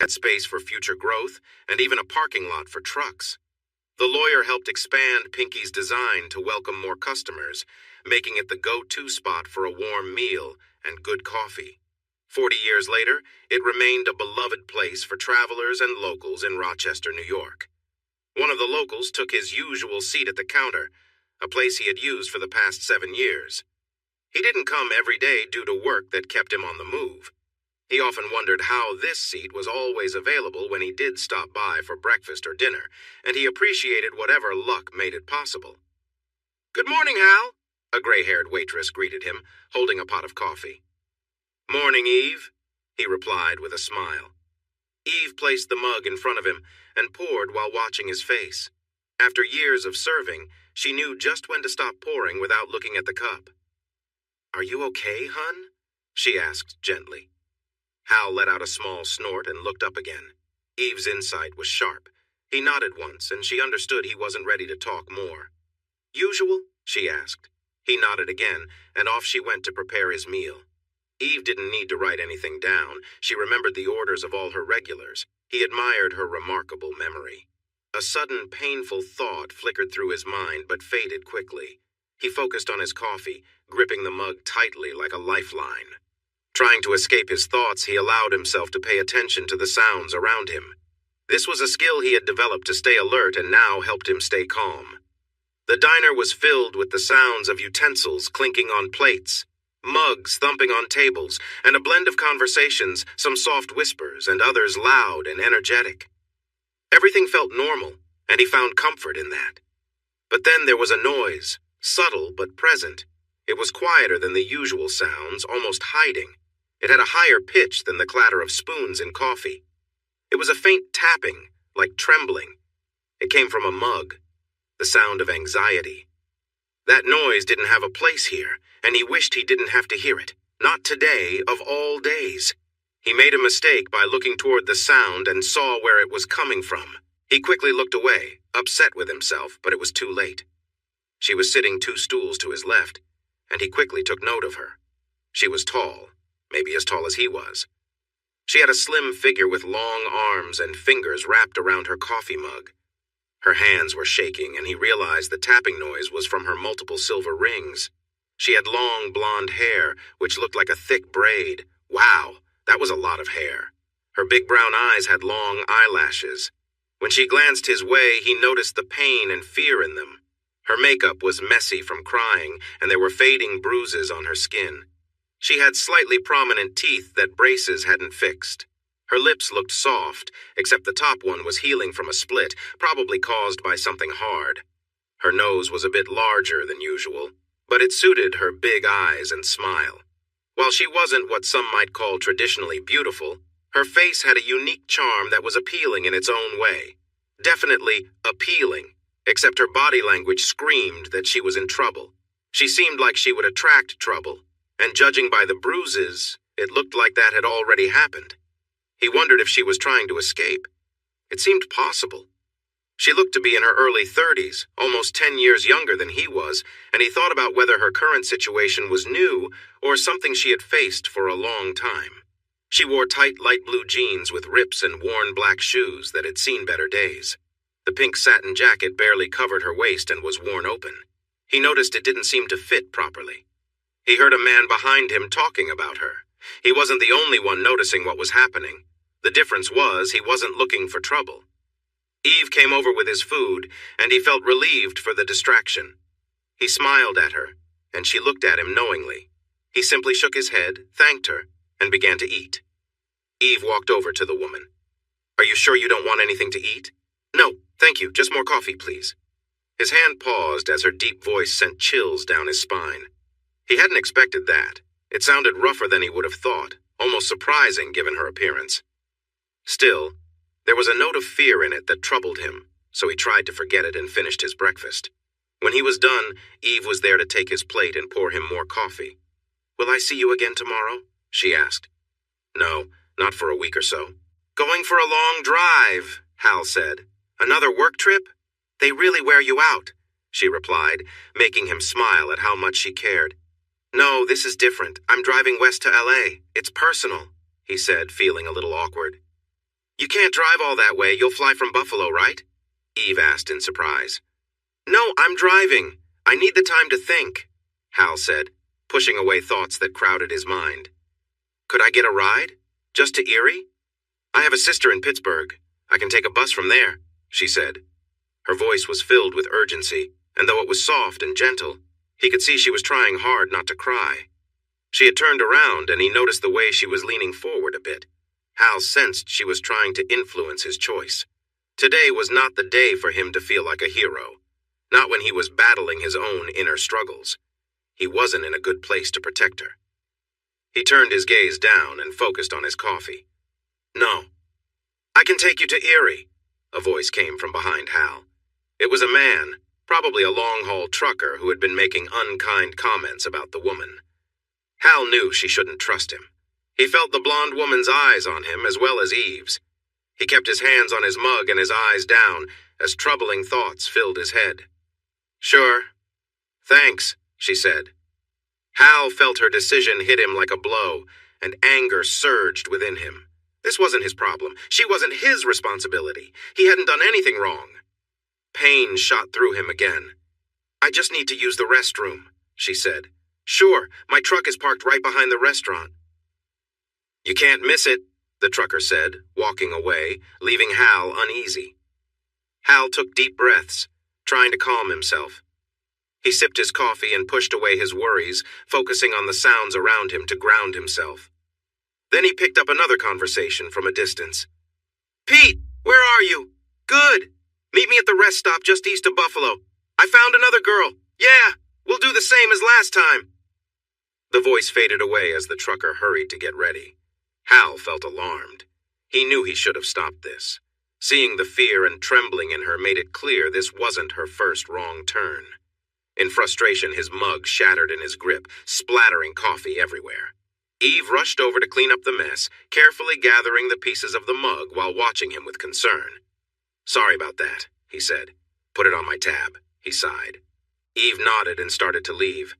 had space for future growth and even a parking lot for trucks. The lawyer helped expand Pinky's design to welcome more customers, making it the go-to spot for a warm meal and good coffee. 40 years later, it remained a beloved place for travelers and locals in Rochester, New York. One of the locals took his usual seat at the counter, a place he had used for the past 7 years. He didn't come every day due to work that kept him on the move. He often wondered how this seat was always available when he did stop by for breakfast or dinner, and he appreciated whatever luck made it possible. "Good morning, Hal," a gray-haired waitress greeted him, holding a pot of coffee. "Morning, Eve," he replied with a smile. Eve placed the mug in front of him and poured while watching his face. After years of serving, she knew just when to stop pouring without looking at the cup. "Are you okay, hun?" she asked gently. Hal let out a small snort and looked up again. Eve's insight was sharp. He nodded once, and she understood he wasn't ready to talk more. "Usual?" she asked. He nodded again, and off she went to prepare his meal. Eve didn't need to write anything down. She remembered the orders of all her regulars. He admired her remarkable memory. A sudden, painful thought flickered through his mind, but faded quickly. He focused on his coffee, gripping the mug tightly like a lifeline. Trying to escape his thoughts, he allowed himself to pay attention to the sounds around him. This was a skill he had developed to stay alert and now helped him stay calm. The diner was filled with the sounds of utensils clinking on plates, mugs thumping on tables, and a blend of conversations, some soft whispers and others loud and energetic. Everything felt normal, and he found comfort in that. But then there was a noise, subtle but present. It was quieter than the usual sounds, almost hiding. It had a higher pitch than the clatter of spoons in coffee. It was a faint tapping, like trembling. It came from a mug, the sound of anxiety. That noise didn't have a place here, and he wished he didn't have to hear it. Not today, of all days. He made a mistake by looking toward the sound and saw where it was coming from. He quickly looked away, upset with himself, but it was too late. She was sitting 2 stools to his left, and he quickly took note of her. She was tall, maybe as tall as he was. She had a slim figure with long arms and fingers wrapped around her coffee mug. Her hands were shaking, and he realized the tapping noise was from her multiple silver rings. She had long blonde hair, which looked like a thick braid. Wow, that was a lot of hair. Her big brown eyes had long eyelashes. When she glanced his way, he noticed the pain and fear in them. Her makeup was messy from crying, and there were fading bruises on her skin. She had slightly prominent teeth that braces hadn't fixed. Her lips looked soft, except the top one was healing from a split, probably caused by something hard. Her nose was a bit larger than usual, but it suited her big eyes and smile. While she wasn't what some might call traditionally beautiful, her face had a unique charm that was appealing in its own way. Definitely appealing, except her body language screamed that she was in trouble. She seemed like she would attract trouble, and judging by the bruises, it looked like that had already happened. He wondered if she was trying to escape. It seemed possible. She looked to be in her early 30s, almost 10 years younger than he was, and he thought about whether her current situation was new or something she had faced for a long time. She wore tight light blue jeans with rips and worn black shoes that had seen better days. The pink satin jacket barely covered her waist and was worn open. He noticed it didn't seem to fit properly. He heard a man behind him talking about her. He wasn't the only one noticing what was happening. The difference was he wasn't looking for trouble. Eve came over with his food, and he felt relieved for the distraction. He smiled at her, and she looked at him knowingly. He simply shook his head, thanked her, and began to eat. Eve walked over to the woman. "Are you sure you don't want anything to eat?" "No, thank you, just more coffee, please." His hand paused as her deep voice sent chills down his spine. He hadn't expected that. It sounded rougher than he would have thought, almost surprising given her appearance. Still, there was a note of fear in it that troubled him, so he tried to forget it and finished his breakfast. When he was done, Eve was there to take his plate and pour him more coffee. "Will I see you again tomorrow?" she asked. "No, not for a week or so." "Going for a long drive," Hal said. "Another work trip?" "They really wear you out," she replied, making him smile at how much she cared. "No, this is different. I'm driving west to LA. It's personal," he said, feeling a little awkward. You can't drive all that way. You'll fly from Buffalo, right? Eve asked in surprise. No, I'm driving. I need the time to think, Hal said, pushing away thoughts that crowded his mind. Could I get a ride? Just to Erie? I have a sister in Pittsburgh. I can take a bus from there, she said. Her voice was filled with urgency, and though it was soft and gentle, he could see she was trying hard not to cry. She had turned around, and he noticed the way she was leaning forward a bit. Hal sensed she was trying to influence his choice. Today was not the day for him to feel like a hero, not when he was battling his own inner struggles. He wasn't in a good place to protect her. He turned his gaze down and focused on his coffee. No. I can take you to Erie, a voice came from behind Hal. It was a man, probably a long-haul trucker who had been making unkind comments about the woman. Hal knew she shouldn't trust him. He felt the blonde woman's eyes on him as well as Eve's. He kept his hands on his mug and his eyes down as troubling thoughts filled his head. Sure. Thanks, she said. Hal felt her decision hit him like a blow, and anger surged within him. This wasn't his problem. She wasn't his responsibility. He hadn't done anything wrong. Pain shot through him again. I just need to use the restroom, she said. Sure, my truck is parked right behind the restaurant. You can't miss it, the trucker said, walking away, leaving Hal uneasy. Hal took deep breaths, trying to calm himself. He sipped his coffee and pushed away his worries, focusing on the sounds around him to ground himself. Then he picked up another conversation from a distance. Pete, where are you? Good. Meet me at the rest stop just east of Buffalo. I found another girl. Yeah, we'll do the same as last time. The voice faded away as the trucker hurried to get ready. Hal felt alarmed. He knew he should have stopped this. Seeing the fear and trembling in her made it clear this wasn't her first wrong turn. In frustration, his mug shattered in his grip, splattering coffee everywhere. Eve rushed over to clean up the mess, carefully gathering the pieces of the mug while watching him with concern. Sorry about that, he said. Put it on my tab, he sighed. Eve nodded and started to leave.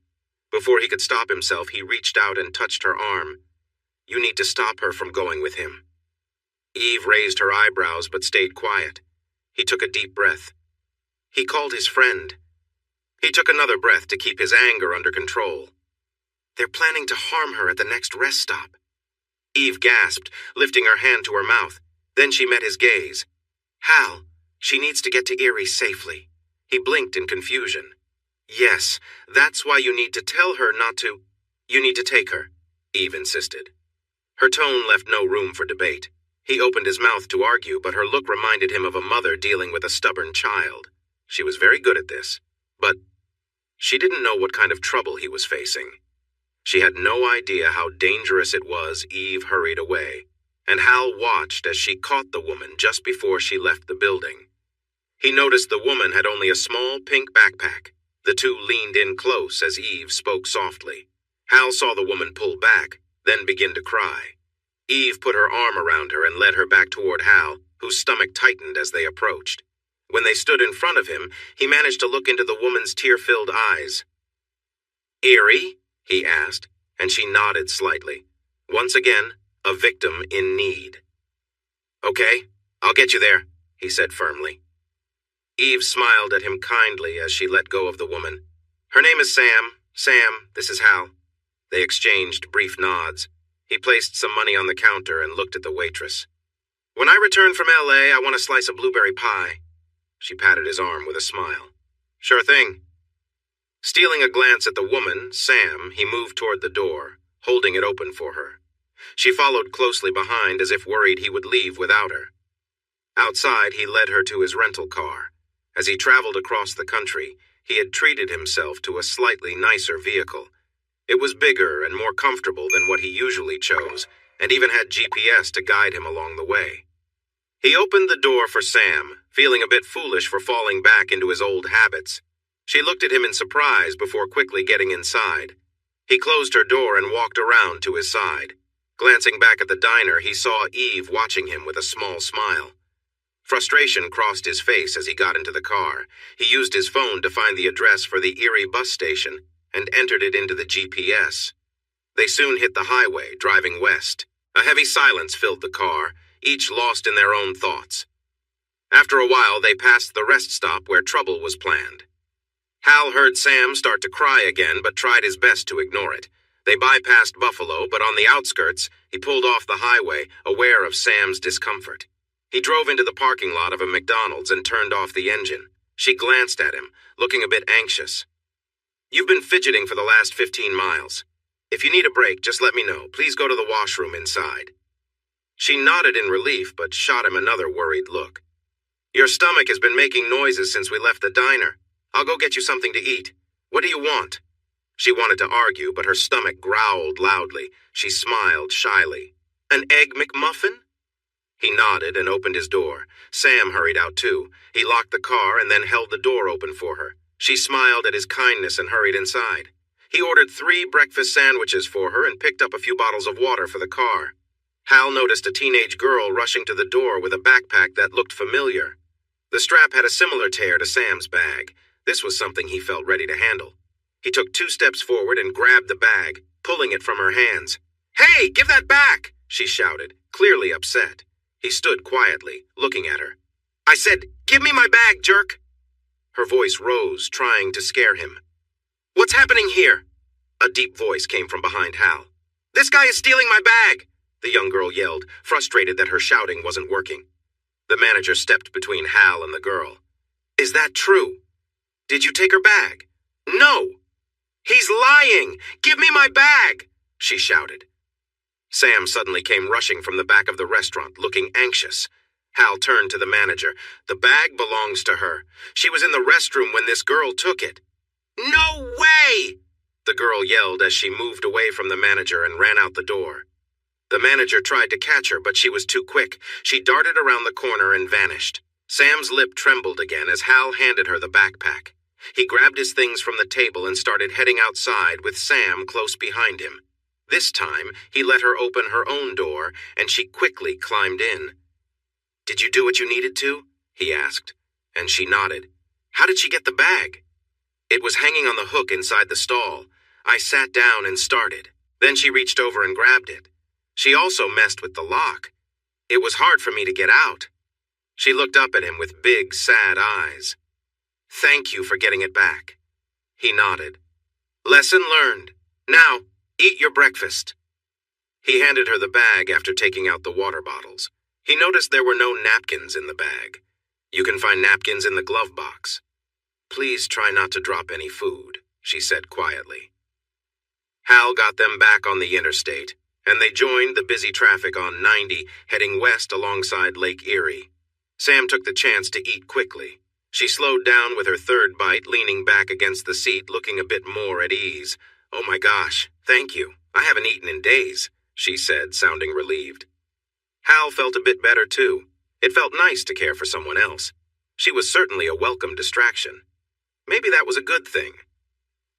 Before he could stop himself, he reached out and touched her arm. You need to stop her from going with him. Eve raised her eyebrows but stayed quiet. He took a deep breath. He called his friend. He took another breath to keep his anger under control. They're planning to harm her at the next rest stop. Eve gasped, lifting her hand to her mouth. Then she met his gaze. Hal, she needs to get to Erie safely. He blinked in confusion. Yes, that's why you need to tell her not to. You need to take her, Eve insisted. Her tone left no room for debate. He opened his mouth to argue, but her look reminded him of a mother dealing with a stubborn child. She was very good at this, but she didn't know what kind of trouble he was facing. She had no idea how dangerous it was. Eve hurried away, and Hal watched as she caught the woman just before she left the building. He noticed the woman had only a small pink backpack. The two leaned in close as Eve spoke softly. Hal saw the woman pull back, then begin to cry. Eve put her arm around her and led her back toward Hal, whose stomach tightened as they approached. When they stood in front of him, he managed to look into the woman's tear-filled eyes. Erie? He asked, and she nodded slightly. Once again, a victim in need. Okay, I'll get you there, he said firmly. Eve smiled at him kindly as she let go of the woman. Her name is Sam. Sam, this is Hal. They exchanged brief nods. He placed some money on the counter and looked at the waitress. When I return from L.A., I want a slice of blueberry pie. She patted his arm with a smile. Sure thing. Stealing a glance at the woman, Sam, he moved toward the door, holding it open for her. She followed closely behind as if worried he would leave without her. Outside, he led her to his rental car. As he traveled across the country, he had treated himself to a slightly nicer vehicle. It was bigger and more comfortable than what he usually chose, and even had GPS to guide him along the way. He opened the door for Sam, feeling a bit foolish for falling back into his old habits. She looked at him in surprise before quickly getting inside. He closed her door and walked around to his side. Glancing back at the diner, he saw Eve watching him with a small smile. Frustration crossed his face as he got into the car. He used his phone to find the address for the Erie bus station and entered it into the GPS. They soon hit the highway, driving west. A heavy silence filled the car. each lost in their own thoughts. After a while, they passed the rest stop where trouble was planned. Hal heard Sam start to cry again, but tried his best to ignore it. They bypassed Buffalo, but on the outskirts, he pulled off the highway, aware of Sam's discomfort. He drove into the parking lot of a McDonald's and turned off the engine. She glanced at him, looking a bit anxious. "You've been fidgeting for the last 15 miles. If you need a break, just let me know. Please go to the washroom inside." She nodded in relief, but shot him another worried look. "Your stomach has been making noises since we left the diner. I'll go get you something to eat. What do you want?" She wanted to argue, but her stomach growled loudly. She smiled shyly. "An Egg McMuffin?" He nodded and opened his door. Sam hurried out too. He locked the car and then held the door open for her. She smiled at his kindness and hurried inside. He ordered 3 breakfast sandwiches for her and picked up a few bottles of water for the car. Hal noticed a teenage girl rushing to the door with a backpack that looked familiar. The strap had a similar tear to Sam's bag. This was something he felt ready to handle. He took 2 steps forward and grabbed the bag, pulling it from her hands. "Hey, give that back!" she shouted, clearly upset. He stood quietly, looking at her. "I said, give me my bag, jerk!" Her voice rose, trying to scare him. "What's happening here?" A deep voice came from behind Hal. "This guy is stealing my bag!" the young girl yelled, frustrated that her shouting wasn't working. The manager stepped between Hal and the girl. "Is that true? Did you take her bag?" "No!" "He's lying! Give me my bag!" she shouted. Sam suddenly came rushing from the back of the restaurant, looking anxious. Hal turned to the manager. "The bag belongs to her. She was in the restroom when this girl took it." "No way!" the girl yelled as she moved away from the manager and ran out the door. The manager tried to catch her, but she was too quick. She darted around the corner and vanished. Sam's lip trembled again as Hal handed her the backpack. He grabbed his things from the table and started heading outside with Sam close behind him. This time, he let her open her own door, and she quickly climbed in. "Did you do what you needed to?" he asked, and she nodded. "How did she get the bag?" "It was hanging on the hook inside the stall. I sat down and started. Then she reached over and grabbed it. She also messed with the lock. It was hard for me to get out." She looked up at him with big, sad eyes. "Thank you for getting it back." He nodded. "Lesson learned. Now, eat your breakfast." He handed her the bag after taking out the water bottles. He noticed there were no napkins in the bag. "You can find napkins in the glove box." "Please try not to drop any food," she said quietly. Hal got them back on the interstate, and they joined the busy traffic on 90, heading west alongside Lake Erie. Sam took the chance to eat quickly. She slowed down with her third bite, leaning back against the seat, looking a bit more at ease. "Oh my gosh, thank you. I haven't eaten in days," she said, sounding relieved. Hal felt a bit better too. It felt nice to care for someone else. She was certainly a welcome distraction. Maybe that was a good thing.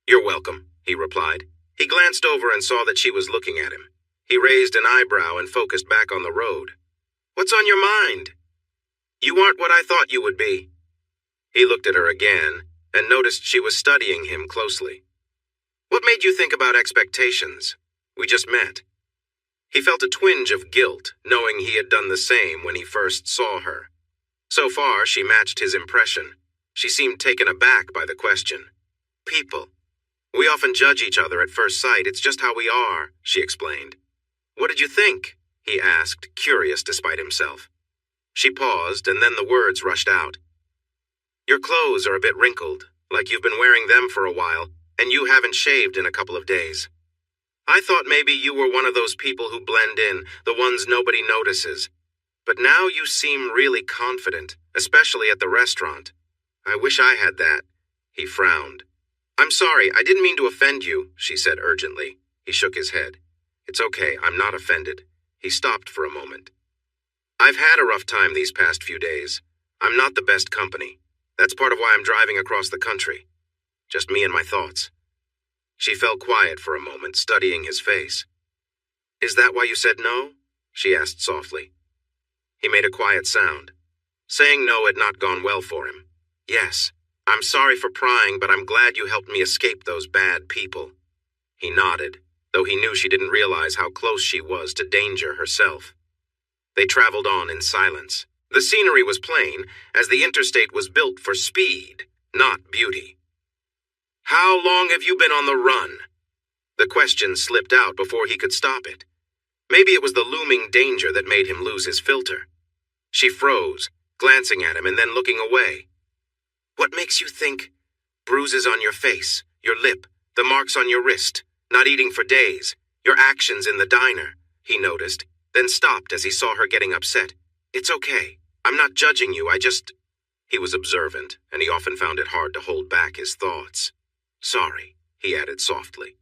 "You're welcome," he replied. He glanced over and saw that she was looking at him. He raised an eyebrow and focused back on the road. "What's on your mind?" "You aren't what I thought you would be." He looked at her again and noticed she was studying him closely. "What made you think about expectations? We just met." He felt a twinge of guilt, knowing he had done the same when he first saw her. So far, she matched his impression. She seemed taken aback by the question. "People. We often judge each other at first sight. It's just how we are," she explained. "What did you think?" he asked, curious despite himself. She paused, and then the words rushed out. "Your clothes are a bit wrinkled, like you've been wearing them for a while, and you haven't shaved in a couple of days. I thought maybe you were one of those people who blend in, the ones nobody notices. But now you seem really confident, especially at the restaurant. I wish I had that." He frowned. "I'm sorry, I didn't mean to offend you," she said urgently. He shook his head. "It's okay, I'm not offended." He stopped for a moment. "I've had a rough time these past few days. I'm not the best company. That's part of why I'm driving across the country. Just me and my thoughts." She fell quiet for a moment, studying his face. "Is that why you said no?" she asked softly. He made a quiet sound. Saying no had not gone well for him. "Yes, I'm sorry for prying, but I'm glad you helped me escape those bad people." He nodded, though he knew she didn't realize how close she was to danger herself. They traveled on in silence. The scenery was plain, as the interstate was built for speed, not beauty. "How long have you been on the run?" The question slipped out before he could stop it. Maybe it was the looming danger that made him lose his filter. She froze, glancing at him and then looking away. "What makes you think?" "Bruises on your face, your lip, the marks on your wrist, not eating for days, your actions in the diner," he noticed, then stopped as he saw her getting upset. "It's okay. I'm not judging you, He was observant, and he often found it hard to hold back his thoughts. "Sorry," he added softly.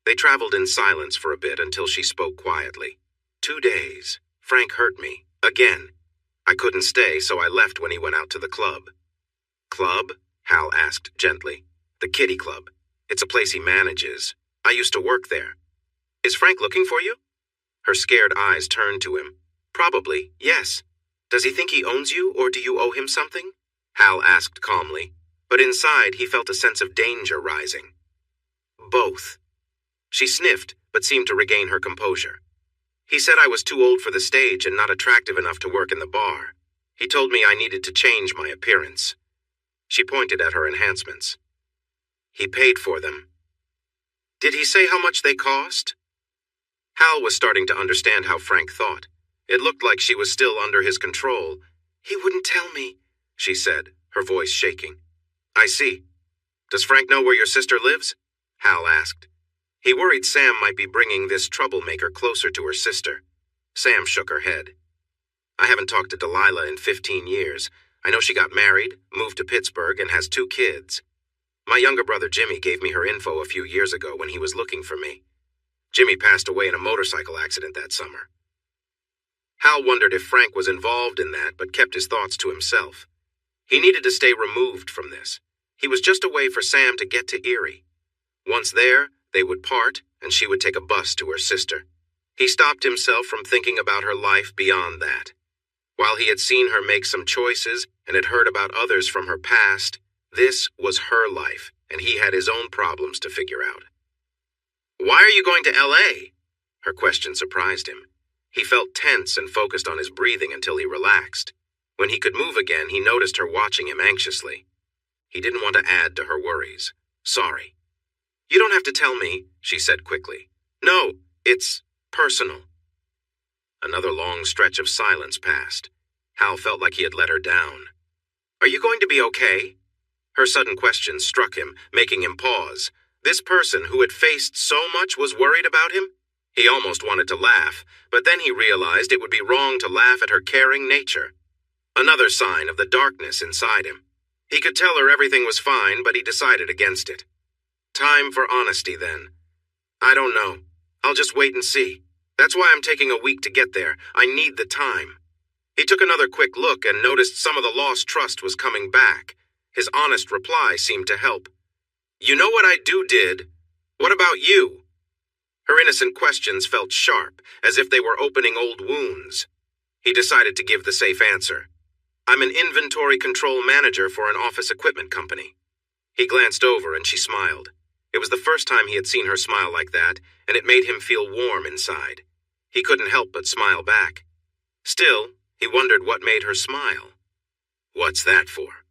They traveled in silence for a bit until she spoke quietly. 2 days. Frank hurt me. Again. I couldn't stay, so I left when he went out to the club." "Club?" Hal asked gently. "The Kitty Club. It's a place he manages. I used to work there." "Is Frank looking for you?" Her scared eyes turned to him. "Probably, yes. Does he think he owns you, or do you owe him something?" Hal asked calmly, but inside he felt a sense of danger rising. "Both." She sniffed, but seemed to regain her composure. "He said I was too old for the stage and not attractive enough to work in the bar. He told me I needed to change my appearance." She pointed at her enhancements. "He paid for them." "Did he say how much they cost?" Hal was starting to understand how Frank thought. It looked like she was still under his control. "He wouldn't tell me," she said, her voice shaking. "I see. Does Frank know where your sister lives?" Hal asked. He worried Sam might be bringing this troublemaker closer to her sister. Sam shook her head. "I haven't talked to Delilah in 15 years. I know she got married, moved to Pittsburgh, and has 2 kids. My younger brother Jimmy gave me her info a few years ago when he was looking for me. Jimmy passed away in a motorcycle accident that summer." Hal wondered if Frank was involved in that, but kept his thoughts to himself. He needed to stay removed from this. He was just a way for Sam to get to Erie. Once there, they would part, and she would take a bus to her sister. He stopped himself from thinking about her life beyond that. While he had seen her make some choices and had heard about others from her past, this was her life, and he had his own problems to figure out. "Why are you going to L.A.?" Her question surprised him. He felt tense and focused on his breathing until he relaxed. When he could move again, he noticed her watching him anxiously. He didn't want to add to her worries. "Sorry." "You don't have to tell me," she said quickly. "No, it's personal." Another long stretch of silence passed. Hal felt like he had let her down. "Are you going to be okay?" Her sudden question struck him, making him pause. This person who had faced so much was worried about him? He almost wanted to laugh, but then he realized it would be wrong to laugh at her caring nature. Another sign of the darkness inside him. He could tell her everything was fine, but he decided against it. "Time for honesty, then." "I don't know. I'll just wait and see. That's why I'm taking a week to get there. I need the time." He took another quick look and noticed some of the lost trust was coming back. His honest reply seemed to help. "You know what I did? What about you?" Her innocent questions felt sharp, as if they were opening old wounds. He decided to give the safe answer. "I'm an inventory control manager for an office equipment company." He glanced over and she smiled. It was the first time he had seen her smile like that, and it made him feel warm inside. He couldn't help but smile back. Still, he wondered what made her smile. "What's that for?"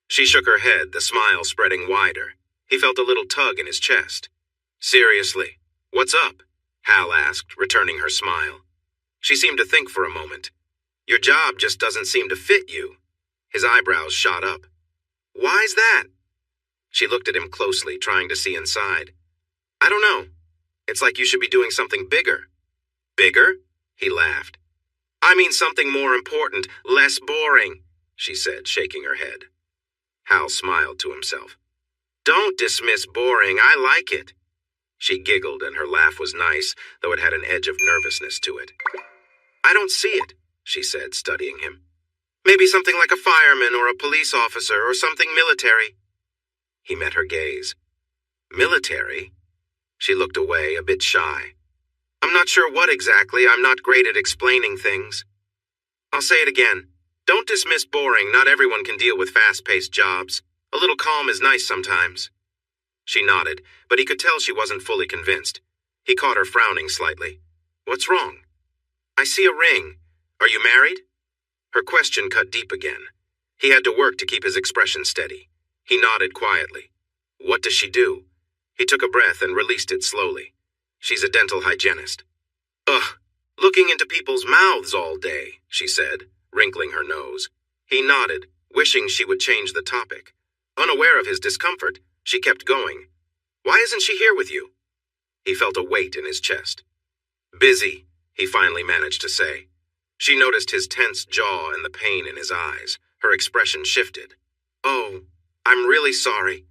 She shook her head, the smile spreading wider. He felt a little tug in his chest. "Seriously, what's up?" Hal asked, returning her smile. She seemed to think for a moment. "Your job just doesn't seem to fit you." His eyebrows shot up. "Why's that?" She looked at him closely, trying to see inside. "I don't know. It's like you should be doing something bigger." "Bigger?" He laughed. "I mean something more important, less boring," she said, shaking her head. Hal smiled to himself. "Don't dismiss boring. I like it." She giggled, and her laugh was nice, though it had an edge of nervousness to it. "I don't see it," she said, studying him. "Maybe something like a fireman or a police officer or something military." He met her gaze. "Military?" She looked away, a bit shy. "I'm not sure what exactly. I'm not great at explaining things." "I'll say it again. Don't dismiss boring. Not everyone can deal with fast-paced jobs. A little calm is nice sometimes." She nodded, but he could tell she wasn't fully convinced. He caught her frowning slightly. "What's wrong?" "I see a ring. Are you married? Her question cut deep again. He had to work to keep his expression steady. He nodded quietly. What does she do? He took a breath and released it slowly. She's a dental hygienist. Ugh, looking into people's mouths all day, she said, wrinkling her nose. He nodded, wishing she would change the topic. Unaware of his discomfort, she kept going. Why isn't she here with you? He felt a weight in his chest. Busy, he finally managed to say. She noticed his tense jaw and the pain in his eyes. Her expression shifted. Oh, I'm really sorry.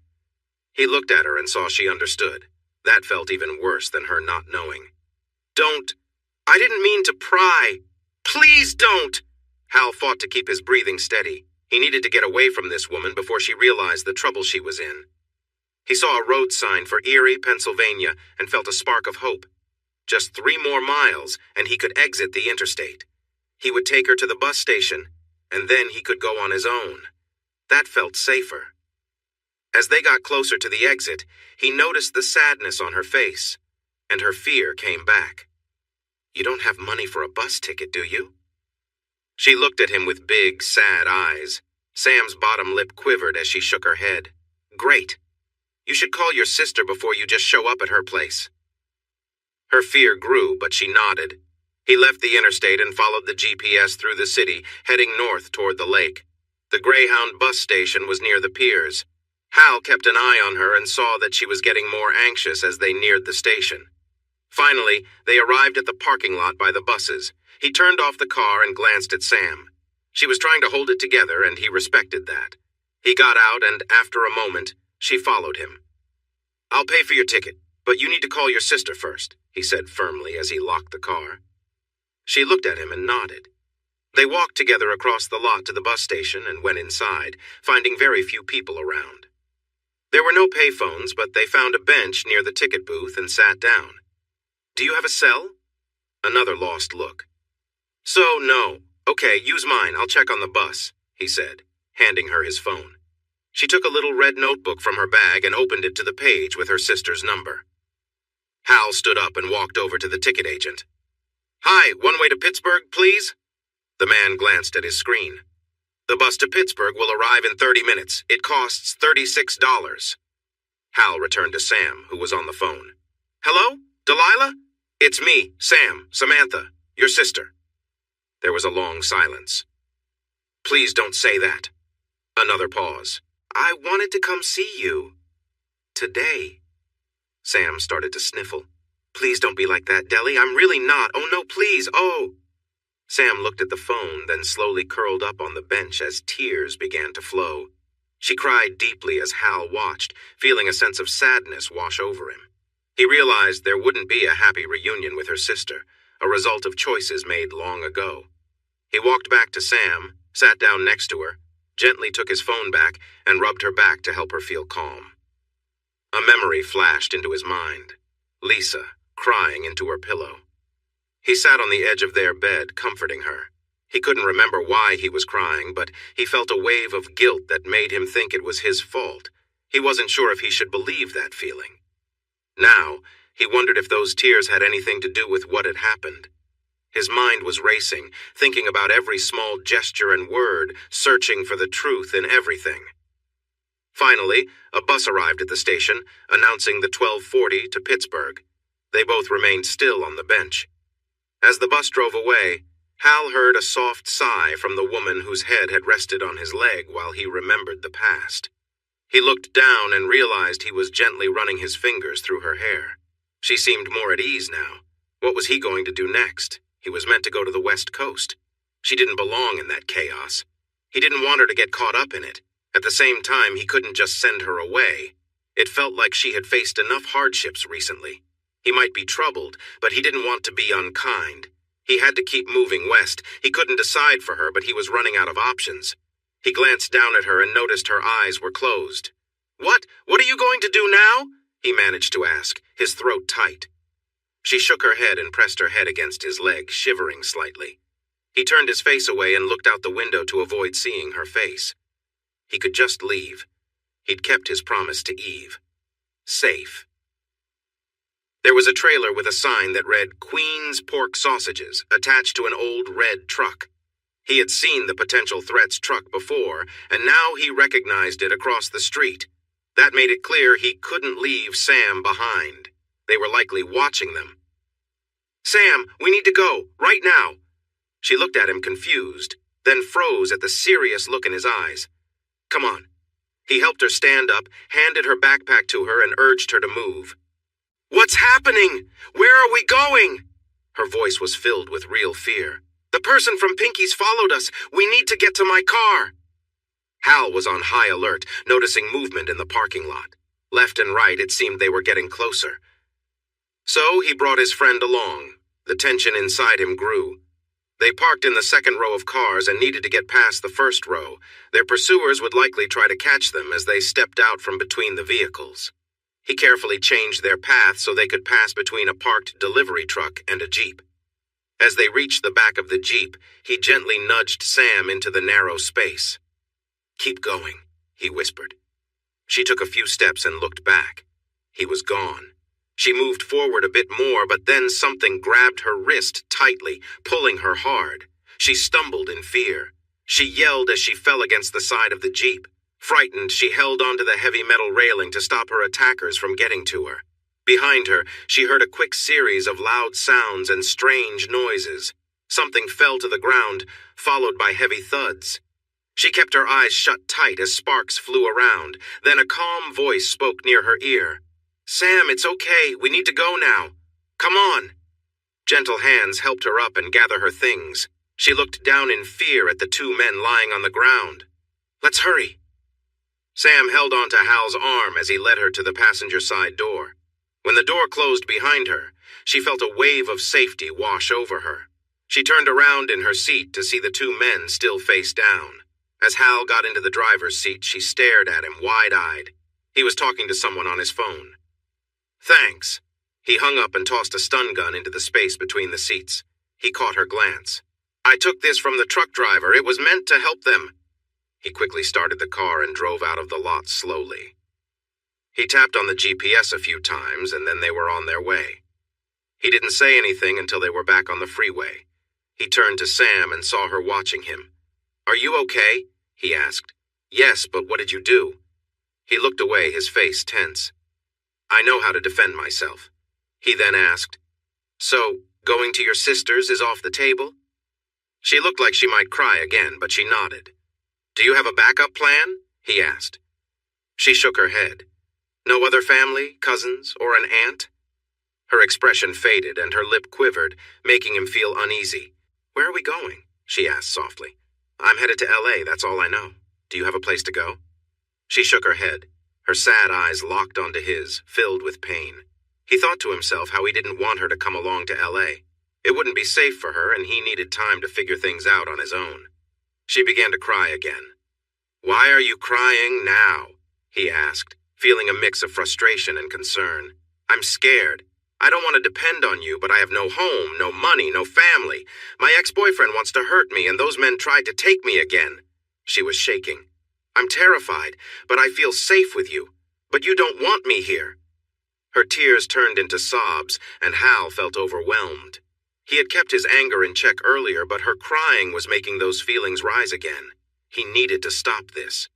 He looked at her and saw she understood. That felt even worse than her not knowing. Don't. I didn't mean to pry. Please don't. Hal fought to keep his breathing steady. He needed to get away from this woman before she realized the trouble she was in. He saw a road sign for Erie, Pennsylvania, and felt a spark of hope. Just 3 more miles, and he could exit the interstate. He would take her to the bus station, and then he could go on his own. That felt safer. As they got closer to the exit, he noticed the sadness on her face, and her fear came back. You don't have money for a bus ticket, do you? She looked at him with big, sad eyes. Sam's bottom lip quivered as she shook her head. Great. You should call your sister before you just show up at her place. Her fear grew, but she nodded. He left the interstate and followed the GPS through the city, heading north toward the lake. The Greyhound bus station was near the piers. Hal kept an eye on her and saw that she was getting more anxious as they neared the station. Finally, they arrived at the parking lot by the buses. He turned off the car and glanced at Sam. She was trying to hold it together, and he respected that. He got out, and after a moment, she followed him. I'll pay for your ticket, but you need to call your sister first, he said firmly as he locked the car. She looked at him and nodded. They walked together across the lot to the bus station and went inside, finding very few people around. There were no payphones, but they found a bench near the ticket booth and sat down. Do you have a cell? Another lost look. So, no. Okay, use mine. I'll check on the bus, he said, handing her his phone. She took a little red notebook from her bag and opened it to the page with her sister's number. Hal stood up and walked over to the ticket agent. Hi, one way to Pittsburgh, please? The man glanced at his screen. The bus to Pittsburgh will arrive in 30 minutes. It costs $36. Hal returned to Sam, who was on the phone. Hello? Delilah? It's me, Sam, Samantha, your sister. There was a long silence. Please don't say that. Another pause. I wanted to come see you. Today. Sam started to sniffle. Please don't be like that, Deli. I'm really not. Oh, no, please. Oh. Sam looked at the phone, then slowly curled up on the bench as tears began to flow. She cried deeply as Hal watched, feeling a sense of sadness wash over him. He realized there wouldn't be a happy reunion with her sister, a result of choices made long ago. He walked back to Sam, sat down next to her, gently took his phone back, and rubbed her back to help her feel calm. A memory flashed into his mind. Lisa, crying into her pillow. He sat on the edge of their bed, comforting her. He couldn't remember why he was crying, but he felt a wave of guilt that made him think it was his fault. He wasn't sure if he should believe that feeling. Now, he wondered if those tears had anything to do with what had happened. His mind was racing, thinking about every small gesture and word, searching for the truth in everything. Finally, a bus arrived at the station, announcing the 12:40 to Pittsburgh. They both remained still on the bench. As the bus drove away, Hal heard a soft sigh from the woman whose head had rested on his leg while he remembered the past. He looked down and realized he was gently running his fingers through her hair. She seemed more at ease now. What was he going to do next? He was meant to go to the West Coast. She didn't belong in that chaos. He didn't want her to get caught up in it. At the same time, he couldn't just send her away. It felt like she had faced enough hardships recently. He might be troubled, but he didn't want to be unkind. He had to keep moving west. He couldn't decide for her, but he was running out of options. He glanced down at her and noticed her eyes were closed. What? What are you going to do now? He managed to ask, his throat tight. She shook her head and pressed her head against his leg, shivering slightly. He turned his face away and looked out the window to avoid seeing her face. He could just leave. He'd kept his promise to Eve. Safe. There was a trailer with a sign that read Queen's Pork Sausages attached to an old red truck. He had seen the potential threat's truck before, and now he recognized it across the street. That made it clear he couldn't leave Sam behind. They were likely watching them. "Sam, we need to go, right now." She looked at him confused, then froze at the serious look in his eyes. "Come on." He helped her stand up, handed her backpack to her, and urged her to move. "What's happening? Where are we going?" Her voice was filled with real fear. "The person from Pinky's followed us. We need to get to my car." Hal was on high alert, noticing movement in the parking lot. Left and right, it seemed they were getting closer. So he brought his friend along. The tension inside him grew. They parked in the second row of cars and needed to get past the first row. Their pursuers would likely try to catch them as they stepped out from between the vehicles. He carefully changed their path so they could pass between a parked delivery truck and a Jeep. As they reached the back of the Jeep, he gently nudged Sam into the narrow space. "Keep going," he whispered. She took a few steps and looked back. He was gone. She moved forward a bit more, but then something grabbed her wrist tightly, pulling her hard. She stumbled in fear. She yelled as she fell against the side of the Jeep. Frightened, she held onto the heavy metal railing to stop her attackers from getting to her. Behind her, she heard a quick series of loud sounds and strange noises. Something fell to the ground, followed by heavy thuds. She kept her eyes shut tight as sparks flew around. Then a calm voice spoke near her ear. "Sam, it's okay. We need to go now. Come on." Gentle hands helped her up and gather her things. She looked down in fear at the two men lying on the ground. "Let's hurry." Sam held onto Hal's arm as he led her to the passenger side door. When the door closed behind her, she felt a wave of safety wash over her. She turned around in her seat to see the two men still face down. As Hal got into the driver's seat, she stared at him wide-eyed. He was talking to someone on his phone. "Thanks." He hung up and tossed a stun gun into the space between the seats. He caught her glance. "I took this from the truck driver. It was meant to help them." He quickly started the car and drove out of the lot slowly. He tapped on the GPS a few times, and then they were on their way. He didn't say anything until they were back on the freeway. He turned to Sam and saw her watching him. "Are you okay?" he asked. "Yes, but what did you do?" He looked away, his face tense. "I know how to defend myself." He then asked, "So, going to your sister's is off the table?" She looked like she might cry again, but she nodded. "Do you have a backup plan?" he asked. She shook her head. "No other family, cousins, or an aunt?" Her expression faded and her lip quivered, making him feel uneasy. "Where are we going?" she asked softly. "I'm headed to LA, that's all I know. Do you have a place to go?" She shook her head. Her sad eyes locked onto his, filled with pain. He thought to himself how he didn't want her to come along to LA. It wouldn't be safe for her, and he needed time to figure things out on his own. She began to cry again. "Why are you crying now?" he asked, feeling a mix of frustration and concern. "I'm scared. I don't want to depend on you, but I have no home, no money, no family. My ex-boyfriend wants to hurt me, and those men tried to take me again." She was shaking. "I'm terrified, but I feel safe with you. But you don't want me here." Her tears turned into sobs, and Hal felt overwhelmed. He had kept his anger in check earlier, but her crying was making those feelings rise again. He needed to stop this.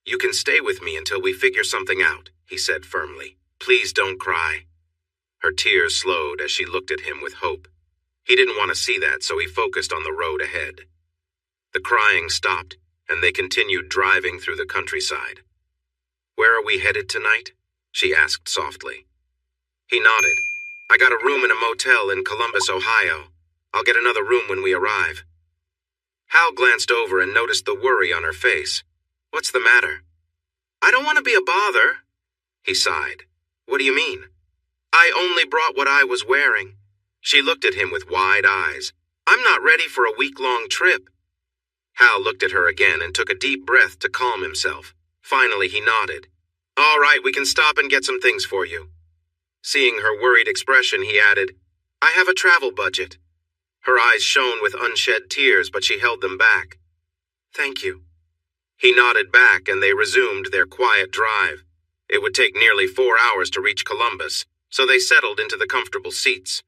"You can stay with me until we figure something out," he said firmly. "Please don't cry." Her tears slowed as she looked at him with hope. He didn't want to see that, so he focused on the road ahead. The crying stopped, and they continued driving through the countryside. "Where are we headed tonight?" she asked softly. He nodded. "I got a room in a motel in Columbus, Ohio. I'll get another room when we arrive." Hal glanced over and noticed the worry on her face. "What's the matter?" "I don't want to be a bother." He sighed. "What do you mean?" "I only brought what I was wearing." She looked at him with wide eyes. "I'm not ready for a week-long trip." Hal looked at her again and took a deep breath to calm himself. Finally, he nodded. "All right, we can stop and get some things for you." Seeing her worried expression, he added, "I have a travel budget." Her eyes shone with unshed tears, but she held them back. "Thank you." He nodded back, and they resumed their quiet drive. It would take nearly 4 hours to reach Columbus. so they settled into the comfortable seats.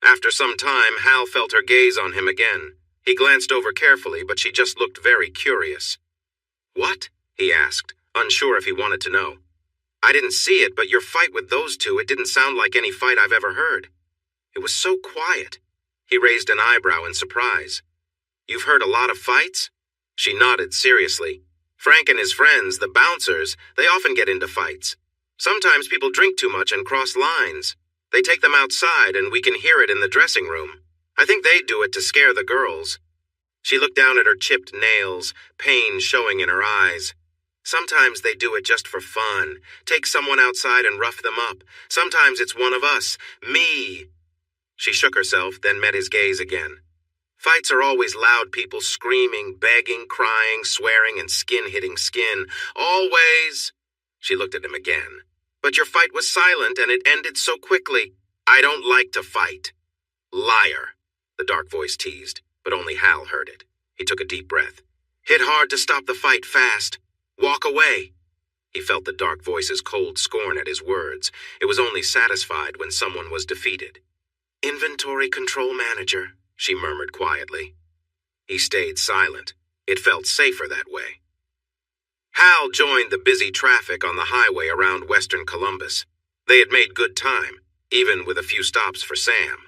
After some time, Hal felt her gaze on him again. He glanced over carefully, but she just looked very curious. "What?" he asked, unsure if he wanted to know. "I didn't see it, but your fight with those two, it didn't sound like any fight I've ever heard. It was so quiet." He raised an eyebrow in surprise. "You've heard a lot of fights?" She nodded seriously. "Frank and his friends, the bouncers, they often get into fights. Sometimes people drink too much and cross lines. They take them outside and we can hear it in the dressing room. I think they do it to scare the girls." She looked down at her chipped nails, pain showing in her eyes. "Sometimes they do it just for fun. Take someone outside and rough them up. Sometimes it's one of us. Me." She shook herself, then met his gaze again. "Fights are always loud people screaming, begging, crying, swearing, and skin hitting skin. Always." She looked at him again. "But your fight was silent and it ended so quickly." "I don't like to fight." "Liar," the dark voice teased, but only Hal heard it. He took a deep breath. "Hit hard to stop the fight fast. Walk away." He felt the dark voice's cold scorn at his words. It was only satisfied when someone was defeated. "Inventory control manager," she murmured quietly. He stayed silent. It felt safer that way. Hal joined the busy traffic on the highway around western Columbus. They had made good time, even with a few stops for Sam.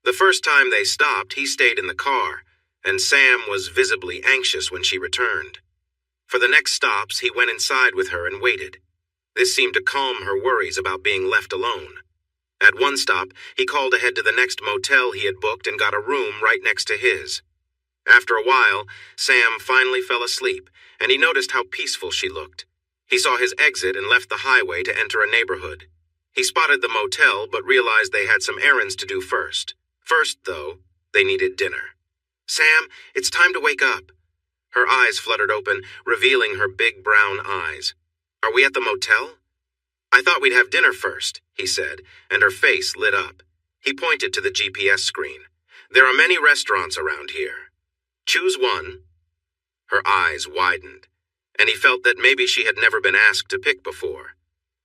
The first time they stopped, he stayed in the car, and Sam was visibly anxious when she returned. For the next stops, he went inside with her and waited. This seemed to calm her worries about being left alone. At one stop, he called ahead to the next motel he had booked and got a room right next to his. After a while, Sam finally fell asleep, and he noticed how peaceful she looked. He saw his exit and left the highway to enter a neighborhood. He spotted the motel, but realized they had some errands to do first. First, though, they needed dinner. "Sam, it's time to wake up." Her eyes fluttered open, revealing her big brown eyes. "Are we at the motel?" "I thought we'd have dinner first," he said, and her face lit up. He pointed to the GPS screen. "There are many restaurants around here. Choose one." Her eyes widened, and he felt that maybe she had never been asked to pick before.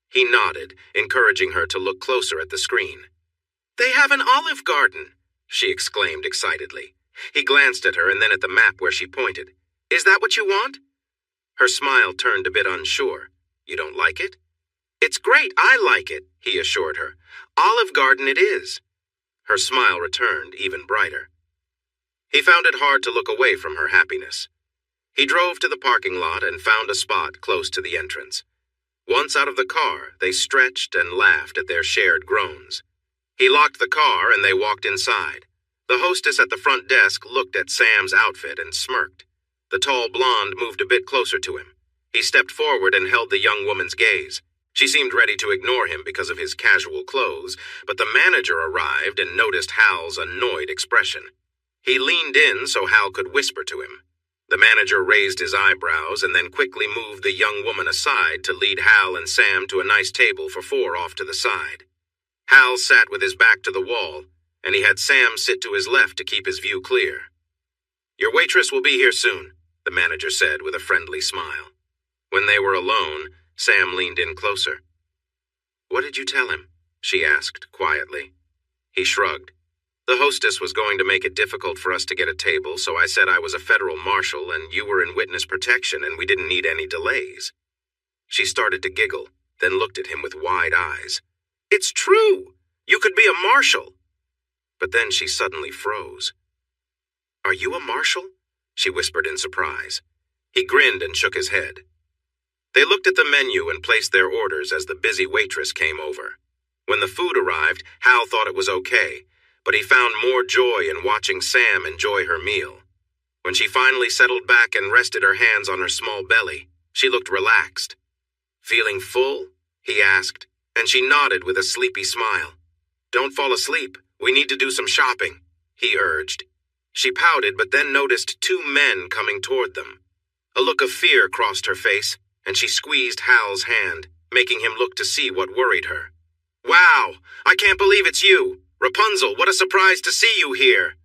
He nodded, encouraging her to look closer at the screen. "They have an Olive Garden," she exclaimed excitedly. He glanced at her and then at the map where she pointed. "Is that what you want?" Her smile turned a bit unsure. "You don't like it?" "It's great, I like it," he assured her. "Olive Garden it is." Her smile returned, even brighter. He found it hard to look away from her happiness. He drove to the parking lot and found a spot close to the entrance. Once out of the car, they stretched and laughed at their shared groans. He locked the car and they walked inside. The hostess at the front desk looked at Sam's outfit and smirked. The tall blonde moved a bit closer to him. He stepped forward and held the young woman's gaze. She seemed ready to ignore him because of his casual clothes, but the manager arrived and noticed Hal's annoyed expression. He leaned in so Hal could whisper to him. The manager raised his eyebrows and then quickly moved the young woman aside to lead Hal and Sam to a nice table for four off to the side. Hal sat with his back to the wall, and he had Sam sit to his left to keep his view clear. "Your waitress will be here soon," the manager said with a friendly smile. When they were alone, Sam leaned in closer. "What did you tell him?" she asked quietly. He shrugged. "The hostess was going to make it difficult for us to get a table, so I said I was a federal marshal and you were in witness protection and we didn't need any delays." She started to giggle, then looked at him with wide eyes. "It's true! You could be a marshal!" But then she suddenly froze. "Are you a marshal?" she whispered in surprise. He grinned and shook his head. They looked at the menu and placed their orders as the busy waitress came over. When the food arrived, Hal thought it was okay, but he found more joy in watching Sam enjoy her meal. When she finally settled back and rested her hands on her small belly, she looked relaxed. "Feeling full?" he asked, and she nodded with a sleepy smile. "Don't fall asleep. We need to do some shopping," he urged. She pouted but then noticed two men coming toward them. A look of fear crossed her face, and she squeezed Hal's hand, making him look to see what worried her. "Wow! I can't believe it's you! Rapunzel, what a surprise to see you here!"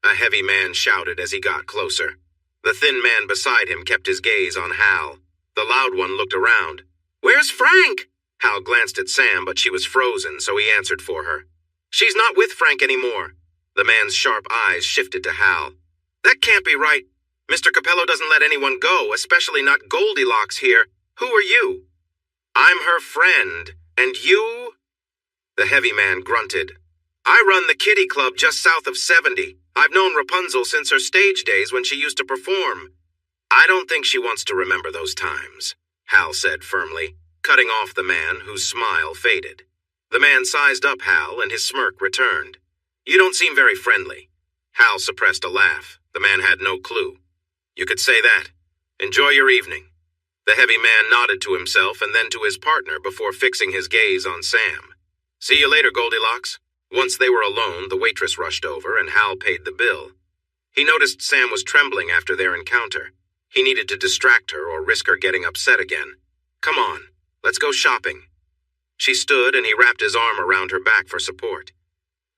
A heavy man shouted as he got closer. The thin man beside him kept his gaze on Hal. The loud one looked around. "Where's Frank?" Hal glanced at Sam, but she was frozen, so he answered for her. "She's not with Frank anymore." The man's sharp eyes shifted to Hal. "That can't be right. Mr. Capello doesn't let anyone go, especially not Goldilocks here. Who are you?" "I'm her friend. And you?" The heavy man grunted. "I run the Kitty Club just south of 70. I've known Rapunzel since her stage days when she used to perform." "I don't think she wants to remember those times," Hal said firmly, cutting off the man whose smile faded. The man sized up Hal, and his smirk returned. "You don't seem very friendly." Hal suppressed a laugh. The man had no clue. "You could say that. Enjoy your evening." The heavy man nodded to himself and then to his partner before fixing his gaze on Sam. "See you later, Goldilocks." Once they were alone, the waitress rushed over, and Hal paid the bill. He noticed Sam was trembling after their encounter. He needed to distract her or risk her getting upset again. "Come on, let's go shopping." She stood, and he wrapped his arm around her back for support.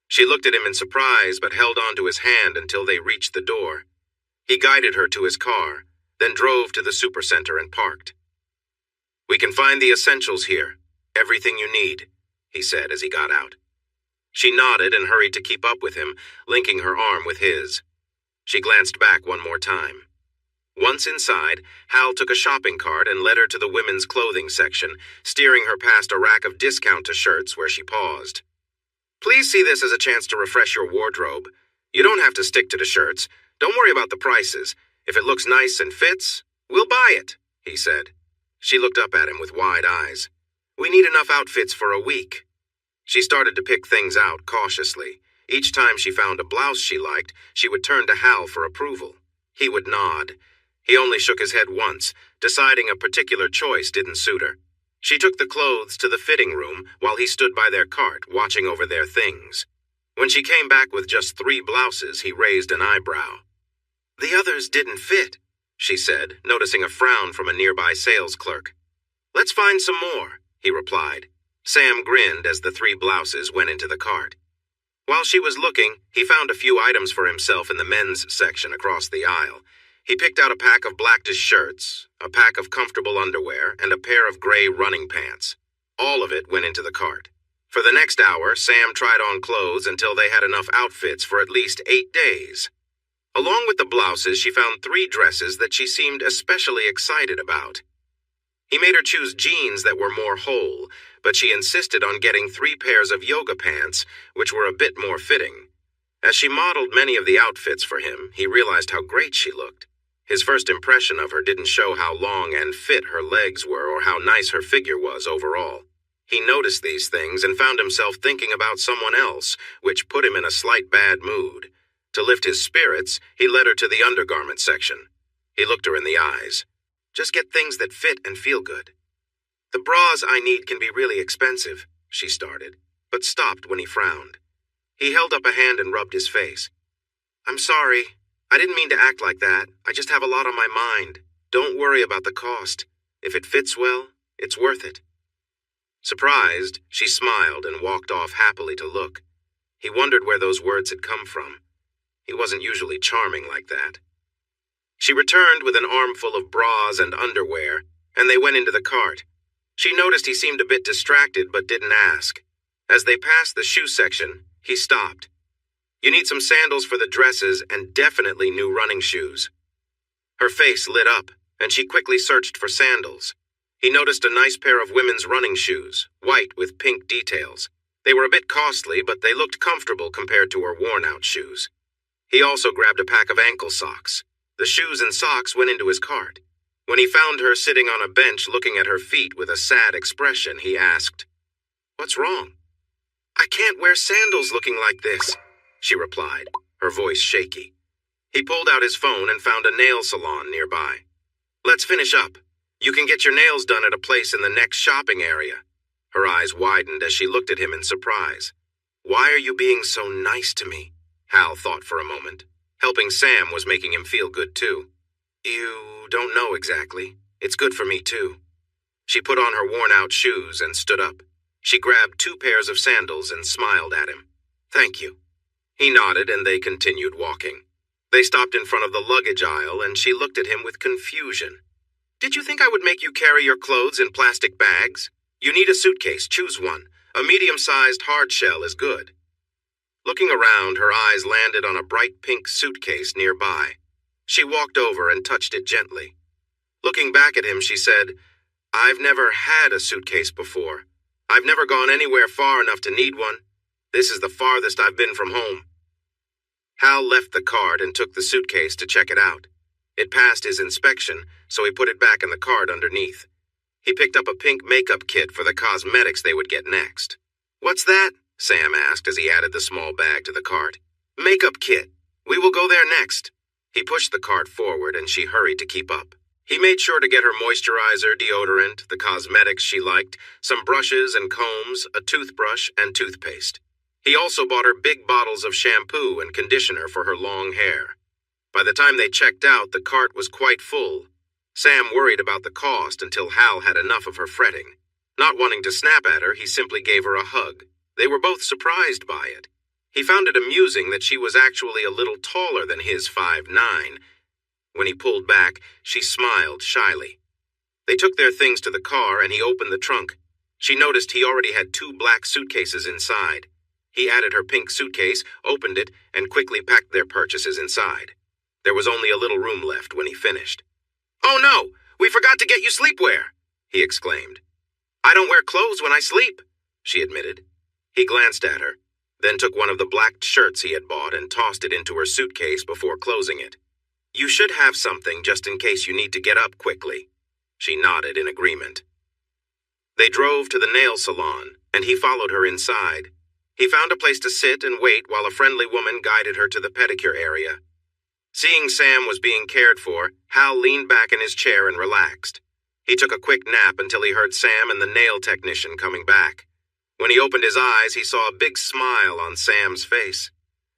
She looked at him in surprise, but held on to his hand until they reached the door. He guided her to his car, then drove to the supercenter and parked. "We can find the essentials here. Everything you need," he said as he got out. She nodded and hurried to keep up with him, linking her arm with his. She glanced back one more time. Once inside, Hal took a shopping cart and led her to the women's clothing section, steering her past a rack of discount-to-shirts where she paused. "Please see this as a chance to refresh your wardrobe. You don't have to stick to the shirts. Don't worry about the prices. If it looks nice and fits, we'll buy it," he said. She looked up at him with wide eyes. "We need enough outfits for a week." She started to pick things out cautiously. Each time she found a blouse she liked, she would turn to Hal for approval. He would nod. He only shook his head once, deciding a particular choice didn't suit her. She took the clothes to the fitting room while he stood by their cart, watching over their things. When she came back with just 3 blouses, he raised an eyebrow. "The others didn't fit," she said, noticing a frown from a nearby sales clerk. "Let's find some more," he replied. Sam grinned as the 3 blouses went into the cart. While she was looking, he found a few items for himself in the men's section across the aisle. He picked out a pack of blackish shirts, a pack of comfortable underwear, and a pair of gray running pants. All of it went into the cart. For the next hour, Sam tried on clothes until they had enough outfits for at least 8 days. Along with the blouses, she found 3 dresses that she seemed especially excited about. He made her choose jeans that were more whole, but she insisted on getting 3 pairs of yoga pants, which were a bit more fitting. As she modeled many of the outfits for him, he realized how great she looked. His first impression of her didn't show how long and fit her legs were or how nice her figure was overall. He noticed these things and found himself thinking about someone else, which put him in a slight bad mood. To lift his spirits, he led her to the undergarment section. He looked her in the eyes. "Just get things that fit and feel good." "The bras I need can be really expensive," she started, but stopped when he frowned. He held up a hand and rubbed his face. "I'm sorry. I didn't mean to act like that. I just have a lot on my mind. Don't worry about the cost. If it fits well, it's worth it." Surprised, she smiled and walked off happily to look. He wondered where those words had come from. He wasn't usually charming like that. She returned with an armful of bras and underwear, and they went into the cart. She noticed he seemed a bit distracted but didn't ask. As they passed the shoe section, he stopped. "You need some sandals for the dresses and definitely new running shoes." Her face lit up, and she quickly searched for sandals. He noticed a nice pair of women's running shoes, white with pink details. They were a bit costly, but they looked comfortable compared to her worn-out shoes. He also grabbed a pack of ankle socks. The shoes and socks went into his cart. When he found her sitting on a bench looking at her feet with a sad expression, he asked, "What's wrong?" "I can't wear sandals looking like this," she replied, her voice shaky. He pulled out his phone and found a nail salon nearby. "Let's finish up. You can get your nails done at a place in the next shopping area." Her eyes widened as she looked at him in surprise. "Why are you being so nice to me?" Hal thought for a moment. Helping Sam was making him feel good too. "You don't know exactly. It's good for me too." She put on her worn-out shoes and stood up. She grabbed 2 pairs of sandals and smiled at him. "Thank you." He nodded and they continued walking. They stopped in front of the luggage aisle and she looked at him with confusion. "Did you think I would make you carry your clothes in plastic bags? You need a suitcase. Choose one. A medium-sized hard shell is good. Looking around, her eyes landed on a bright pink suitcase nearby. She walked over and touched it gently. Looking back at him, she said, "I've never had a suitcase before. I've never gone anywhere far enough to need one. This is the farthest I've been from home." Hal left the cart and took the suitcase to check it out. It passed his inspection, so he put it back in the cart underneath. He picked up a pink makeup kit for the cosmetics they would get next. "What's that?" Sam asked as he added the small bag to the cart. "Makeup kit. We will go there next." He pushed the cart forward and she hurried to keep up. He made sure to get her moisturizer, deodorant, the cosmetics she liked, some brushes and combs, a toothbrush, and toothpaste. He also bought her big bottles of shampoo and conditioner for her long hair. By the time they checked out, the cart was quite full. Sam worried about the cost until Hal had enough of her fretting. Not wanting to snap at her, he simply gave her a hug. They were both surprised by it. He found it amusing that she was actually a little taller than his 5'9". When he pulled back, she smiled shyly. They took their things to the car and he opened the trunk. She noticed he already had 2 black suitcases inside. He added her pink suitcase, opened it, and quickly packed their purchases inside. There was only a little room left when he finished. "Oh no, we forgot to get you sleepwear," he exclaimed. "I don't wear clothes when I sleep," she admitted. He glanced at her, then took one of the black shirts he had bought and tossed it into her suitcase before closing it. "You should have something just in case you need to get up quickly." She nodded in agreement. They drove to the nail salon, and he followed her inside. He found a place to sit and wait while a friendly woman guided her to the pedicure area. Seeing Sam was being cared for, Hal leaned back in his chair and relaxed. He took a quick nap until he heard Sam and the nail technician coming back. When he opened his eyes, he saw a big smile on Sam's face.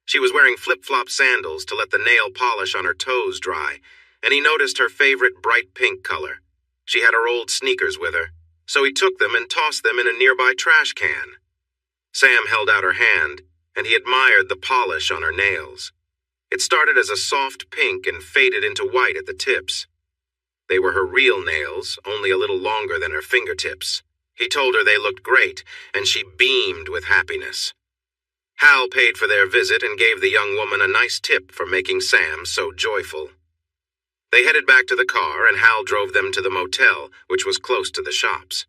She was wearing flip-flop sandals to let the nail polish on her toes dry, and he noticed her favorite bright pink color. She had her old sneakers with her, so he took them and tossed them in a nearby trash can. Sam held out her hand, and he admired the polish on her nails. It started as a soft pink and faded into white at the tips. They were her real nails, only a little longer than her fingertips. He told her they looked great, and she beamed with happiness. Hal paid for their visit and gave the young woman a nice tip for making Sam so joyful. They headed back to the car, and Hal drove them to the motel, which was close to the shops.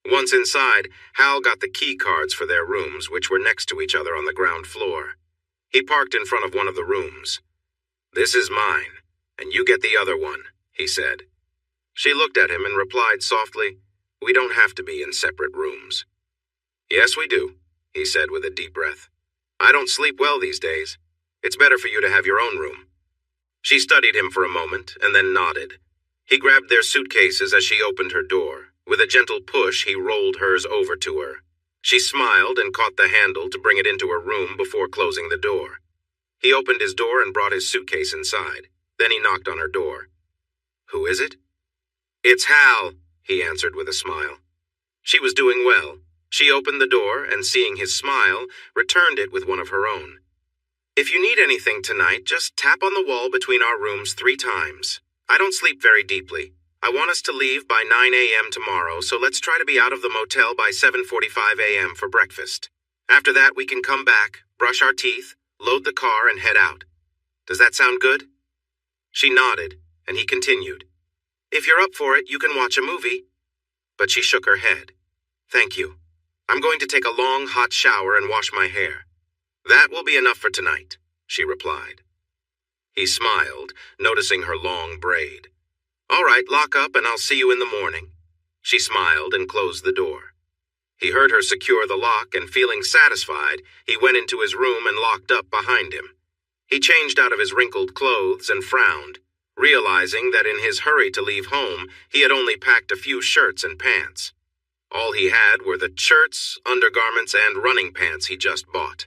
Once inside, Hal got the key cards for their rooms, which were next to each other on the ground floor. He parked in front of one of the rooms. "This is mine, and you get the other one," he said. She looked at him and replied softly, "We don't have to be in separate rooms." "Yes, we do," he said with a deep breath. "I don't sleep well these days. It's better for you to have your own room." She studied him for a moment and then nodded. He grabbed their suitcases as she opened her door. With a gentle push, he rolled hers over to her. She smiled and caught the handle to bring it into her room before closing the door. He opened his door and brought his suitcase inside. Then he knocked on her door. "Who is it?" "It's Hal," he answered with a smile. She was doing well. She opened the door and, seeing his smile, returned it with one of her own. "If you need anything tonight, just tap on the wall between our rooms 3 times. I don't sleep very deeply. I want us to leave by 9 a.m. tomorrow, so let's try to be out of the motel by 7:45 a.m. for breakfast. After that, we can come back, brush our teeth, load the car, and head out. Does that sound good?" She nodded, and he continued. "If you're up for it, you can watch a movie." But she shook her head. "Thank you. I'm going to take a long, hot shower and wash my hair." "That will be enough for tonight," she replied. He smiled, noticing her long braid. "All right, lock up and I'll see you in the morning." She smiled and closed the door. He heard her secure the lock, and feeling satisfied, he went into his room and locked up behind him. He changed out of his wrinkled clothes and frowned, realizing that in his hurry to leave home, he had only packed a few shirts and pants. All he had were the shirts, undergarments, and running pants he just bought.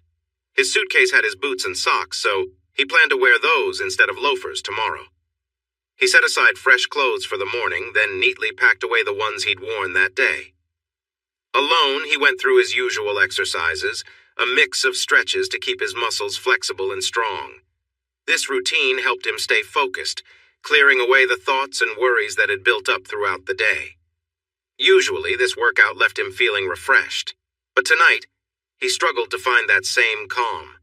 His suitcase had his boots and socks, so he planned to wear those instead of loafers tomorrow. He set aside fresh clothes for the morning, then neatly packed away the ones he'd worn that day. Alone, he went through his usual exercises, a mix of stretches to keep his muscles flexible and strong. This routine helped him stay focused, clearing away the thoughts and worries that had built up throughout the day. Usually, this workout left him feeling refreshed, but tonight, he struggled to find that same calm.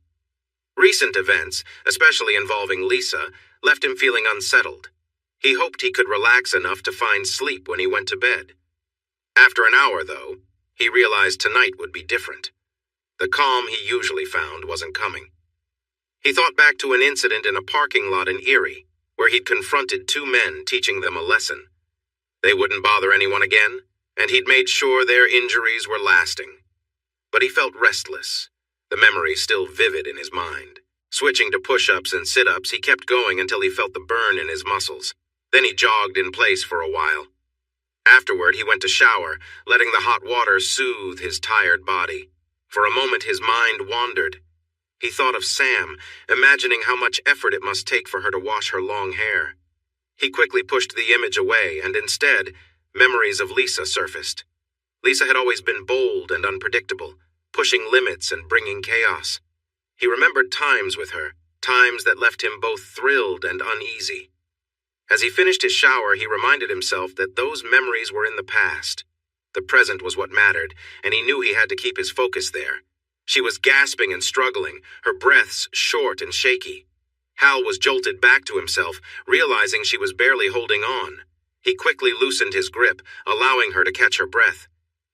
Recent events, especially involving Lisa, left him feeling unsettled. He hoped he could relax enough to find sleep when he went to bed. After an hour, though, he realized tonight would be different. The calm he usually found wasn't coming. He thought back to an incident in a parking lot in Erie, where he'd confronted two men teaching them a lesson. They wouldn't bother anyone again, and he'd made sure their injuries were lasting. But he felt restless, the memory still vivid in his mind. Switching to push-ups and sit-ups, he kept going until he felt the burn in his muscles. Then he jogged in place for a while. Afterward, he went to shower, letting the hot water soothe his tired body. For a moment, his mind wandered. He thought of Sam, imagining how much effort it must take for her to wash her long hair. He quickly pushed the image away, and instead, memories of Lisa surfaced. Lisa had always been bold and unpredictable, pushing limits and bringing chaos. He remembered times with her, times that left him both thrilled and uneasy. As he finished his shower, he reminded himself that those memories were in the past. The present was what mattered, and he knew he had to keep his focus there. She was gasping and struggling, her breaths short and shaky. Hal was jolted back to himself, realizing she was barely holding on. He quickly loosened his grip, allowing her to catch her breath.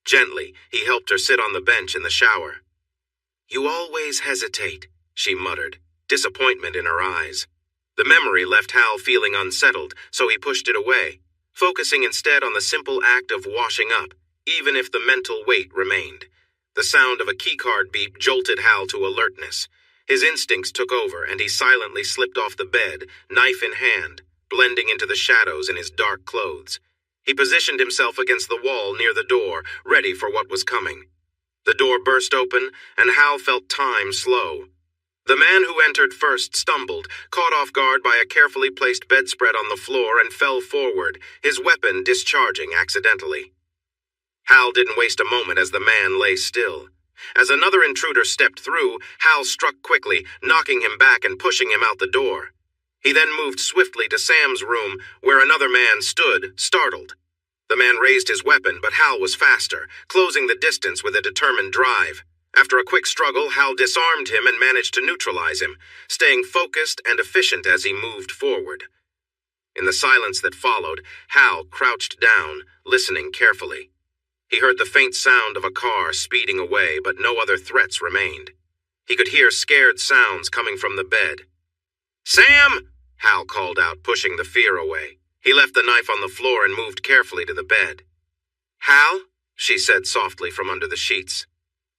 Gently, he helped her sit on the bench in the shower. "You always hesitate," she muttered, disappointment in her eyes. The memory left Hal feeling unsettled, so he pushed it away, focusing instead on the simple act of washing up, even if the mental weight remained. The sound of a keycard beep jolted Hal to alertness. His instincts took over, and he silently slipped off the bed, knife in hand, blending into the shadows in his dark clothes. He positioned himself against the wall near the door, ready for what was coming. The door burst open, and Hal felt time slow. The man who entered first stumbled, caught off guard by a carefully placed bedspread on the floor, and fell forward, his weapon discharging accidentally. Hal didn't waste a moment as the man lay still. As another intruder stepped through, Hal struck quickly, knocking him back and pushing him out the door. He then moved swiftly to Sam's room, where another man stood, startled. The man raised his weapon, but Hal was faster, closing the distance with a determined drive. After a quick struggle, Hal disarmed him and managed to neutralize him, staying focused and efficient as he moved forward. In the silence that followed, Hal crouched down, listening carefully. He heard the faint sound of a car speeding away, but no other threats remained. He could hear scared sounds coming from the bed. "Sam!" Hal called out, pushing the fear away. He left the knife on the floor and moved carefully to the bed. "Hal?" she said softly from under the sheets.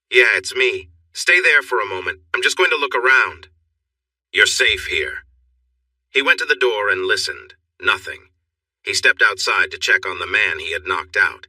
"Yeah, it's me. Stay there for a moment. I'm just going to look around." "You're safe here." He went to the door and listened. Nothing. He stepped outside to check on the man he had knocked out.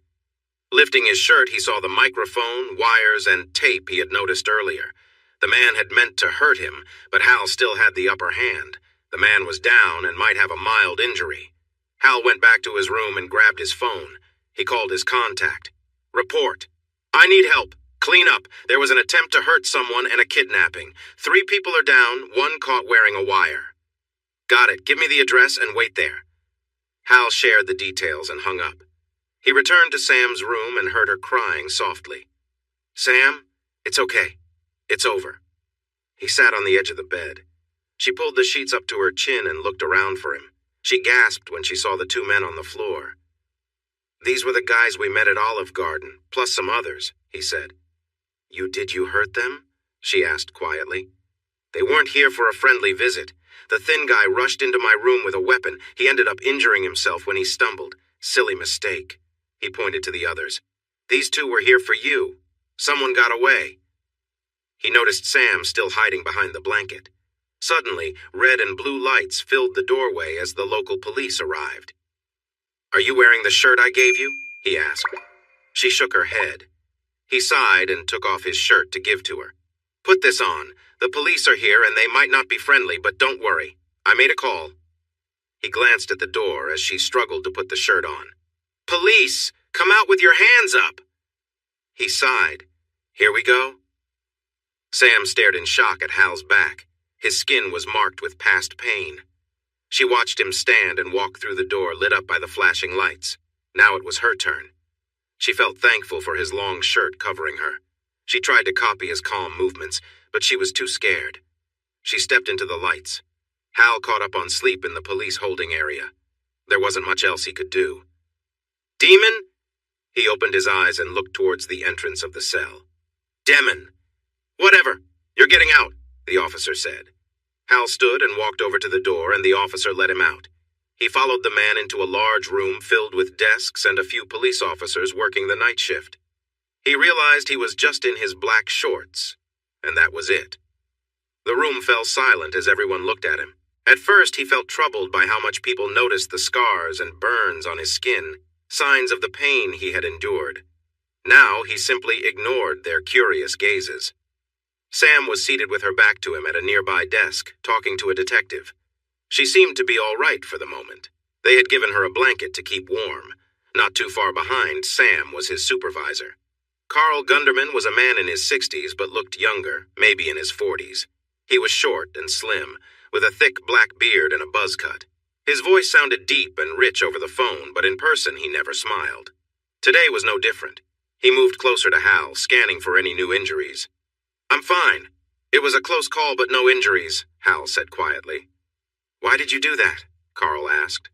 Lifting his shirt, he saw the microphone, wires, and tape he had noticed earlier. The man had meant to hurt him, but Hal still had the upper hand. The man was down and might have a mild injury. Hal went back to his room and grabbed his phone. He called his contact. "Report. I need help. Clean up. There was an attempt to hurt someone and a kidnapping. 3 people are down, 1 caught wearing a wire." "Got it. Give me the address and wait there." Hal shared the details and hung up. He returned to Sam's room and heard her crying softly. "Sam, it's okay. It's over." He sat on the edge of the bed. She pulled the sheets up to her chin and looked around for him. She gasped when she saw the 2 men on the floor. "These were the guys we met at Olive Garden, plus some others," he said. Did you hurt them?" she asked quietly. "They weren't here for a friendly visit. The thin guy rushed into my room with a weapon. He ended up injuring himself when he stumbled. Silly mistake." He pointed to the others. "These 2 were here for you. Someone got away." He noticed Sam still hiding behind the blanket. Suddenly, red and blue lights filled the doorway as the local police arrived. "Are you wearing the shirt I gave you?" he asked. She shook her head. He sighed and took off his shirt to give to her. "Put this on. The police are here and they might not be friendly, but don't worry. I made a call." He glanced at the door as she struggled to put the shirt on. "Police! Come out with your hands up!" He sighed. "Here we go?" Sam stared in shock at Hal's back. His skin was marked with past pain. She watched him stand and walk through the door lit up by the flashing lights. Now it was her turn. She felt thankful for his long shirt covering her. She tried to copy his calm movements, but she was too scared. She stepped into the lights. Hal caught up on sleep in the police holding area. There wasn't much else he could do. Demon? He opened his eyes and looked towards the entrance of the cell. Demon. Whatever. You're getting out, the officer said. Hal stood and walked over to the door, and the officer let him out. He followed the man into a large room filled with desks and a few police officers working the night shift. He realized he was just in his black shorts, and that was it. The room fell silent as everyone looked at him. At first, he felt troubled by how much people noticed the scars and burns on his skin, signs of the pain he had endured. Now, he simply ignored their curious gazes. Sam was seated with her back to him at a nearby desk, talking to a detective. She seemed to be all right for the moment. They had given her a blanket to keep warm. Not too far behind, Sam was his supervisor. Carl Gunderman was a man in his 60s but looked younger, maybe in his 40s. He was short and slim, with a thick black beard and a buzz cut. His voice sounded deep and rich over the phone, but in person he never smiled. Today was no different. He moved closer to Hal, scanning for any new injuries. I'm fine. It was a close call but no injuries, Hal said quietly. Why did you do that? Carl asked.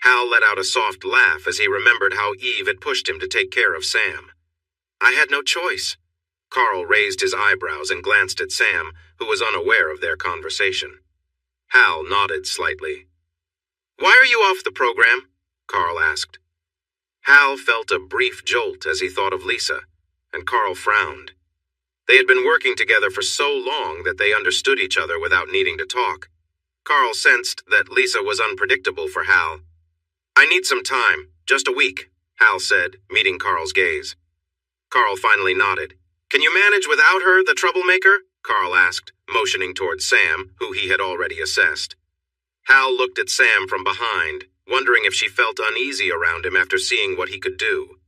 Hal let out a soft laugh as he remembered how Eve had pushed him to take care of Sam. I had no choice. Carl raised his eyebrows and glanced at Sam, who was unaware of their conversation. Hal nodded slightly. Why are you off the program? Carl asked. Hal felt a brief jolt as he thought of Lisa, and Carl frowned. They had been working together for so long that they understood each other without needing to talk. Carl sensed that Lisa was unpredictable for Hal. I need some time, just a week, Hal said, meeting Carl's gaze. Carl finally nodded. Can you manage without her, the troublemaker? Carl asked, motioning toward Sam, who he had already assessed. Hal looked at Sam from behind, wondering if she felt uneasy around him after seeing what he could do.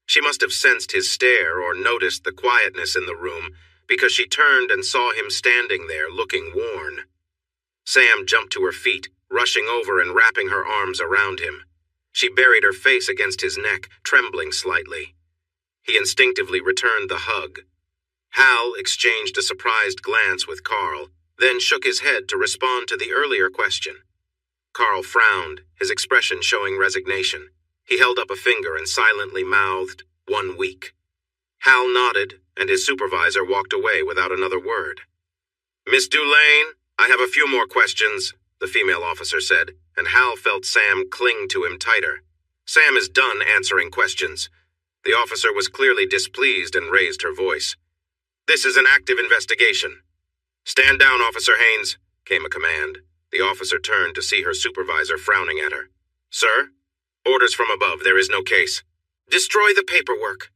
She must have sensed his stare or noticed the quietness in the room, because she turned and saw him standing there looking worn. Sam jumped to her feet, rushing over and wrapping her arms around him. She buried her face against his neck, trembling slightly. He instinctively returned the hug. Hal exchanged a surprised glance with Carl, then shook his head to respond to the earlier question. Carl frowned, his expression showing resignation. He held up a finger and silently mouthed, 1 week. Hal nodded, and his supervisor walked away without another word. Miss Dulaine, I have a few more questions, the female officer said, and Hal felt Sam cling to him tighter. Sam is done answering questions. The officer was clearly displeased and raised her voice. This is an active investigation. Stand down, Officer Haynes, came a command. The officer turned to see her supervisor frowning at her. Sir? Orders from above, there is no case. Destroy the paperwork.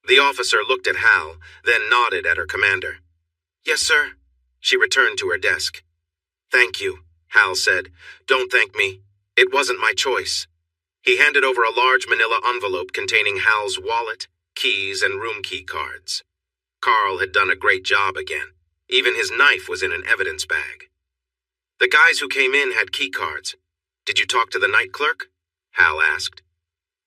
The officer looked at Hal, then nodded at her commander. Yes, sir. She returned to her desk. Thank you, Hal said. Don't thank me. It wasn't my choice. He handed over a large manila envelope containing Hal's wallet, keys, and room key cards. Carl had done a great job again. Even his knife was in an evidence bag. The guys who came in had key cards. Did you talk to the night clerk? Hal asked.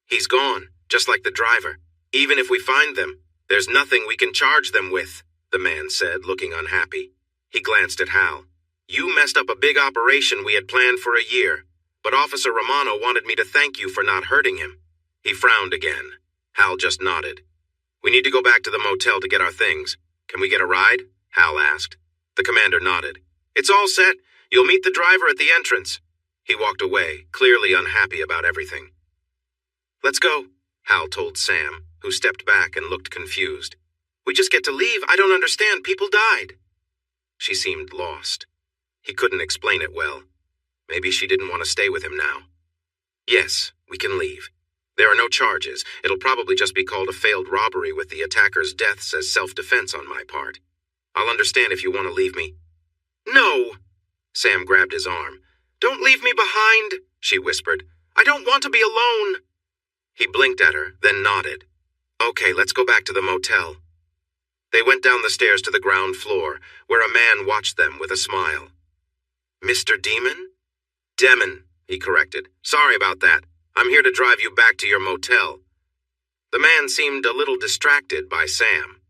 He's gone, just like the driver. Even if we find them, there's nothing we can charge them with, the man said, looking unhappy. He glanced at Hal. You messed up a big operation we had planned for a year, but Officer Romano wanted me to thank you for not hurting him. He frowned again. Hal just nodded. We need to go back to the motel to get our things. Can we get a ride? Hal asked. The commander nodded. It's all set. You'll meet the driver at the entrance. He walked away, clearly unhappy about everything. Let's go, Hal told Sam, who stepped back and looked confused. We just get to leave? I don't understand. People died. She seemed lost. He couldn't explain it well. Maybe she didn't want to stay with him now. Yes, we can leave. There are no charges. It'll probably just be called a failed robbery with the attacker's deaths as self-defense on my part. I'll understand if you want to leave me. No! Sam grabbed his arm. Don't leave me behind, she whispered. I don't want to be alone. He blinked at her, then nodded. Okay, let's go back to the motel. They went down the stairs to the ground floor, where a man watched them with a smile. Mr. Demon? Demon, he corrected. Sorry about that. I'm here to drive you back to your motel. The man seemed a little distracted by Sam.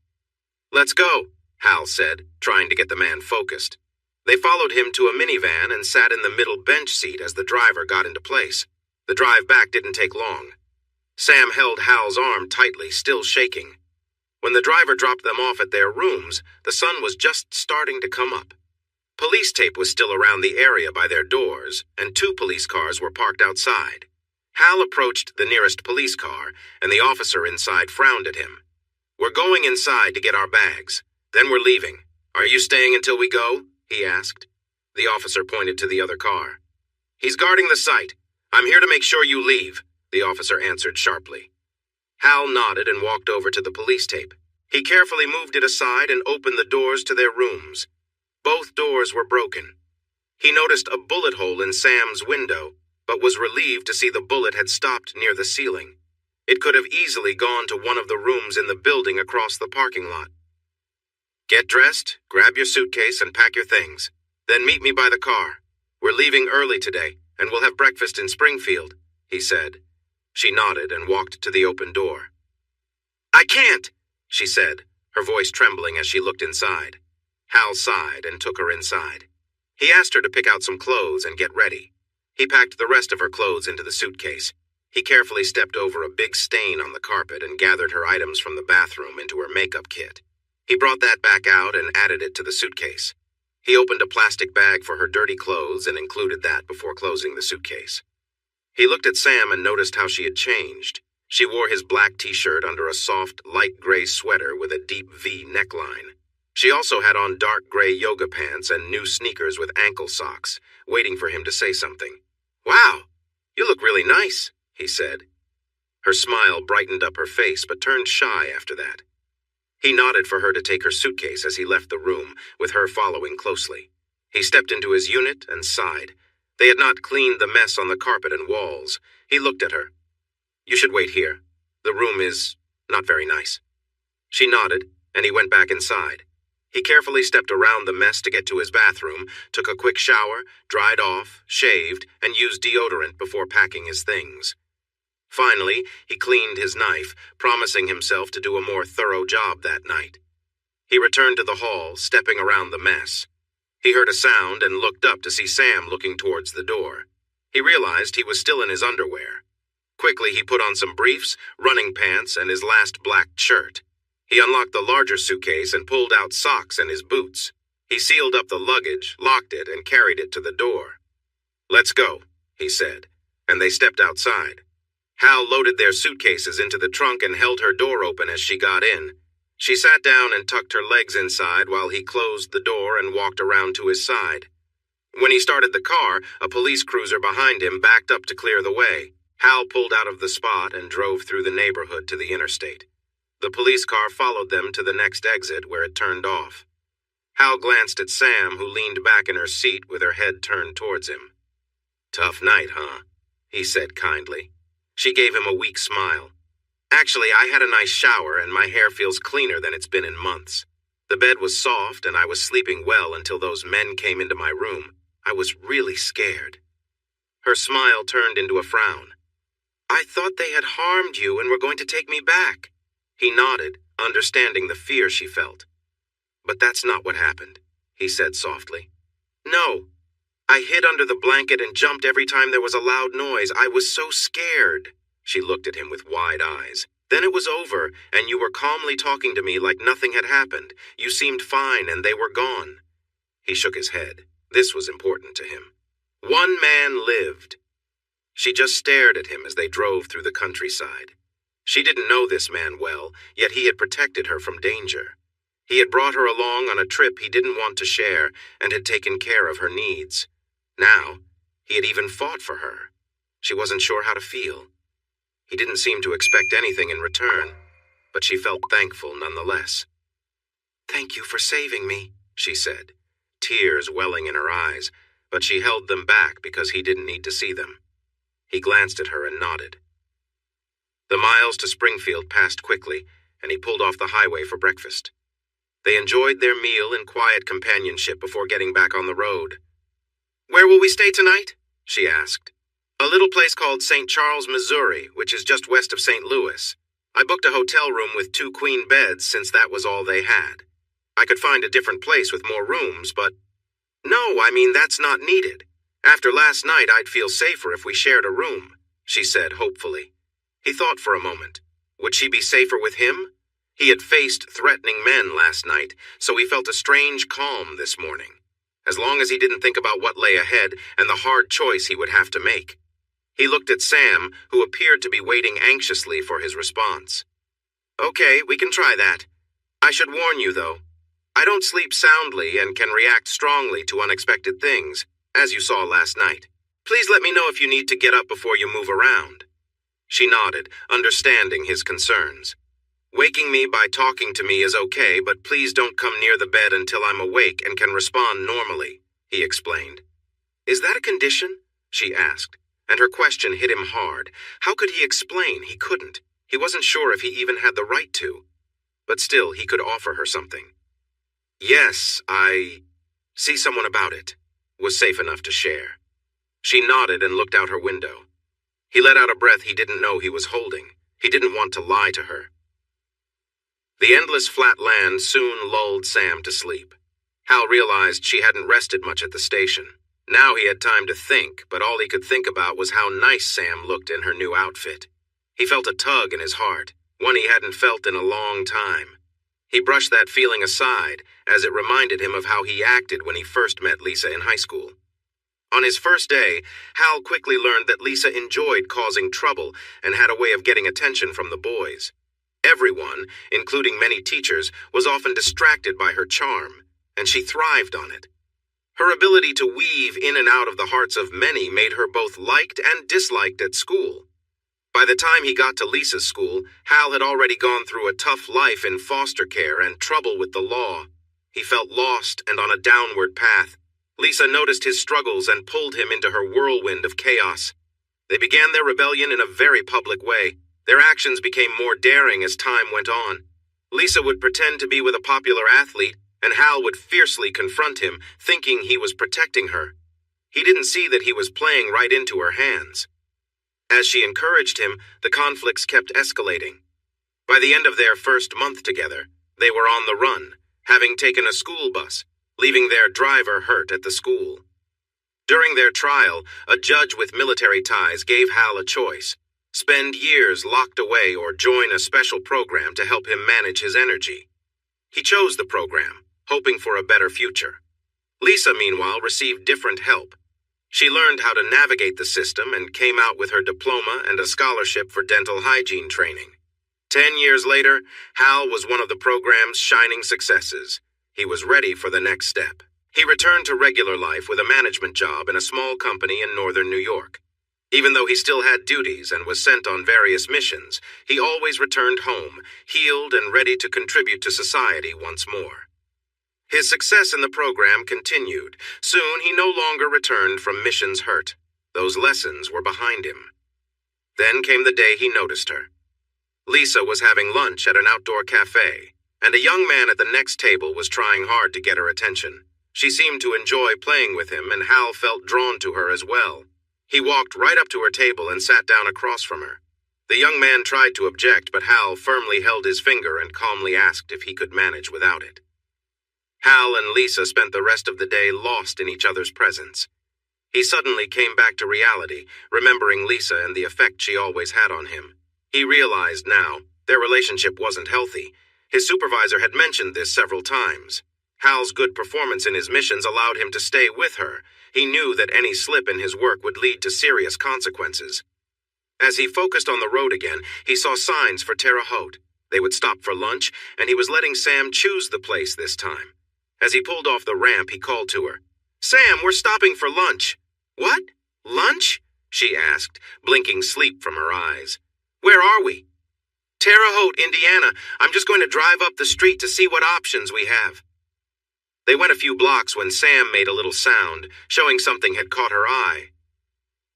"Let's go," Hal said, trying to get the man focused. They followed him to a minivan and sat in the middle bench seat as the driver got into place. The drive back didn't take long. Sam held Hal's arm tightly, still shaking. When the driver dropped them off at their rooms, the sun was just starting to come up. Police tape was still around the area by their doors, and 2 police cars were parked outside. Hal approached the nearest police car, and the officer inside frowned at him. "We're going inside to get our bags. Then we're leaving. Are you staying until we go?" he asked. The officer pointed to the other car. "He's guarding the site. I'm here to make sure you leave," the officer answered sharply. Hal nodded and walked over to the police tape. He carefully moved it aside and opened the doors to their rooms. Both doors were broken. He noticed a bullet hole in Sam's window, but was relieved to see the bullet had stopped near the ceiling. It could have easily gone to one of the rooms in the building across the parking lot. "Get dressed, grab your suitcase, and pack your things. Then meet me by the car. We're leaving early today, and we'll have breakfast in Springfield," he said. She nodded and walked to the open door. "I can't," she said, her voice trembling as she looked inside. Hal sighed and took her inside. He asked her to pick out some clothes and get ready. He packed the rest of her clothes into the suitcase. He carefully stepped over a big stain on the carpet and gathered her items from the bathroom into her makeup kit. He brought that back out and added it to the suitcase. He opened a plastic bag for her dirty clothes and included that before closing the suitcase. He looked at Sam and noticed how she had changed. She wore his black t-shirt under a soft, light gray sweater with a deep V neckline. She also had on dark gray yoga pants and new sneakers with ankle socks, waiting for him to say something. "Wow, you look really nice," he said. Her smile brightened up her face but turned shy after that. He nodded for her to take her suitcase as he left the room, with her following closely. He stepped into his unit and sighed. They had not cleaned the mess on the carpet and walls. He looked at her. "You should wait here. The room is not very nice." She nodded, and he went back inside. He carefully stepped around the mess to get to his bathroom, took a quick shower, dried off, shaved, and used deodorant before packing his things. Finally, he cleaned his knife, promising himself to do a more thorough job that night. He returned to the hall, stepping around the mess. He heard a sound and looked up to see Sam looking towards the door. He realized he was still in his underwear. Quickly, he put on some briefs, running pants, and his last black shirt. He unlocked the larger suitcase and pulled out socks and his boots. He sealed up the luggage, locked it, and carried it to the door. "Let's go," he said, and they stepped outside. Hal loaded their suitcases into the trunk and held her door open as she got in. She sat down and tucked her legs inside while he closed the door and walked around to his side. When he started the car, a police cruiser behind him backed up to clear the way. Hal pulled out of the spot and drove through the neighborhood to the interstate. The police car followed them to the next exit where it turned off. Hal glanced at Sam, who leaned back in her seat with her head turned towards him. "Tough night, huh?" he said kindly. She gave him a weak smile. "Actually, I had a nice shower and my hair feels cleaner than it's been in months. The bed was soft and I was sleeping well until those men came into my room. I was really scared." Her smile turned into a frown. "I thought they had harmed you and were going to take me back." He nodded, understanding the fear she felt. "But that's not what happened," he said softly. "No. I hid under the blanket and jumped every time there was a loud noise. I was so scared." She looked at him with wide eyes. "Then it was over, and you were calmly talking to me like nothing had happened. You seemed fine, and they were gone." He shook his head. This was important to him. One man lived. She just stared at him as they drove through the countryside. She didn't know this man well, yet he had protected her from danger. He had brought her along on a trip he didn't want to share and had taken care of her needs. Now, he had even fought for her. She wasn't sure how to feel. He didn't seem to expect anything in return, but she felt thankful nonetheless. "Thank you for saving me," she said, tears welling in her eyes, but she held them back because he didn't need to see them. He glanced at her and nodded. The miles to Springfield passed quickly, and he pulled off the highway for breakfast. They enjoyed their meal in quiet companionship before getting back on the road. "Where will we stay tonight?" she asked. "A little place called St. Charles, Missouri, which is just west of St. Louis. I booked a hotel room with 2 queen beds since that was all they had. I could find a different place with more rooms, but... No, I mean, that's not needed. After last night, I'd feel safer if we shared a room, she said hopefully. He thought for a moment. Would she be safer with him? He had faced threatening men last night, so he felt a strange calm this morning. As long as he didn't think about what lay ahead and the hard choice he would have to make. He looked at Sam, who appeared to be waiting anxiously for his response. Okay, we can try that. I should warn you, though. I don't sleep soundly and can react strongly to unexpected things, as you saw last night. Please let me know if you need to get up before you move around. She nodded, understanding his concerns. Waking me by talking to me is okay, but please don't come near the bed until I'm awake and can respond normally, he explained. Is that a condition? She asked, and her question hit him hard. How could he explain? He couldn't. He wasn't sure if he even had the right to. But still, he could offer her something. Yes, I see someone about it, was safe enough to share. She nodded and looked out her window. He let out a breath he didn't know he was holding. He didn't want to lie to her. The endless flat land soon lulled Sam to sleep. Hal realized she hadn't rested much at the station. Now he had time to think, but all he could think about was how nice Sam looked in her new outfit. He felt a tug in his heart, one he hadn't felt in a long time. He brushed that feeling aside, as it reminded him of how he acted when he first met Lisa in high school. On his first day, Hal quickly learned that Lisa enjoyed causing trouble and had a way of getting attention from the boys. Everyone, including many teachers, was often distracted by her charm, and she thrived on it. Her ability to weave in and out of the hearts of many made her both liked and disliked at school. By the time he got to Lisa's school, Hal had already gone through a tough life in foster care and trouble with the law. He felt lost and on a downward path. Lisa noticed his struggles and pulled him into her whirlwind of chaos. They began their rebellion in a very public way. Their actions became more daring as time went on. Lisa would pretend to be with a popular athlete, and Hal would fiercely confront him, thinking he was protecting her. He didn't see that he was playing right into her hands. As she encouraged him, the conflicts kept escalating. By the end of their first month together, they were on the run, having taken a school bus, leaving their driver hurt at the school. During their trial, a judge with military ties gave Hal a choice: spend years locked away or join a special program to help him manage his energy. He chose the program, hoping for a better future. Lisa, meanwhile, received different help. She learned how to navigate the system and came out with her diploma and a scholarship for dental hygiene training. 10 years later, Hal was one of the program's shining successes. He was ready for the next step. He returned to regular life with a management job in a small company in northern New York. Even though he still had duties and was sent on various missions, he always returned home, healed and ready to contribute to society once more. His success in the program continued. Soon he no longer returned from missions hurt. Those lessons were behind him. Then came the day he noticed her. Lisa was having lunch at an outdoor cafe, and a young man at the next table was trying hard to get her attention. She seemed to enjoy playing with him, and Hal felt drawn to her as well. He walked right up to her table and sat down across from her. The young man tried to object, but Hal firmly held his finger and calmly asked if he could manage without it. Hal and Lisa spent the rest of the day lost in each other's presence. He suddenly came back to reality, remembering Lisa and the effect she always had on him. He realized now their relationship wasn't healthy. His supervisor had mentioned this several times. Hal's good performance in his missions allowed him to stay with her. He knew that any slip in his work would lead to serious consequences. As he focused on the road again, he saw signs for Terre Haute. They would stop for lunch, and he was letting Sam choose the place this time. As he pulled off the ramp, he called to her. "Sam, we're stopping for lunch." "What? Lunch?" she asked, blinking sleep from her eyes. "Where are we?" "Terre Haute, Indiana. I'm just going to drive up the street to see what options we have." They went a few blocks when Sam made a little sound, showing something had caught her eye.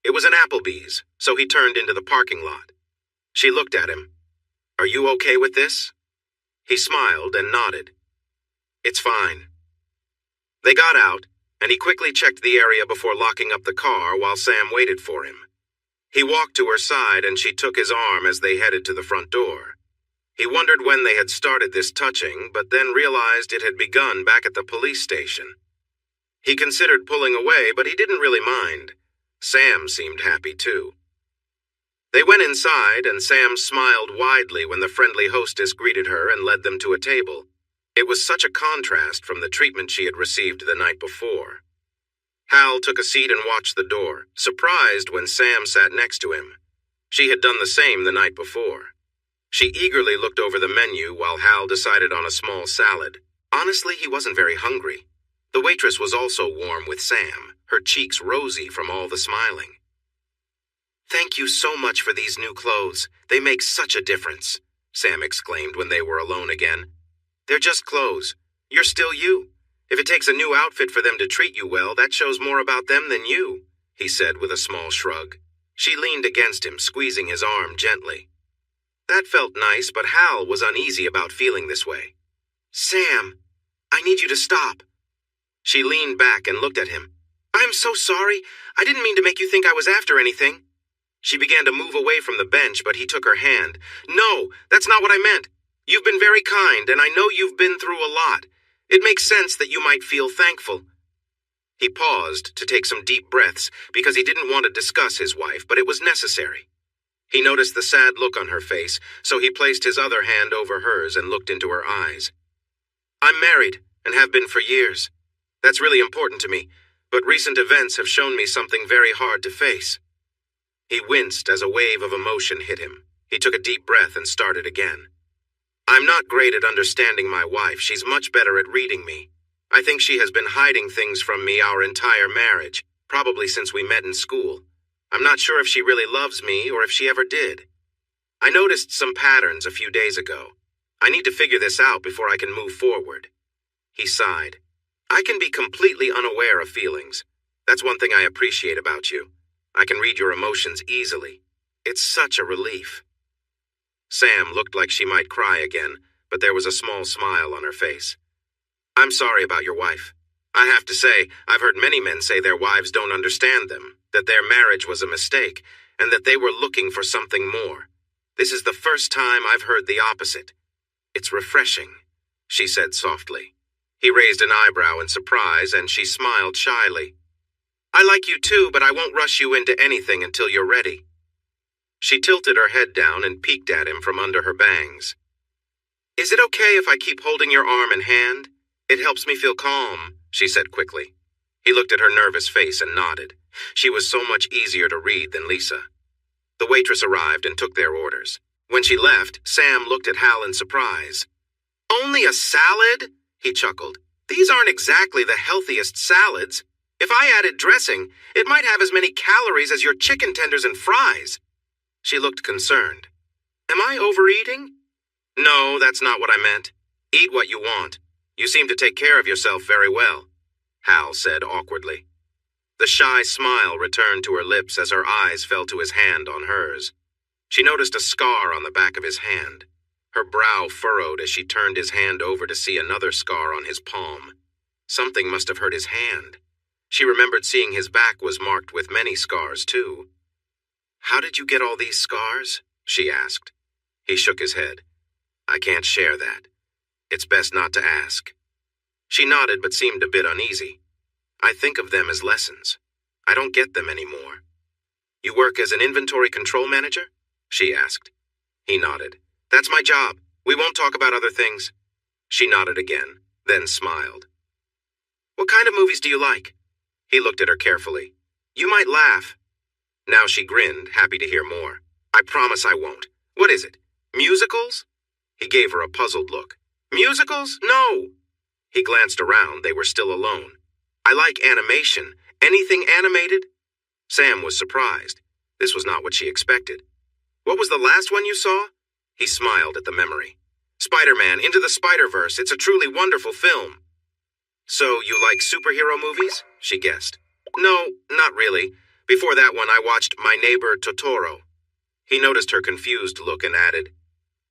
It was an Applebee's, so he turned into the parking lot. She looked at him. "Are you okay with this?" He smiled and nodded. "It's fine." They got out, and he quickly checked the area before locking up the car while Sam waited for him. He walked to her side, and she took his arm as they headed to the front door. He wondered when they had started this touching, but then realized it had begun back at the police station. He considered pulling away, but he didn't really mind. Sam seemed happy too. They went inside, and Sam smiled widely when the friendly hostess greeted her and led them to a table. It was such a contrast from the treatment she had received the night before. Hal took a seat and watched the door, surprised when Sam sat next to him. She had done the same the night before. She eagerly looked over the menu while Hal decided on a small salad. Honestly, he wasn't very hungry. The waitress was also warm with Sam, her cheeks rosy from all the smiling. "Thank you so much for these new clothes. They make such a difference," Sam exclaimed when they were alone again. "They're just clothes. You're still you. If it takes a new outfit for them to treat you well, that shows more about them than you," he said with a small shrug. She leaned against him, squeezing his arm gently. That felt nice, but Hal was uneasy about feeling this way. "Sam, I need you to stop." She leaned back and looked at him. "I'm so sorry. I didn't mean to make you think I was after anything." She began to move away from the bench, but he took her hand. "No, that's not what I meant. You've been very kind, and I know you've been through a lot. It makes sense that you might feel thankful." He paused to take some deep breaths because he didn't want to discuss his wife, but it was necessary. He noticed the sad look on her face, so he placed his other hand over hers and looked into her eyes. "I'm married, and have been for years. That's really important to me, but recent events have shown me something very hard to face." He winced as a wave of emotion hit him. He took a deep breath and started again. "I'm not great at understanding my wife. She's much better at reading me. I think she has been hiding things from me our entire marriage, probably since we met in school. I'm not sure if she really loves me or if she ever did. I noticed some patterns a few days ago. I need to figure this out before I can move forward." He sighed. "I can be completely unaware of feelings. That's one thing I appreciate about you. I can read your emotions easily. It's such a relief." Sam looked like she might cry again, but there was a small smile on her face. "I'm sorry about your wife. I have to say, I've heard many men say their wives don't understand them, that their marriage was a mistake, and that they were looking for something more. This is the first time I've heard the opposite. It's refreshing," she said softly. He raised an eyebrow in surprise, and she smiled shyly. "I like you too, but I won't rush you into anything until you're ready." She tilted her head down and peeked at him from under her bangs. "Is it okay if I keep holding your arm and hand? It helps me feel calm," she said quickly. He looked at her nervous face and nodded. She was so much easier to read than Lisa. The waitress arrived and took their orders. When she left, Sam looked at Hal in surprise. "Only a salad?" he chuckled. "These aren't exactly the healthiest salads. If I added dressing, it might have as many calories as your chicken tenders and fries." She looked concerned. "Am I overeating?" "No, that's not what I meant. Eat what you want. You seem to take care of yourself very well," Hal said awkwardly. The shy smile returned to her lips as her eyes fell to his hand on hers. She noticed a scar on the back of his hand. Her brow furrowed as she turned his hand over to see another scar on his palm. Something must have hurt his hand. She remembered seeing his back was marked with many scars, too. "How did you get all these scars?" she asked. He shook his head. "I can't share that. It's best not to ask." She nodded but seemed a bit uneasy. "I think of them as lessons. I don't get them anymore." "You work as an inventory control manager?" she asked. He nodded. "That's my job. We won't talk about other things." She nodded again, then smiled. "What kind of movies do you like?" He looked at her carefully. "You might laugh." Now she grinned, happy to hear more. "I promise I won't. What is it? Musicals?" He gave her a puzzled look. "Musicals? No." He glanced around. They were still alone. "I like animation. Anything animated?" Sam was surprised. This was not what she expected. "What was the last one you saw?" He smiled at the memory. "Spider-Man Into the Spider-Verse. It's a truly wonderful film." "So you like superhero movies?" she guessed. "No, not really. Before that one, I watched My Neighbor Totoro." He noticed her confused look and added,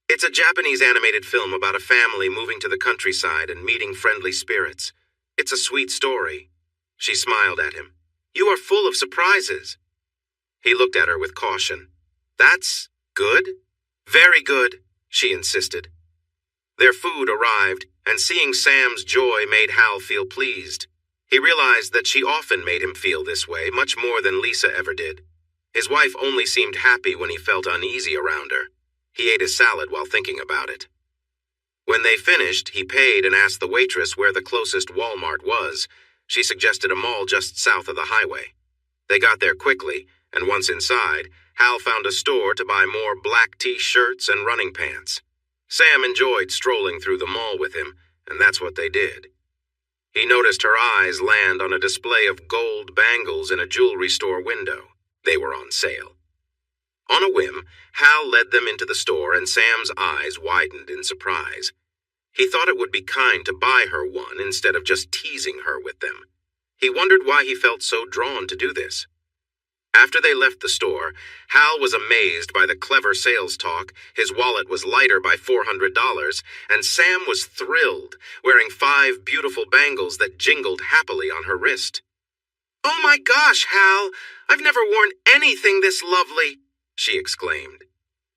"It's a Japanese animated film about a family moving to the countryside and meeting friendly spirits. It's a sweet story." She smiled at him. "You are full of surprises." He looked at her with caution. "That's good?" "Very good," she insisted. Their food arrived, and seeing Sam's joy made Hal feel pleased. He realized that she often made him feel this way, much more than Lisa ever did. His wife only seemed happy when he felt uneasy around her. He ate his salad while thinking about it. When they finished, he paid and asked the waitress where the closest Walmart was. She suggested a mall just south of the highway. They got there quickly, and once inside, Hal found a store to buy more black T-shirts and running pants. Sam enjoyed strolling through the mall with him, and that's what they did. He noticed her eyes land on a display of gold bangles in a jewelry store window. They were on sale. On a whim, Hal led them into the store, and Sam's eyes widened in surprise. He thought it would be kind to buy her one instead of just teasing her with them. He wondered why he felt so drawn to do this. After they left the store, Hal was amazed by the clever sales talk. His wallet was lighter by $400, and Sam was thrilled, wearing 5 beautiful bangles that jingled happily on her wrist. "Oh my gosh, Hal! I've never worn anything this lovely!" she exclaimed.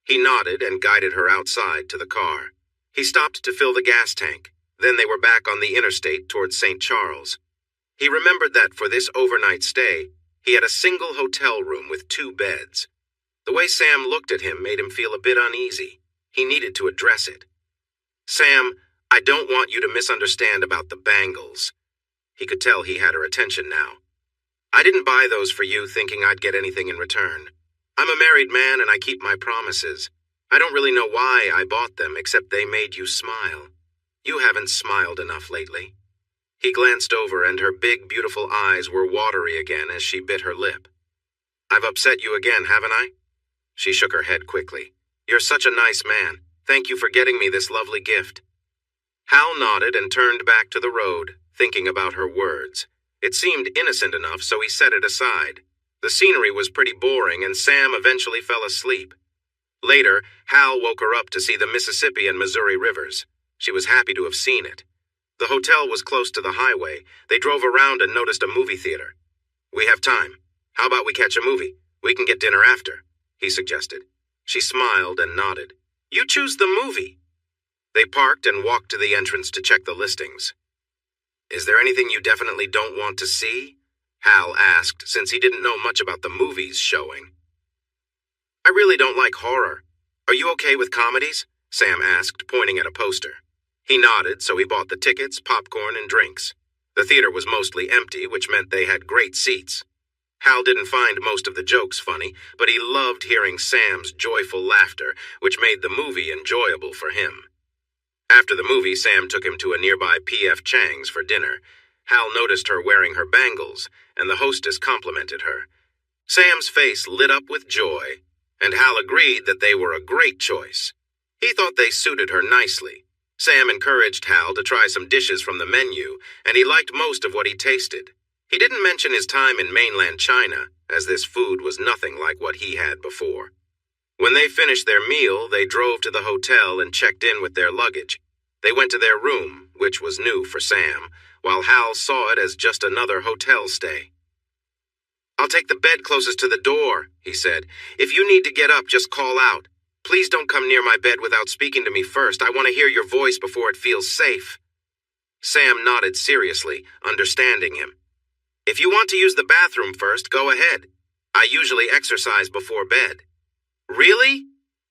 He nodded and guided her outside to the car. He stopped to fill the gas tank. Then they were back on the interstate towards St. Charles. He remembered that for this overnight stay, he had a single hotel room with 2 beds. The way Sam looked at him made him feel a bit uneasy. He needed to address it. "Sam, I don't want you to misunderstand about the bangles." He could tell he had her attention now. "I didn't buy those for you thinking I'd get anything in return. I'm a married man and I keep my promises. I don't really know why I bought them, except they made you smile. You haven't smiled enough lately." He glanced over, and her big, beautiful eyes were watery again as she bit her lip. "I've upset you again, haven't I?" She shook her head quickly. "You're such a nice man. Thank you for getting me this lovely gift." Hal nodded and turned back to the road, thinking about her words. It seemed innocent enough, so he set it aside. The scenery was pretty boring, and Sam eventually fell asleep. Later, Hal woke her up to see the Mississippi and Missouri rivers. She was happy to have seen it. The hotel was close to the highway. They drove around and noticed a movie theater. "We have time. How about we catch a movie? We can get dinner after," he suggested. She smiled and nodded. "You choose the movie." They parked and walked to the entrance to check the listings. "Is there anything you definitely don't want to see?" Hal asked, since he didn't know much about the movies showing. "I really don't like horror. Are you okay with comedies?" Sam asked, pointing at a poster. He nodded, so he bought the tickets, popcorn, and drinks. The theater was mostly empty, which meant they had great seats. Hal didn't find most of the jokes funny, but he loved hearing Sam's joyful laughter, which made the movie enjoyable for him. After the movie, Sam took him to a nearby P.F. Chang's for dinner. Hal noticed her wearing her bangles, and the hostess complimented her. Sam's face lit up with joy, and Hal agreed that they were a great choice. He thought they suited her nicely. Sam encouraged Hal to try some dishes from the menu, and he liked most of what he tasted. He didn't mention his time in mainland China, as this food was nothing like what he had before. When they finished their meal, they drove to the hotel and checked in with their luggage. They went to their room, which was new for Sam, while Hal saw it as just another hotel stay. "I'll take the bed closest to the door," he said. "If you need to get up, just call out. Please don't come near my bed without speaking to me first. I want to hear your voice before it feels safe." Sam nodded seriously, understanding him. "If you want to use the bathroom first, go ahead. I usually exercise before bed." "Really?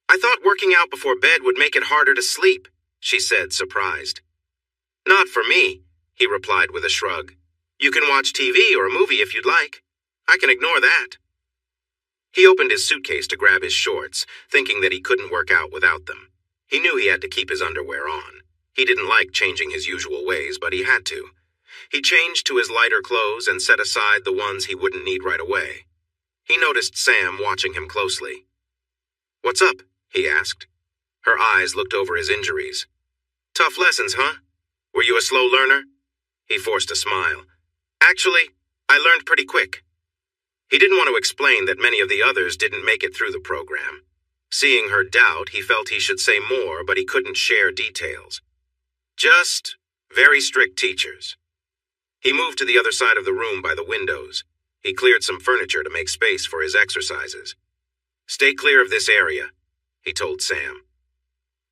I thought working out before bed would make it harder to sleep," she said, surprised. "Not for me," he replied with a shrug. "You can watch TV or a movie if you'd like. I can ignore that." He opened his suitcase to grab his shorts, thinking that he couldn't work out without them. He knew he had to keep his underwear on. He didn't like changing his usual ways, but he had to. He changed to his lighter clothes and set aside the ones he wouldn't need right away. He noticed Sam watching him closely. "What's up?" he asked. Her eyes looked over his injuries. "Tough lessons, huh? Were you a slow learner?" He forced a smile. "Actually, I learned pretty quick." He didn't want to explain that many of the others didn't make it through the program. Seeing her doubt, he felt he should say more, but he couldn't share details. Just very strict teachers. He moved to the other side of the room by the windows. He cleared some furniture to make space for his exercises. "Stay clear of this area," he told Sam.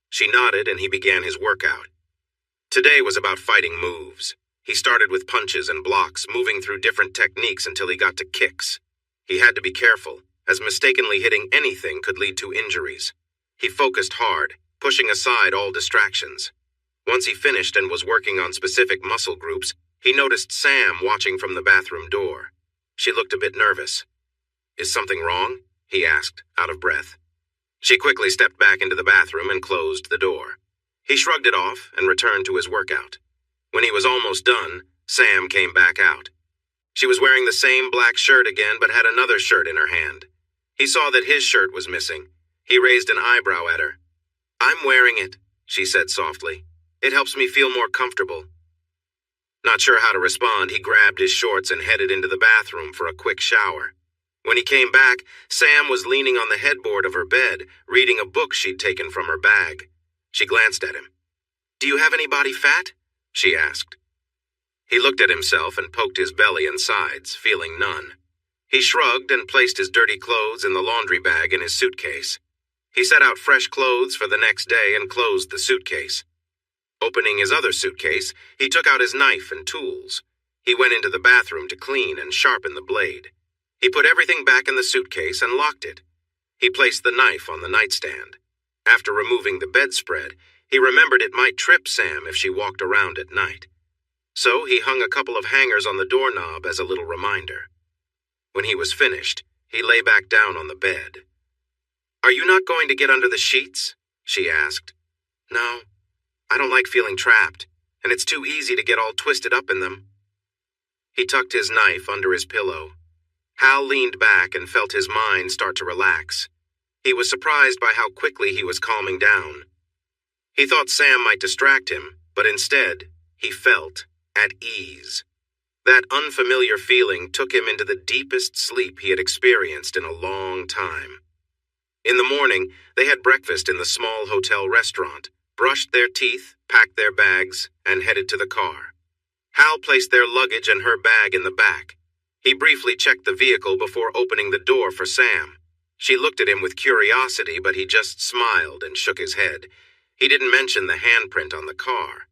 She nodded and he began his workout. Today was about fighting moves. He started with punches and blocks, moving through different techniques until he got to kicks. He had to be careful, as mistakenly hitting anything could lead to injuries. He focused hard, pushing aside all distractions. Once he finished and was working on specific muscle groups, he noticed Sam watching from the bathroom door. She looked a bit nervous. "Is something wrong?" he asked, out of breath. She quickly stepped back into the bathroom and closed the door. He shrugged it off and returned to his workout. When he was almost done, Sam came back out. She was wearing the same black shirt again, but had another shirt in her hand. He saw that his shirt was missing. He raised an eyebrow at her. "I'm wearing it," she said softly. "It helps me feel more comfortable." Not sure how to respond, he grabbed his shorts and headed into the bathroom for a quick shower. When he came back, Sam was leaning on the headboard of her bed, reading a book she'd taken from her bag. She glanced at him. "Do you have any body fat?" she asked. He looked at himself and poked his belly and sides, feeling none. He shrugged and placed his dirty clothes in the laundry bag in his suitcase. He set out fresh clothes for the next day and closed the suitcase. Opening his other suitcase, he took out his knife and tools. He went into the bathroom to clean and sharpen the blade. He put everything back in the suitcase and locked it. He placed the knife on the nightstand. After removing the bedspread, he remembered it might trip Sam if she walked around at night. So he hung a couple of hangers on the doorknob as a little reminder. When he was finished, he lay back down on the bed. "Are you not going to get under the sheets?" she asked. "No, I don't like feeling trapped, and it's too easy to get all twisted up in them." He tucked his knife under his pillow. Hal leaned back and felt his mind start to relax. He was surprised by how quickly he was calming down. He thought Sam might distract him, but instead, he felt at ease. That unfamiliar feeling took him into the deepest sleep he had experienced in a long time. In the morning, they had breakfast in the small hotel restaurant, brushed their teeth, packed their bags, and headed to the car. Hal placed their luggage and her bag in the back. He briefly checked the vehicle before opening the door for Sam. She looked at him with curiosity, but he just smiled and shook his head. He didn't mention the handprint on the car.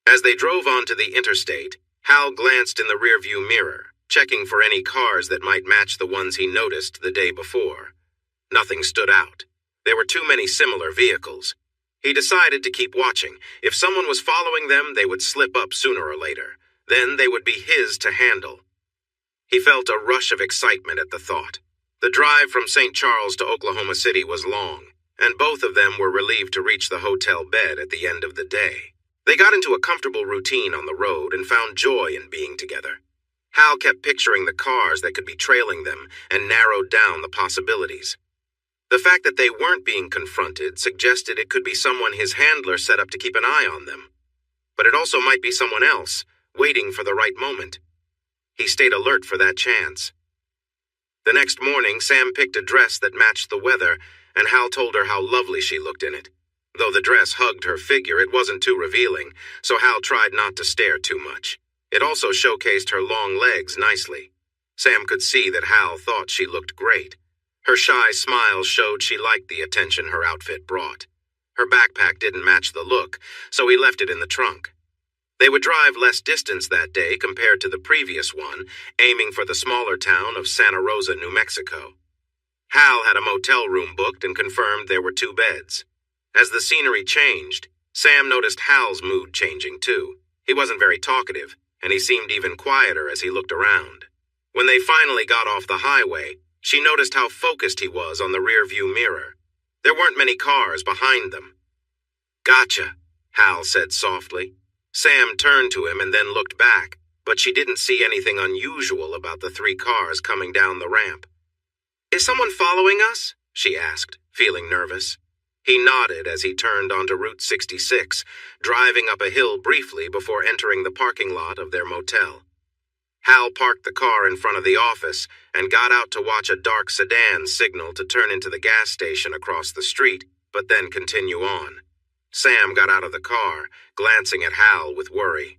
As they drove onto the interstate, Hal glanced in the rearview mirror, checking for any cars that might match the ones he noticed the day before. Nothing stood out. There were too many similar vehicles. He decided to keep watching. If someone was following them, they would slip up sooner or later. Then they would be his to handle. He felt a rush of excitement at the thought. The drive from St. Charles to Oklahoma City was long, and both of them were relieved to reach the hotel bed at the end of the day. They got into a comfortable routine on the road and found joy in being together. Hal kept picturing the cars that could be trailing them and narrowed down the possibilities. The fact that they weren't being confronted suggested it could be someone his handler set up to keep an eye on them. But it also might be someone else, waiting for the right moment. He stayed alert for that chance. The next morning, Sam picked a dress that matched the weather, and Hal told her how lovely she looked in it. Though the dress hugged her figure, it wasn't too revealing, so Hal tried not to stare too much. It also showcased her long legs nicely. Sam could see that Hal thought she looked great. Her shy smile showed she liked the attention her outfit brought. Her backpack didn't match the look, so he left it in the trunk. They would drive less distance that day compared to the previous one, aiming for the smaller town of Santa Rosa, New Mexico. Hal had a motel room booked and confirmed there were 2 beds. As the scenery changed, Sam noticed Hal's mood changing too. He wasn't very talkative, and he seemed even quieter as he looked around. When they finally got off the highway, she noticed how focused he was on the rearview mirror. There weren't many cars behind them. "Gotcha," Hal said softly. Sam turned to him and then looked back, but she didn't see anything unusual about the 3 cars coming down the ramp. "Is someone following us?" she asked, feeling nervous. He nodded as he turned onto Route 66, driving up a hill briefly before entering the parking lot of their motel. Hal parked the car in front of the office and got out to watch a dark sedan signal to turn into the gas station across the street, but then continue on. Sam got out of the car, glancing at Hal with worry.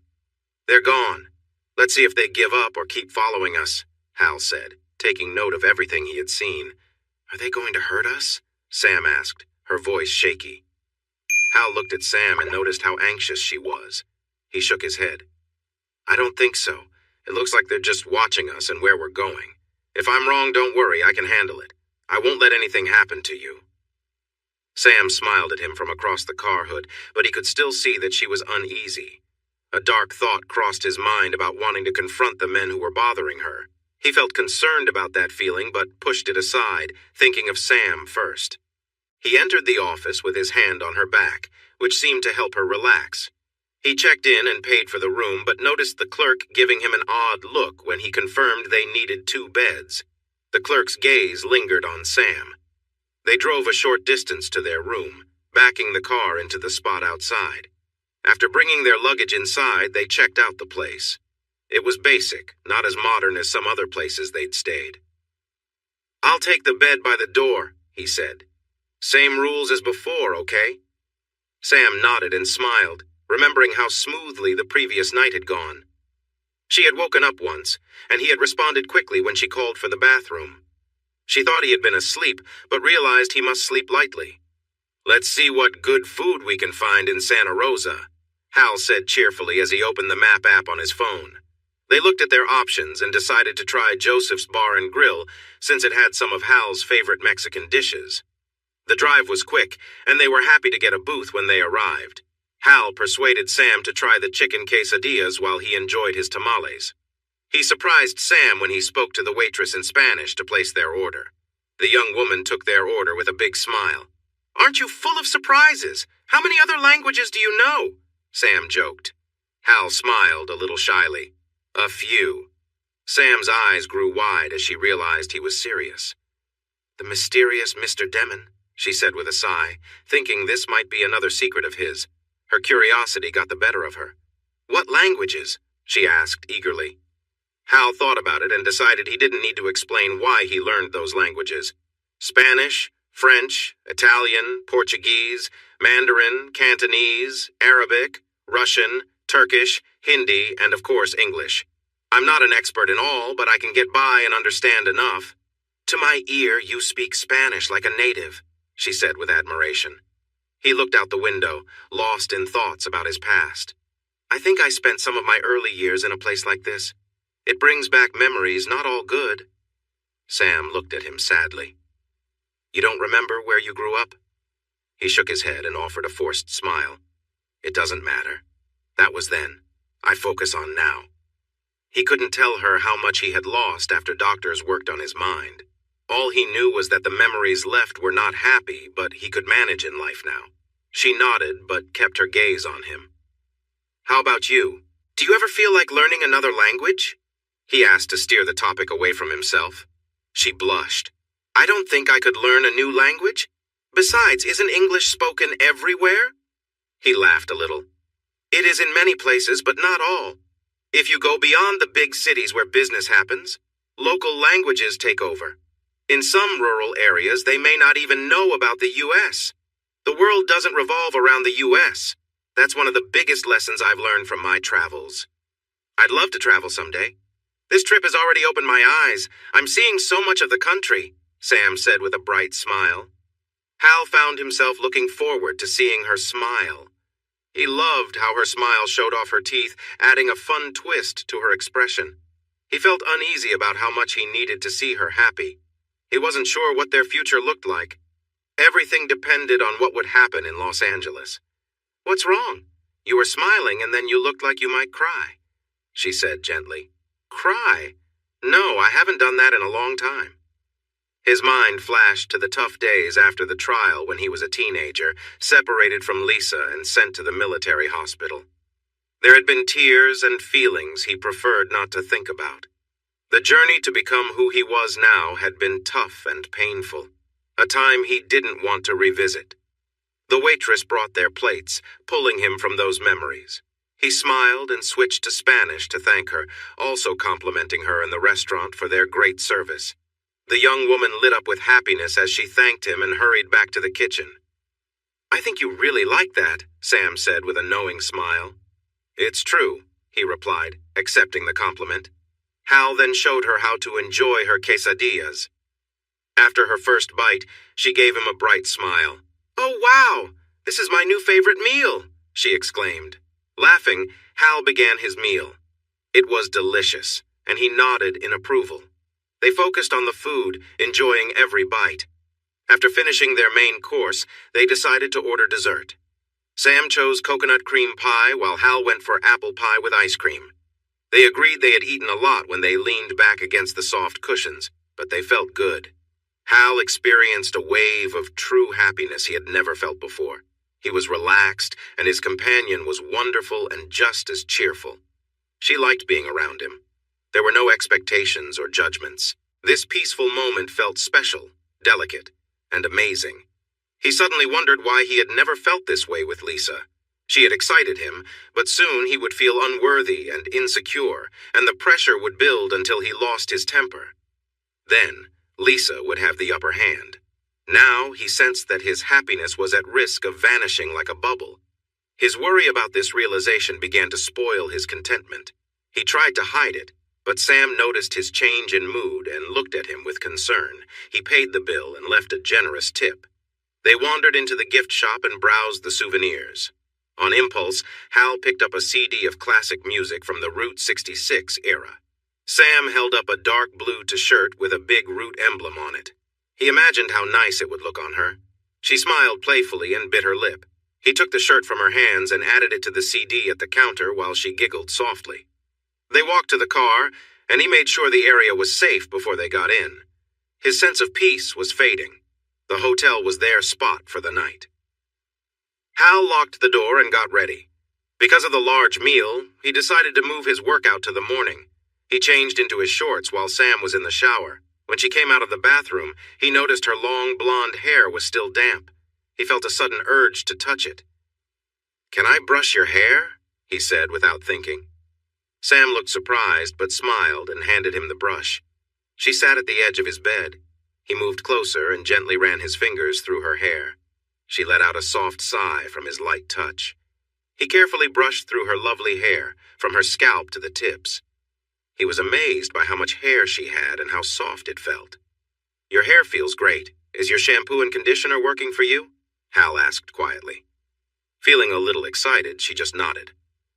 "They're gone. Let's see if they give up or keep following us," Hal said, taking note of everything he had seen. "Are they going to hurt us?" Sam asked, her voice shaky. Hal looked at Sam and noticed how anxious she was. He shook his head. I don't think so. It looks like they're just watching us and where we're going. If I'm wrong, don't worry, I can handle it. I won't let anything happen to you. Sam smiled at him from across the car hood, but he could still see that she was uneasy. A dark thought crossed his mind about wanting to confront the men who were bothering her. He felt concerned about that feeling, but pushed it aside, thinking of Sam first. He entered the office with his hand on her back, which seemed to help her relax. He checked in and paid for the room, but noticed the clerk giving him an odd look when he confirmed they needed 2 beds. The clerk's gaze lingered on Sam. They drove a short distance to their room, backing the car into the spot outside. After bringing their luggage inside, they checked out the place. It was basic, not as modern as some other places they'd stayed. I'll take the bed by the door, he said. Same rules as before, okay? Sam nodded and smiled, remembering how smoothly the previous night had gone. She had woken up once, and he had responded quickly when she called for the bathroom. She thought he had been asleep, but realized he must sleep lightly. Let's see what good food we can find in Santa Rosa, Hal said cheerfully as he opened the map app on his phone. They looked at their options and decided to try Joseph's Bar and Grill, since it had some of Hal's favorite Mexican dishes. The drive was quick, and they were happy to get a booth when they arrived. Hal persuaded Sam to try the chicken quesadillas while he enjoyed his tamales. He surprised Sam when he spoke to the waitress in Spanish to place their order. The young woman took their order with a big smile. Aren't you full of surprises? How many other languages do you know? Sam joked. Hal smiled a little shyly. A few. Sam's eyes grew wide as she realized he was serious. The mysterious Mr. Demon, she said with a sigh, thinking this might be another secret of his. Her curiosity got the better of her. What languages? She asked eagerly. Hal thought about it and decided he didn't need to explain why he learned those languages. Spanish, French, Italian, Portuguese, Mandarin, Cantonese, Arabic, Russian, Turkish, Hindi, and of course English. I'm not an expert in all, but I can get by and understand enough. To my ear, you speak Spanish like a native, she said with admiration. He looked out the window, lost in thoughts about his past. I think I spent some of my early years in a place like this. It brings back memories not all good. Sam looked at him sadly. You don't remember where you grew up? He shook his head and offered a forced smile. It doesn't matter. That was then. I focus on now. He couldn't tell her how much he had lost after doctors worked on his mind. All he knew was that the memories left were not happy, but he could manage in life now. She nodded, but kept her gaze on him. How about you? Do you ever feel like learning another language? He asked to steer the topic away from himself. She blushed. I don't think I could learn a new language. Besides, isn't English spoken everywhere? He laughed a little. It is in many places, but not all. If you go beyond the big cities where business happens, local languages take over. In some rural areas, they may not even know about the U.S. The world doesn't revolve around the U.S. That's one of the biggest lessons I've learned from my travels. I'd love to travel someday. This trip has already opened my eyes. I'm seeing so much of the country, Sam said with a bright smile. Hal found himself looking forward to seeing her smile. He loved how her smile showed off her teeth, adding a fun twist to her expression. He felt uneasy about how much he needed to see her happy. He wasn't sure what their future looked like. Everything depended on what would happen in Los Angeles. What's wrong? You were smiling and then you looked like you might cry, she said gently. Cry? No, I haven't done that in a long time. His mind flashed to the tough days after the trial when he was a teenager, separated from Lisa and sent to the military hospital. There had been tears and feelings he preferred not to think about. The journey to become who he was now had been tough and painful, a time he didn't want to revisit. The waitress brought their plates, pulling him from those memories. He smiled and switched to Spanish to thank her, also complimenting her in the restaurant for their great service. The young woman lit up with happiness as she thanked him and hurried back to the kitchen. I think you really like that, Sam said with a knowing smile. It's true, he replied, accepting the compliment. Hal then showed her how to enjoy her quesadillas. After her first bite, she gave him a bright smile. Oh, wow! "This is my new favorite meal," she exclaimed. Laughing, Hal began his meal. It was delicious, and he nodded in approval. They focused on the food, enjoying every bite. After finishing their main course, they decided to order dessert. Sam chose coconut cream pie while Hal went for apple pie with ice cream. They agreed they had eaten a lot when they leaned back against the soft cushions, but they felt good. Hal experienced a wave of true happiness he had never felt before. He was relaxed, and his companion was wonderful and just as cheerful. She liked being around him. There were no expectations or judgments. This peaceful moment felt special, delicate, and amazing. He suddenly wondered why he had never felt this way with Lisa. She had excited him, but soon he would feel unworthy and insecure, and the pressure would build until he lost his temper. Then, Lisa would have the upper hand. Now he sensed that his happiness was at risk of vanishing like a bubble. His worry about this realization began to spoil his contentment. He tried to hide it, but Sam noticed his change in mood and looked at him with concern. He paid the bill and left a generous tip. They wandered into the gift shop and browsed the souvenirs. On impulse, Hal picked up a CD of classic music from the Route 66 era. Sam held up a dark blue t-shirt with a big Route emblem on it. He imagined how nice it would look on her. She smiled playfully and bit her lip. He took the shirt from her hands and added it to the CD at the counter while she giggled softly. They walked to the car, and he made sure the area was safe before they got in. His sense of peace was fading. The hotel was their spot for the night. Hal locked the door and got ready. Because of the large meal, he decided to move his workout to the morning. He changed into his shorts while Sam was in the shower. When she came out of the bathroom, he noticed her long blonde hair was still damp. He felt a sudden urge to touch it. "Can I brush your hair?" he said without thinking. Sam looked surprised but smiled and handed him the brush. She sat at the edge of his bed. He moved closer and gently ran his fingers through her hair. She let out a soft sigh from his light touch. He carefully brushed through her lovely hair, from her scalp to the tips. He was amazed by how much hair she had and how soft it felt. "Your hair feels great. Is your shampoo and conditioner working for you?" Hal asked quietly. Feeling a little excited, she just nodded.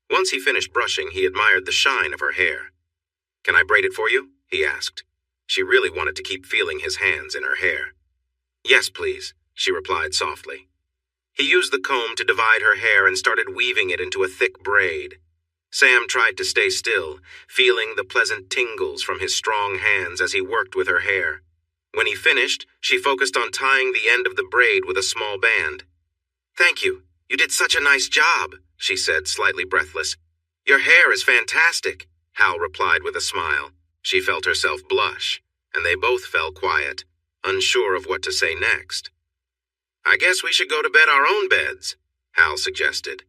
Once he finished brushing, he admired the shine of her hair. "Can I braid it for you?" he asked. She really wanted to keep feeling his hands in her hair. "Yes, please," she replied softly. He used the comb to divide her hair and started weaving it into a thick braid. Sam tried to stay still, feeling the pleasant tingles from his strong hands as he worked with her hair. When he finished, she focused on tying the end of the braid with a small band. "Thank you. You did such a nice job," she said, slightly breathless. "Your hair is fantastic," Hal replied with a smile. She felt herself blush, and they both fell quiet, unsure of what to say next. "I guess we should go to bed our own beds," Hal suggested.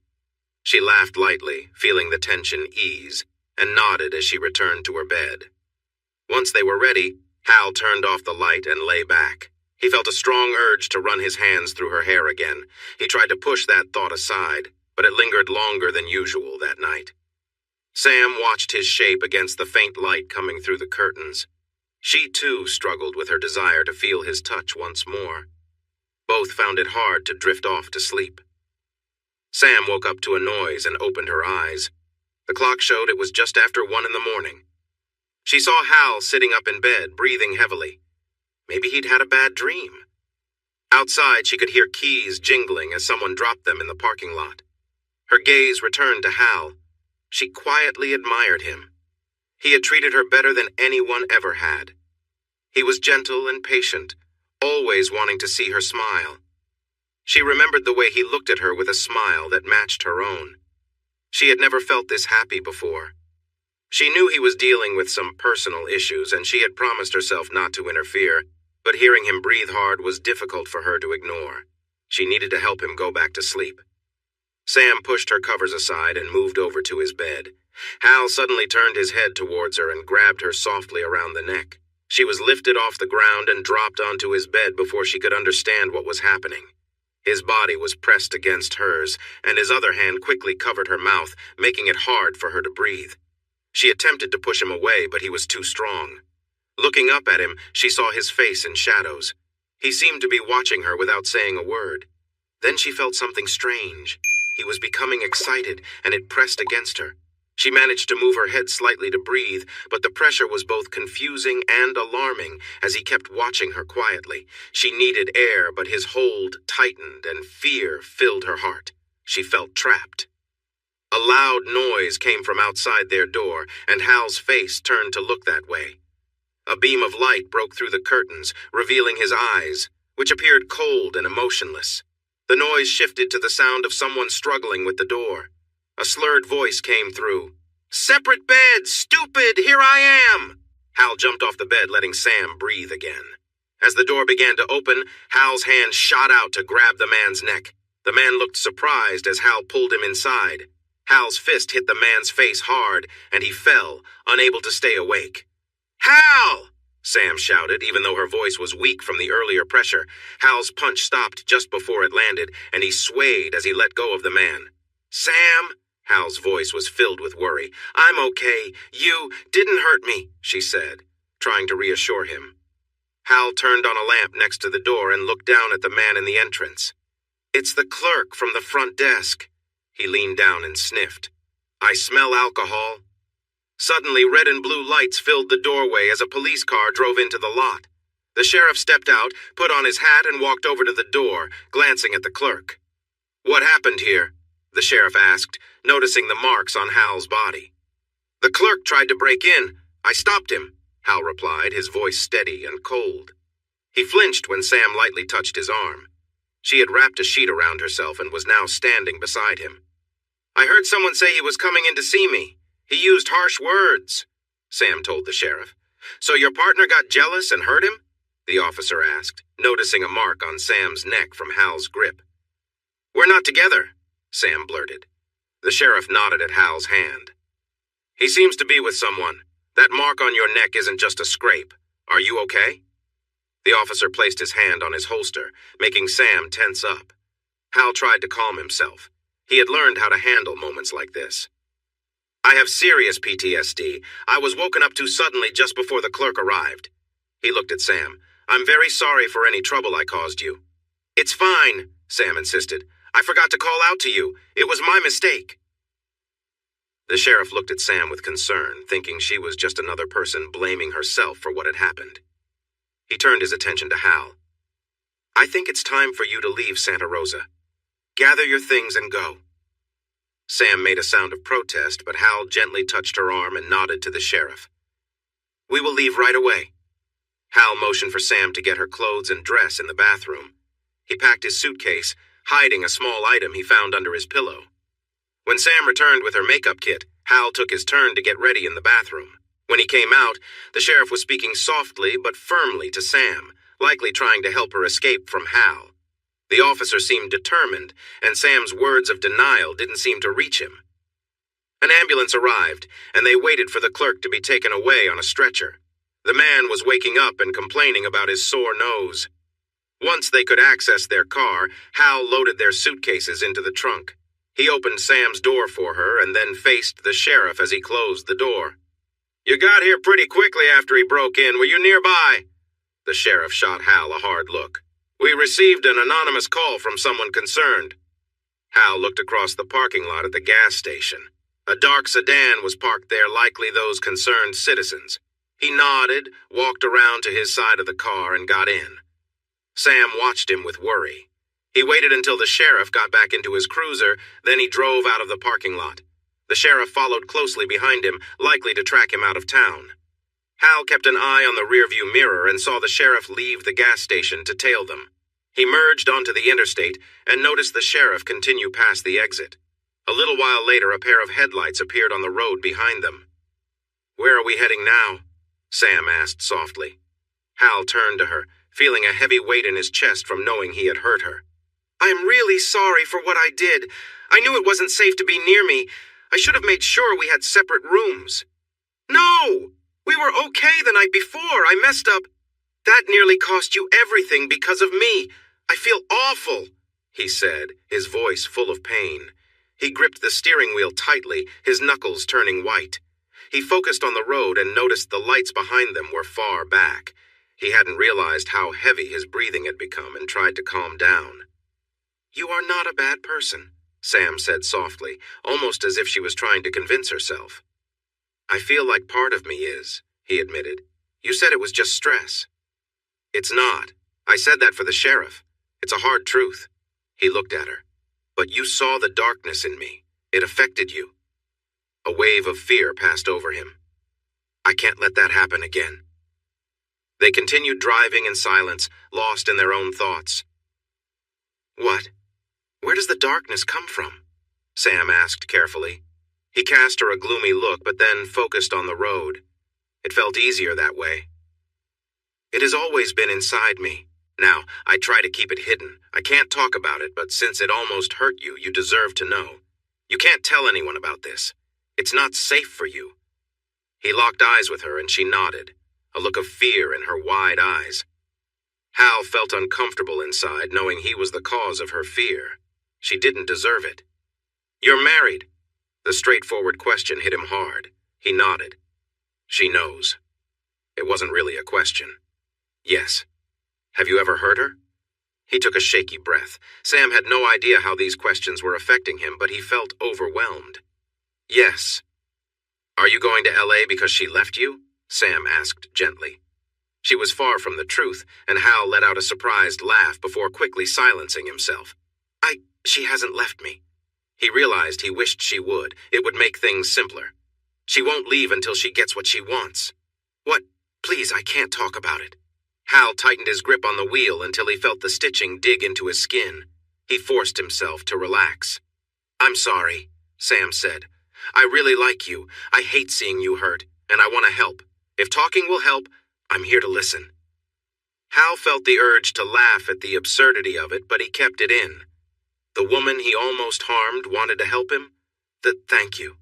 She laughed lightly, feeling the tension ease, and nodded as she returned to her bed. Once they were ready, Hal turned off the light and lay back. He felt a strong urge to run his hands through her hair again. He tried to push that thought aside, but it lingered longer than usual that night. Sam watched his shape against the faint light coming through the curtains. She, too, struggled with her desire to feel his touch once more. Both found it hard to drift off to sleep. Sam woke up to a noise and opened her eyes. The clock showed it was just after 1 in the morning. She saw Hal sitting up in bed, breathing heavily. Maybe he'd had a bad dream. Outside, she could hear keys jingling as someone dropped them in the parking lot. Her gaze returned to Hal. She quietly admired him. He had treated her better than anyone ever had. He was gentle and patient, always wanting to see her smile. She remembered the way he looked at her with a smile that matched her own. She had never felt this happy before. She knew he was dealing with some personal issues, and she had promised herself not to interfere, but hearing him breathe hard was difficult for her to ignore. She needed to help him go back to sleep. Sam pushed her covers aside and moved over to his bed. Hal suddenly turned his head towards her and grabbed her softly around the neck. She was lifted off the ground and dropped onto his bed before she could understand what was happening. His body was pressed against hers, and his other hand quickly covered her mouth, making it hard for her to breathe. She attempted to push him away, but he was too strong. Looking up at him, she saw his face in shadows. He seemed to be watching her without saying a word. Then she felt something strange. He was becoming excited, and it pressed against her. She managed to move her head slightly to breathe, but the pressure was both confusing and alarming as he kept watching her quietly. She needed air, but his hold tightened, and fear filled her heart. She felt trapped. A loud noise came from outside their door, and Hal's face turned to look that way. A beam of light broke through the curtains, revealing his eyes, which appeared cold and emotionless. The noise shifted to the sound of someone struggling with the door. A slurred voice came through. "Separate beds, stupid! Here I am!" Hal jumped off the bed, letting Sam breathe again. As the door began to open, Hal's hand shot out to grab the man's neck. The man looked surprised as Hal pulled him inside. Hal's fist hit the man's face hard, and he fell, unable to stay awake. "Hal!" Sam shouted, even though her voice was weak from the earlier pressure. Hal's punch stopped just before it landed, and he swayed as he let go of the man. "Sam!" Hal's voice was filled with worry. "I'm okay. You didn't hurt me," she said, trying to reassure him. Hal turned on a lamp next to the door and looked down at the man in the entrance. "It's the clerk from the front desk." He leaned down and sniffed. "I smell alcohol." Suddenly, red and blue lights filled the doorway as a police car drove into the lot. The sheriff stepped out, put on his hat, and walked over to the door, glancing at the clerk. "What happened here?" the sheriff asked, noticing the marks on Hal's body. "The clerk tried to break in. I stopped him," Hal replied, his voice steady and cold. He flinched when Sam lightly touched his arm. She had wrapped a sheet around herself and was now standing beside him. "I heard someone say he was coming in to see me. He used harsh words," Sam told the sheriff. "So your partner got jealous and hurt him?" the officer asked, noticing a mark on Sam's neck from Hal's grip. "We're not together," Sam blurted. The sheriff nodded at Hal's hand. "He seems to be with someone. That mark on your neck isn't just a scrape. Are you okay?" The officer placed his hand on his holster, making Sam tense up. Hal tried to calm himself. He had learned how to handle moments like this. "I have serious PTSD. I was woken up too suddenly just before the clerk arrived." He looked at Sam. "I'm very sorry for any trouble I caused you." "It's fine," Sam insisted. "I forgot to call out to you. It was my mistake." The sheriff looked at Sam with concern, thinking she was just another person blaming herself for what had happened. He turned his attention to Hal. "I think it's time for you to leave Santa Rosa. Gather your things and go." Sam made a sound of protest, but Hal gently touched her arm and nodded to the sheriff. "We will leave right away." Hal motioned for Sam to get her clothes and dress in the bathroom. He packed his suitcase, hiding a small item he found under his pillow. When Sam returned with her makeup kit, Hal took his turn to get ready in the bathroom. When he came out, the sheriff was speaking softly but firmly to Sam, likely trying to help her escape from Hal. The officer seemed determined, and Sam's words of denial didn't seem to reach him. An ambulance arrived, and they waited for the clerk to be taken away on a stretcher. The man was waking up and complaining about his sore nose. Once they could access their car, Hal loaded their suitcases into the trunk. He opened Sam's door for her and then faced the sheriff as he closed the door. "You got here pretty quickly after he broke in. Were you nearby?" The sheriff shot Hal a hard look. "We received an anonymous call from someone concerned." Hal looked across the parking lot at the gas station. A dark sedan was parked there, likely those concerned citizens. He nodded, walked around to his side of the car, and got in. Sam watched him with worry. He waited until the sheriff got back into his cruiser, then he drove out of the parking lot. The sheriff followed closely behind him, likely to track him out of town. Hal kept an eye on the rearview mirror and saw the sheriff leave the gas station to tail them. He merged onto the interstate and noticed the sheriff continue past the exit. A little while later, a pair of headlights appeared on the road behind them. "Where are we heading now?" Sam asked softly. Hal turned to her, feeling a heavy weight in his chest from knowing he had hurt her. "I am really sorry for what I did. I knew it wasn't safe to be near me. I should have made sure we had separate rooms." "No! We were okay the night before. I messed up. That nearly cost you everything because of me. I feel awful," he said, his voice full of pain. He gripped the steering wheel tightly, his knuckles turning white. He focused on the road and noticed the lights behind them were far back. He hadn't realized how heavy his breathing had become and tried to calm down. "You are not a bad person," Sam said softly, almost as if she was trying to convince herself. "I feel like part of me is," he admitted. "You said it was just stress." "It's not. I said that for the sheriff. It's a hard truth." He looked at her. "But you saw the darkness in me. It affected you." A wave of fear passed over him. "I can't let that happen again." They continued driving in silence, lost in their own thoughts. "What? Where does the darkness come from?" Sam asked carefully. He cast her a gloomy look, but then focused on the road. It felt easier that way. "It has always been inside me. Now, I try to keep it hidden. I can't talk about it, but since it almost hurt you, you deserve to know. You can't tell anyone about this. It's not safe for you." He locked eyes with her and she nodded, a look of fear in her wide eyes. Hal felt uncomfortable inside, knowing he was the cause of her fear. She didn't deserve it. "You're married?" The straightforward question hit him hard. He nodded. "She knows." It wasn't really a question. "Yes." "Have you ever hurt her?" He took a shaky breath. Sam had no idea how these questions were affecting him, but he felt overwhelmed. "Yes." "Are you going to LA because she left you?" Sam asked gently. She was far from the truth, and Hal let out a surprised laugh before quickly silencing himself. She hasn't left me." He realized he wished she would. It would make things simpler. "She won't leave until she gets what she wants." "What? Please, I can't talk about it." Hal tightened his grip on the wheel until he felt the stitching dig into his skin. He forced himself to relax. "I'm sorry," Sam said. "I really like you. I hate seeing you hurt, and I want to help. If talking will help, I'm here to listen." Hal felt the urge to laugh at the absurdity of it, but he kept it in. The woman he almost harmed wanted to help him? Thank you.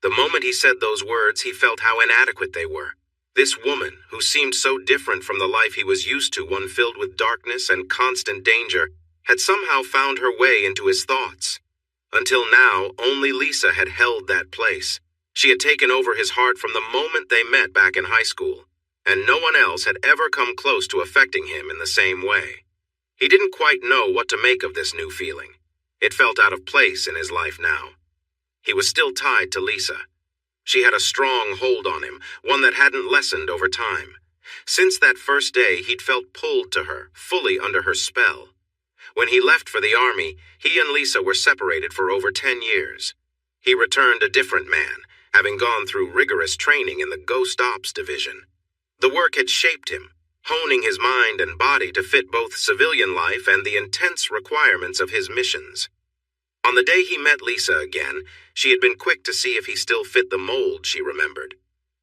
The moment he said those words, he felt how inadequate they were. This woman, who seemed so different from the life he was used to, one filled with darkness and constant danger, had somehow found her way into his thoughts. Until now, only Lisa had held that place. She had taken over his heart from the moment they met back in high school, and no one else had ever come close to affecting him in the same way. He didn't quite know what to make of this new feeling. It felt out of place in his life now. He was still tied to Lisa. She had a strong hold on him, one that hadn't lessened over time. Since that first day, he'd felt pulled to her, fully under her spell. When he left for the army, he and Lisa were separated for over 10 years. He returned a different man, having gone through rigorous training in the Ghost Ops division. The work had shaped him, honing his mind and body to fit both civilian life and the intense requirements of his missions. On the day he met Lisa again, she had been quick to see if he still fit the mold she remembered.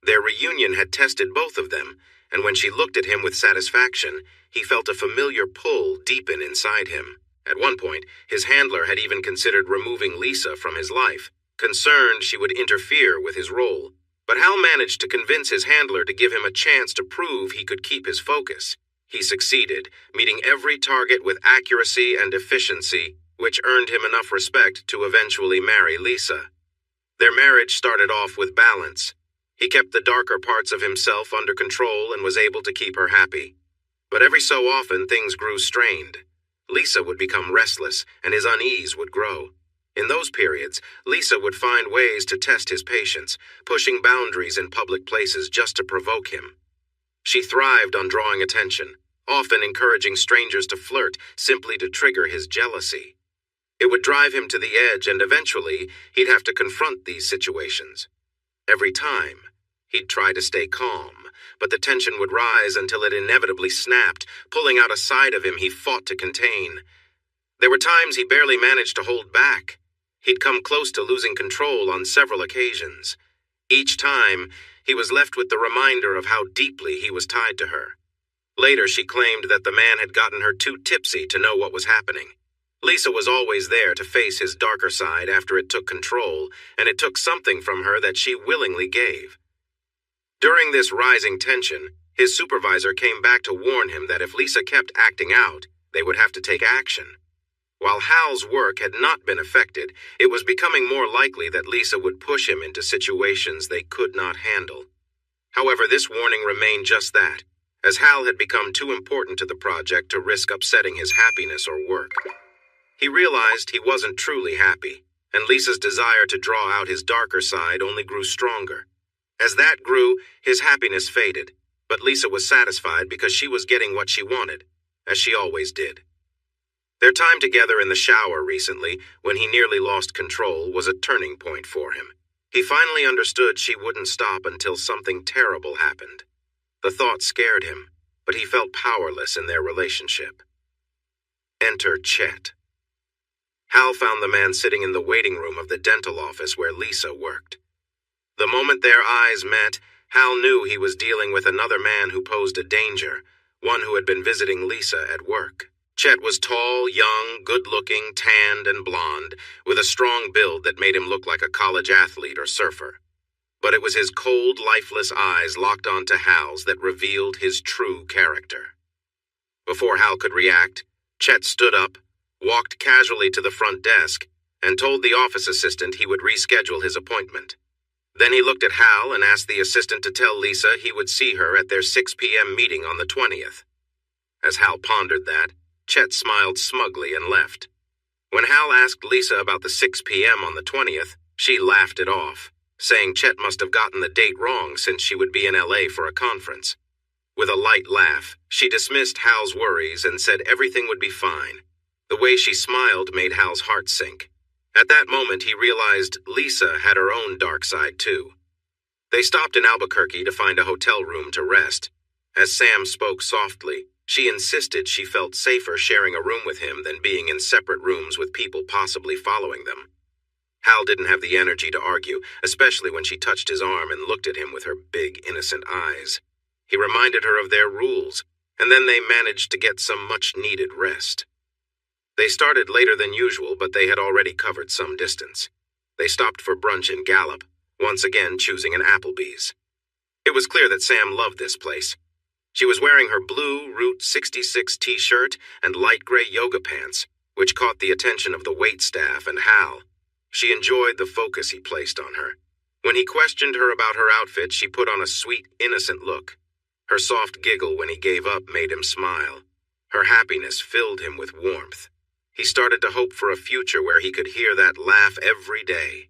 Their reunion had tested both of them, and when she looked at him with satisfaction, he felt a familiar pull deepen inside him. At one point, his handler had even considered removing Lisa from his life, concerned she would interfere with his role. But Hal managed to convince his handler to give him a chance to prove he could keep his focus. He succeeded, meeting every target with accuracy and efficiency, which earned him enough respect to eventually marry Lisa. Their marriage started off with balance. He kept the darker parts of himself under control and was able to keep her happy. But every so often things grew strained. Lisa would become restless, and his unease would grow. In those periods, Lisa would find ways to test his patience, pushing boundaries in public places just to provoke him. She thrived on drawing attention, often encouraging strangers to flirt simply to trigger his jealousy. It would drive him to the edge, and eventually, he'd have to confront these situations. Every time, he'd try to stay calm, but the tension would rise until it inevitably snapped, pulling out a side of him he fought to contain. There were times he barely managed to hold back. He'd come close to losing control on several occasions. Each time, he was left with the reminder of how deeply he was tied to her. Later, she claimed that the man had gotten her too tipsy to know what was happening. Lisa was always there to face his darker side after it took control, and it took something from her that she willingly gave. During this rising tension, his supervisor came back to warn him that if Lisa kept acting out, they would have to take action. While Hal's work had not been affected, it was becoming more likely that Lisa would push him into situations they could not handle. However, this warning remained just that, as Hal had become too important to the project to risk upsetting his happiness or work. He realized he wasn't truly happy, and Lisa's desire to draw out his darker side only grew stronger. As that grew, his happiness faded, but Lisa was satisfied because she was getting what she wanted, as she always did. Their time together in the shower recently, when he nearly lost control, was a turning point for him. He finally understood she wouldn't stop until something terrible happened. The thought scared him, but he felt powerless in their relationship. Enter Chet. Hal found the man sitting in the waiting room of the dental office where Lisa worked. The moment their eyes met, Hal knew he was dealing with another man who posed a danger, one who had been visiting Lisa at work. Chet was tall, young, good-looking, tanned, and blonde, with a strong build that made him look like a college athlete or surfer. But it was his cold, lifeless eyes locked onto Hal's that revealed his true character. Before Hal could react, Chet stood up, walked casually to the front desk, and told the office assistant he would reschedule his appointment. Then he looked at Hal and asked the assistant to tell Lisa he would see her at their 6 p.m. meeting on the 20th. As Hal pondered that, Chet smiled smugly and left. When Hal asked Lisa about the 6 p.m. on the 20th, she laughed it off, saying Chet must have gotten the date wrong since she would be in L.A. for a conference. With a light laugh, she dismissed Hal's worries and said everything would be fine. The way she smiled made Hal's heart sink. At that moment, he realized Lisa had her own dark side, too. They stopped in Albuquerque to find a hotel room to rest. As Sam spoke softly, she insisted she felt safer sharing a room with him than being in separate rooms with people possibly following them. Hal didn't have the energy to argue, especially when she touched his arm and looked at him with her big, innocent eyes. He reminded her of their rules, and then they managed to get some much-needed rest. They started later than usual, but they had already covered some distance. They stopped for brunch in Gallup, once again choosing an Applebee's. It was clear that Sam loved this place. She was wearing her blue Route 66 t-shirt and light gray yoga pants, which caught the attention of the waitstaff and Hal. She enjoyed the focus he placed on her. When he questioned her about her outfit, she put on a sweet, innocent look. Her soft giggle when he gave up made him smile. Her happiness filled him with warmth. He started to hope for a future where he could hear that laugh every day.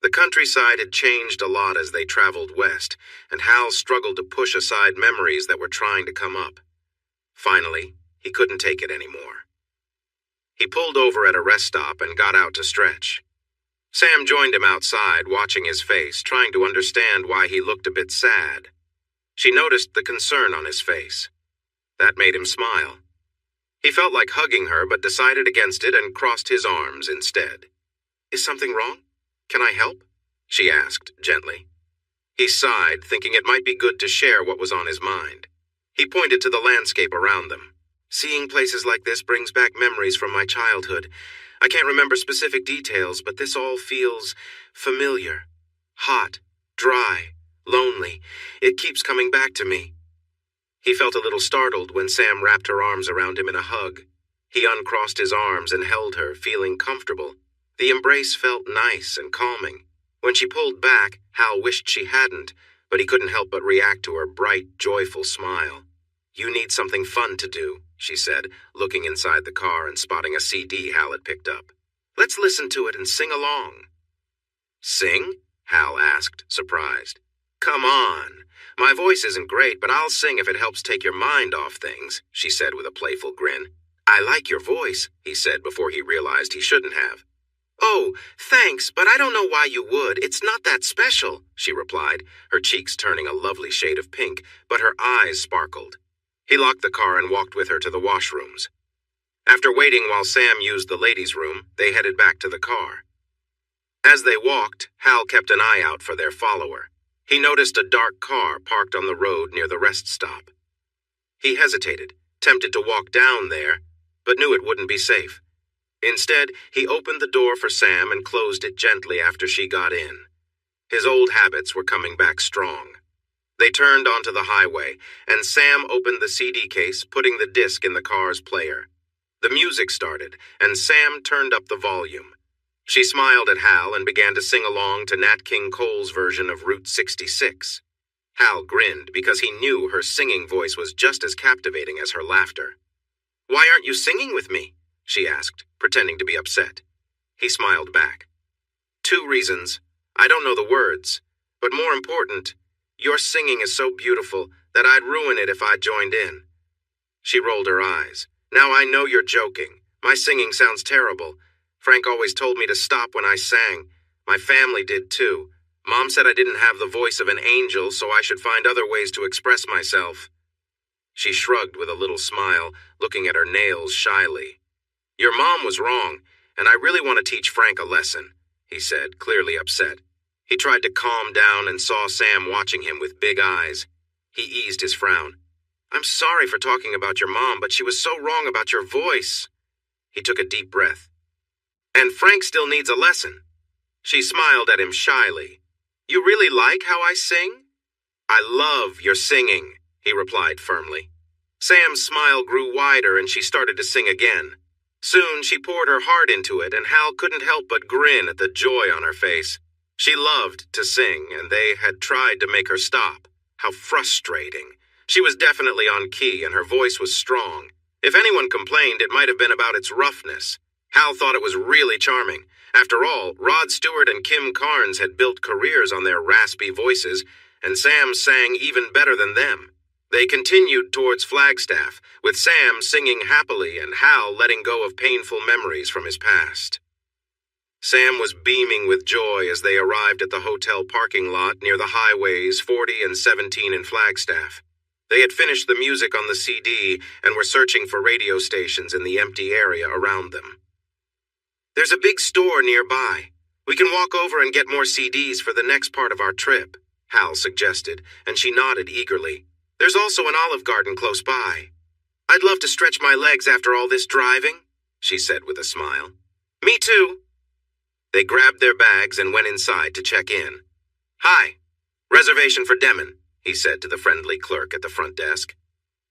The countryside had changed a lot as they traveled west, and Hal struggled to push aside memories that were trying to come up. Finally, he couldn't take it anymore. He pulled over at a rest stop and got out to stretch. Sam joined him outside, watching his face, trying to understand why he looked a bit sad. She noticed the concern on his face. That made him smile. He felt like hugging her, but decided against it and crossed his arms instead. "Is something wrong? Can I help?" she asked gently. He sighed, thinking it might be good to share what was on his mind. He pointed to the landscape around them. "Seeing places like this brings back memories from my childhood. I can't remember specific details, but this all feels familiar. Hot, dry, lonely. It keeps coming back to me." He felt a little startled when Sam wrapped her arms around him in a hug. He uncrossed his arms and held her, feeling comfortable. The embrace felt nice and calming. When she pulled back, Hal wished she hadn't, but he couldn't help but react to her bright, joyful smile. "You need something fun to do," she said, looking inside the car and spotting a CD Hal had picked up. "Let's listen to it and sing along." "Sing?" Hal asked, surprised. "Come on. My voice isn't great, but I'll sing if it helps take your mind off things," she said with a playful grin. "I like your voice," he said before he realized he shouldn't have. "Oh, thanks, but I don't know why you would. It's not that special," she replied, her cheeks turning a lovely shade of pink, but her eyes sparkled. He locked the car and walked with her to the washrooms. After waiting while Sam used the ladies' room, they headed back to the car. As they walked, Hal kept an eye out for their follower. He noticed a dark car parked on the road near the rest stop. He hesitated, tempted to walk down there, but knew it wouldn't be safe. Instead, he opened the door for Sam and closed it gently after she got in. His old habits were coming back strong. They turned onto the highway, and Sam opened the CD case, putting the disc in the car's player. The music started, and Sam turned up the volume. She smiled at Hal and began to sing along to Nat King Cole's version of Route 66. Hal grinned because he knew her singing voice was just as captivating as her laughter. "Why aren't you singing with me?" she asked, pretending to be upset. He smiled back. 2 reasons. I don't know the words. But more important, your singing is so beautiful that I'd ruin it if I joined in. She rolled her eyes. Now I know you're joking. My singing sounds terrible. Frank always told me to stop when I sang. My family did too. Mom said I didn't have the voice of an angel, so I should find other ways to express myself. She shrugged with a little smile, looking at her nails shyly. Your mom was wrong, and I really want to teach Frank a lesson, he said, clearly upset. He tried to calm down and saw Sam watching him with big eyes. He eased his frown. I'm sorry for talking about your mom, but she was so wrong about your voice. He took a deep breath. And Frank still needs a lesson. She smiled at him shyly. You really like how I sing? I love your singing, he replied firmly. Sam's smile grew wider and she started to sing again. Soon she poured her heart into it, and Hal couldn't help but grin at the joy on her face. She loved to sing, and they had tried to make her stop. How frustrating. She was definitely on key, and her voice was strong. If anyone complained, it might have been about its roughness. Hal thought it was really charming. After all, Rod Stewart and Kim Carnes had built careers on their raspy voices, and Sam sang even better than them. They continued towards Flagstaff, with Sam singing happily and Hal letting go of painful memories from his past. Sam was beaming with joy as they arrived at the hotel parking lot near the highways 40 and 17 in Flagstaff. They had finished the music on the CD and were searching for radio stations in the empty area around them. There's a big store nearby. We can walk over and get more CDs for the next part of our trip, Hal suggested, and she nodded eagerly. There's also an Olive Garden close by. I'd love to stretch my legs after all this driving, she said with a smile. Me too. They grabbed their bags and went inside to check in. Hi, reservation for Demon, he said to the friendly clerk at the front desk.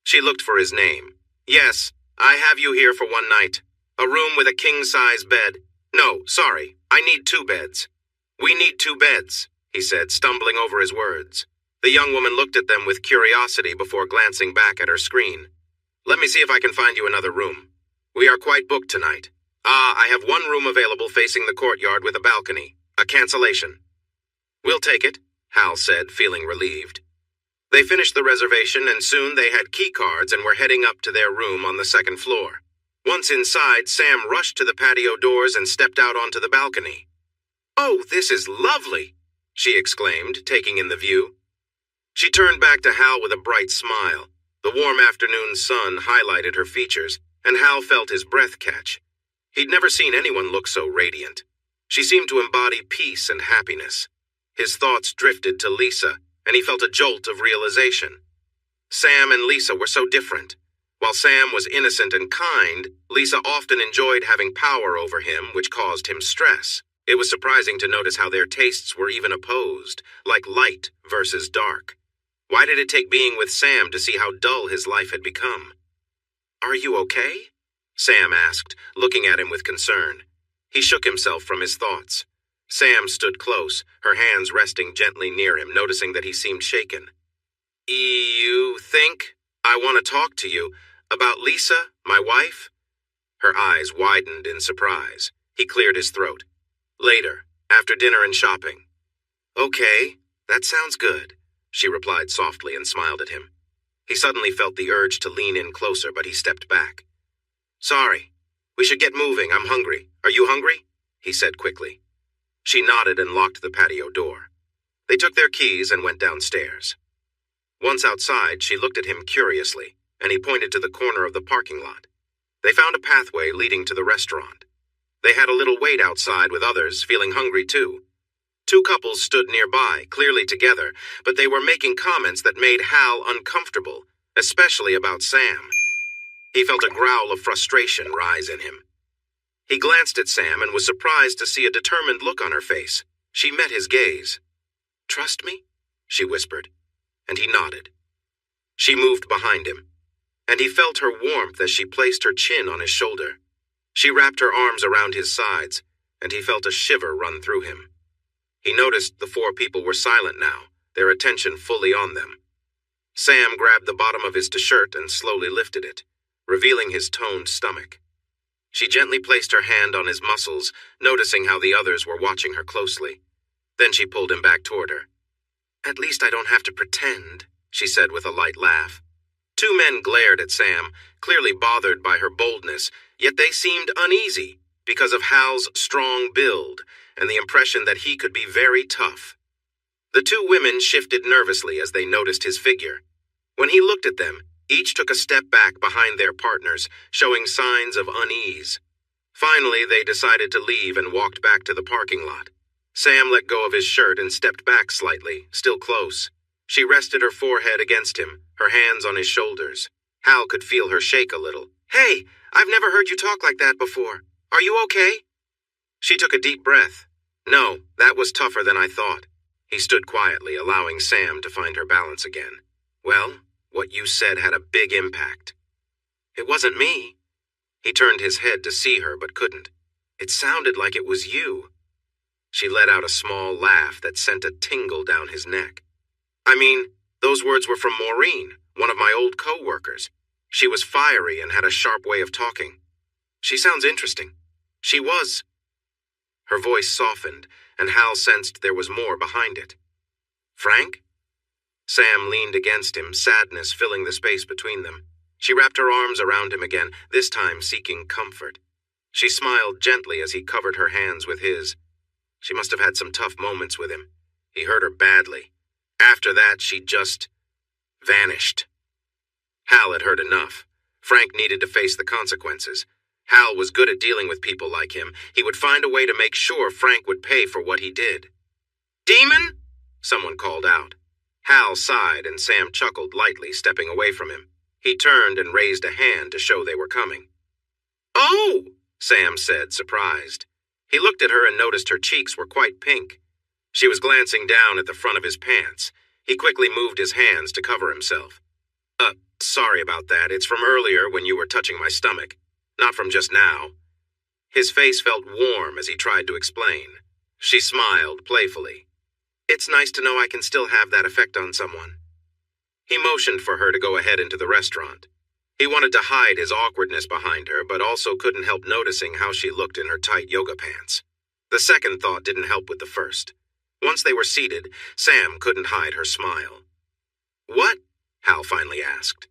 She looked for his name. Yes, I have you here for one night. A room with a king-size bed. No, sorry, I need 2 beds. We need 2 beds, he said, stumbling over his words. The young woman looked at them with curiosity before glancing back at her screen. Let me see if I can find you another room. We are quite booked tonight. I have 1 room available facing the courtyard with a balcony. A cancellation. We'll take it, Hal said, feeling relieved. They finished the reservation and soon they had key cards and were heading up to their room on the 2nd floor. Once inside, Sam rushed to the patio doors and stepped out onto the balcony. Oh, this is lovely, she exclaimed, taking in the view. She turned back to Hal with a bright smile. The warm afternoon sun highlighted her features, and Hal felt his breath catch. He'd never seen anyone look so radiant. She seemed to embody peace and happiness. His thoughts drifted to Lisa, and he felt a jolt of realization. Sam and Lisa were so different. While Sam was innocent and kind, Lisa often enjoyed having power over him, which caused him stress. It was surprising to notice how their tastes were even opposed, like light versus dark. Why did it take being with Sam to see how dull his life had become? Are you okay? Sam asked, looking at him with concern. He shook himself from his thoughts. Sam stood close, her hands resting gently near him, noticing that he seemed shaken. You think? I want to talk to you. About Lisa, my wife? Her eyes widened in surprise. He cleared his throat. Later, after dinner and shopping. Okay, that sounds good, she replied softly and smiled at him. He suddenly felt the urge to lean in closer, but he stepped back. Sorry, we should get moving. I'm hungry. Are you hungry? He said quickly. She nodded and locked the patio door. They took their keys and went downstairs. Once outside, she looked at him curiously, and he pointed to the corner of the parking lot. They found a pathway leading to the restaurant. They had a little wait outside with others, feeling hungry too. 2 couples stood nearby, clearly together, but they were making comments that made Hal uncomfortable, especially about Sam. He felt a growl of frustration rise in him. He glanced at Sam and was surprised to see a determined look on her face. She met his gaze. Trust me? She whispered, and he nodded. She moved behind him, and he felt her warmth as she placed her chin on his shoulder. She wrapped her arms around his sides, and he felt a shiver run through him. He noticed the 4 people were silent now, their attention fully on them. Sam grabbed the bottom of his t-shirt and slowly lifted it, revealing his toned stomach. She gently placed her hand on his muscles, noticing how the others were watching her closely. Then she pulled him back toward her. "At least I don't have to pretend," she said with a light laugh. Two men glared at Sam, clearly bothered by her boldness, yet they seemed uneasy because of Hal's strong build and the impression that he could be very tough. The two women shifted nervously as they noticed his figure. When he looked at them, each took a step back behind their partners, showing signs of unease. Finally, they decided to leave and walked back to the parking lot. Sam let go of his shirt and stepped back slightly, still close. She rested her forehead against him, her hands on his shoulders. Hal could feel her shake a little. "Hey, I've never heard you talk like that before. Are you okay?" She took a deep breath. "No, that was tougher than I thought." He stood quietly, allowing Sam to find her balance again. "Well, what you said had a big impact." "It wasn't me." He turned his head to see her but couldn't. "It sounded like it was you." She let out a small laugh that sent a tingle down his neck. "I mean, those words were from Maureen, one of my old co-workers. She was fiery and had a sharp way of talking. She sounds interesting." "She was." Her voice softened, and Hal sensed there was more behind it. "Frank?" Sam leaned against him, sadness filling the space between them. She wrapped her arms around him again, this time seeking comfort. She smiled gently as he covered her hands with his. She must have had some tough moments with him. He hurt her badly. After that, she just vanished. Hal had heard enough. Frank needed to face the consequences. Hal was good at dealing with people like him. He would find a way to make sure Frank would pay for what he did. "Demon?" someone called out. Hal sighed and Sam chuckled lightly, stepping away from him. He turned and raised a hand to show they were coming. "Oh!" Sam said, surprised. He looked at her and noticed her cheeks were quite pink. She was glancing down at the front of his pants. He quickly moved his hands to cover himself. Sorry about that. It's from earlier when you were touching my stomach. Not from just now." His face felt warm as he tried to explain. She smiled playfully. "It's nice to know I can still have that effect on someone." He motioned for her to go ahead into the restaurant. He wanted to hide his awkwardness behind her, but also couldn't help noticing how she looked in her tight yoga pants. The second thought didn't help with the first. Once they were seated, Sam couldn't hide her smile. "What?" Hal finally asked.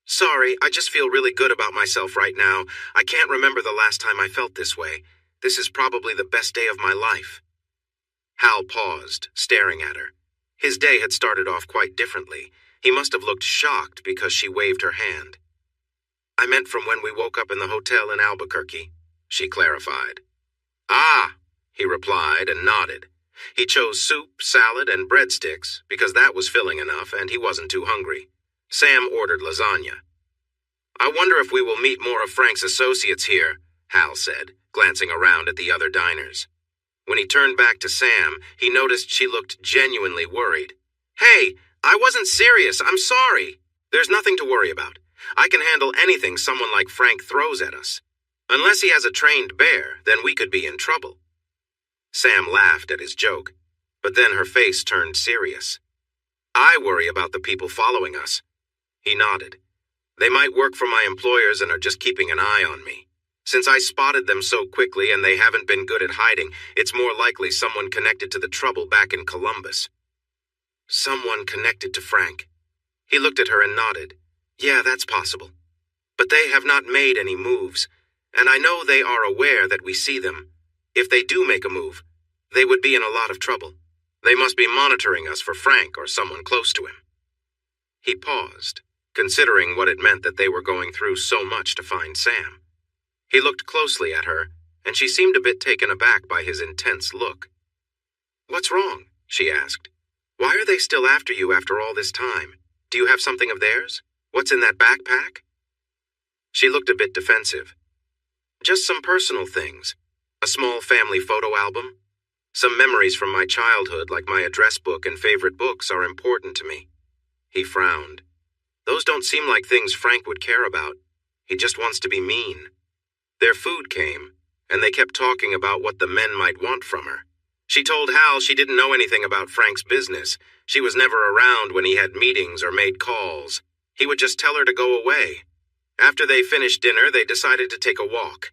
"Sorry, I just feel really good about myself right now. I can't remember the last time I felt this way. This is probably the best day of my life." Hal paused, staring at her. His day had started off quite differently. He must have looked shocked because she waved her hand. "I meant from when we woke up in the hotel in Albuquerque," she clarified. "Ah," he replied and nodded. He chose soup, salad, and breadsticks because that was filling enough and he wasn't too hungry. Sam ordered lasagna. "I wonder if we will meet more of Frank's associates here," Hal said, glancing around at the other diners. When he turned back to Sam, he noticed she looked genuinely worried. "Hey, I wasn't serious. I'm sorry. There's nothing to worry about. I can handle anything someone like Frank throws at us. Unless he has a trained bear, then we could be in trouble." Sam laughed at his joke, but then her face turned serious. "I worry about the people following us." He nodded. "They might work for my employers and are just keeping an eye on me. Since I spotted them so quickly and they haven't been good at hiding, it's more likely someone connected to the trouble back in Columbus." "Someone connected to Frank." He looked at her and nodded. "Yeah, that's possible. But they have not made any moves, and I know they are aware that we see them. If they do make a move, they would be in a lot of trouble. They must be monitoring us for Frank or someone close to him." He paused, considering what it meant that they were going through so much to find Sam. He looked closely at her, and she seemed a bit taken aback by his intense look. "What's wrong?" she asked. "Why are they still after you after all this time? Do you have something of theirs? What's in that backpack?" She looked a bit defensive. "Just some personal things. A small family photo album. Some memories from my childhood, like my address book and favorite books, are important to me." He frowned. "Those don't seem like things Frank would care about. He just wants to be mean." Their food came, and they kept talking about what the men might want from her. She told Hal she didn't know anything about Frank's business. She was never around when he had meetings or made calls. He would just tell her to go away. After they finished dinner, they decided to take a walk.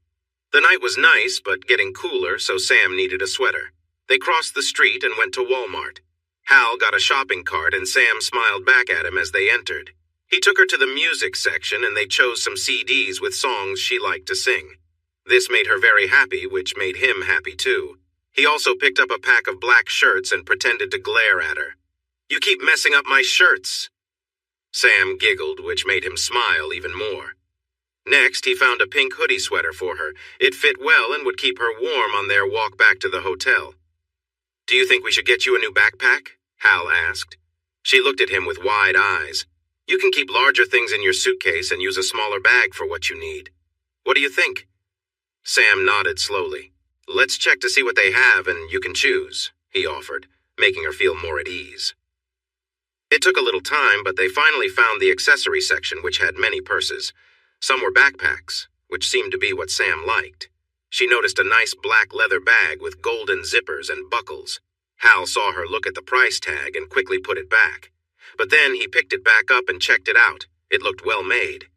The night was nice, but getting cooler, so Sam needed a sweater. They crossed the street and went to Walmart. Hal got a shopping cart and Sam smiled back at him as they entered. He took her to the music section and they chose some CDs with songs she liked to sing. This made her very happy, which made him happy too. He also picked up a pack of black shirts and pretended to glare at her. "You keep messing up my shirts." Sam giggled, which made him smile even more. Next, he found a pink hoodie sweater for her. It fit well and would keep her warm on their walk back to the hotel. "Do you think we should get you a new backpack?" Hal asked. She looked at him with wide eyes. "You can keep larger things in your suitcase and use a smaller bag for what you need. What do you think?" Sam nodded slowly. "Let's check to see what they have and you can choose," he offered, making her feel more at ease. It took a little time, but they finally found the accessory section, which had many purses. Some were backpacks, which seemed to be what Sam liked. She noticed a nice black leather bag with golden zippers and buckles. Hal saw her look at the price tag and quickly put it back. But then he picked it back up and checked it out. It looked well made.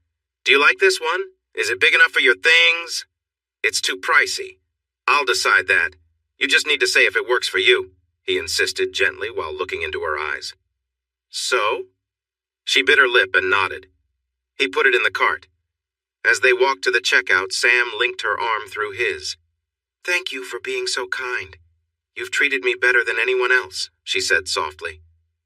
"Do you like this one? Is it big enough for your things?" "It's too pricey. I'll decide that. You just need to say if it works for you," he insisted gently while looking into her eyes. "So?" She bit her lip and nodded. He put it in the cart. As they walked to the checkout, Sam linked her arm through his. "Thank you for being so kind. You've treated me better than anyone else," she said softly.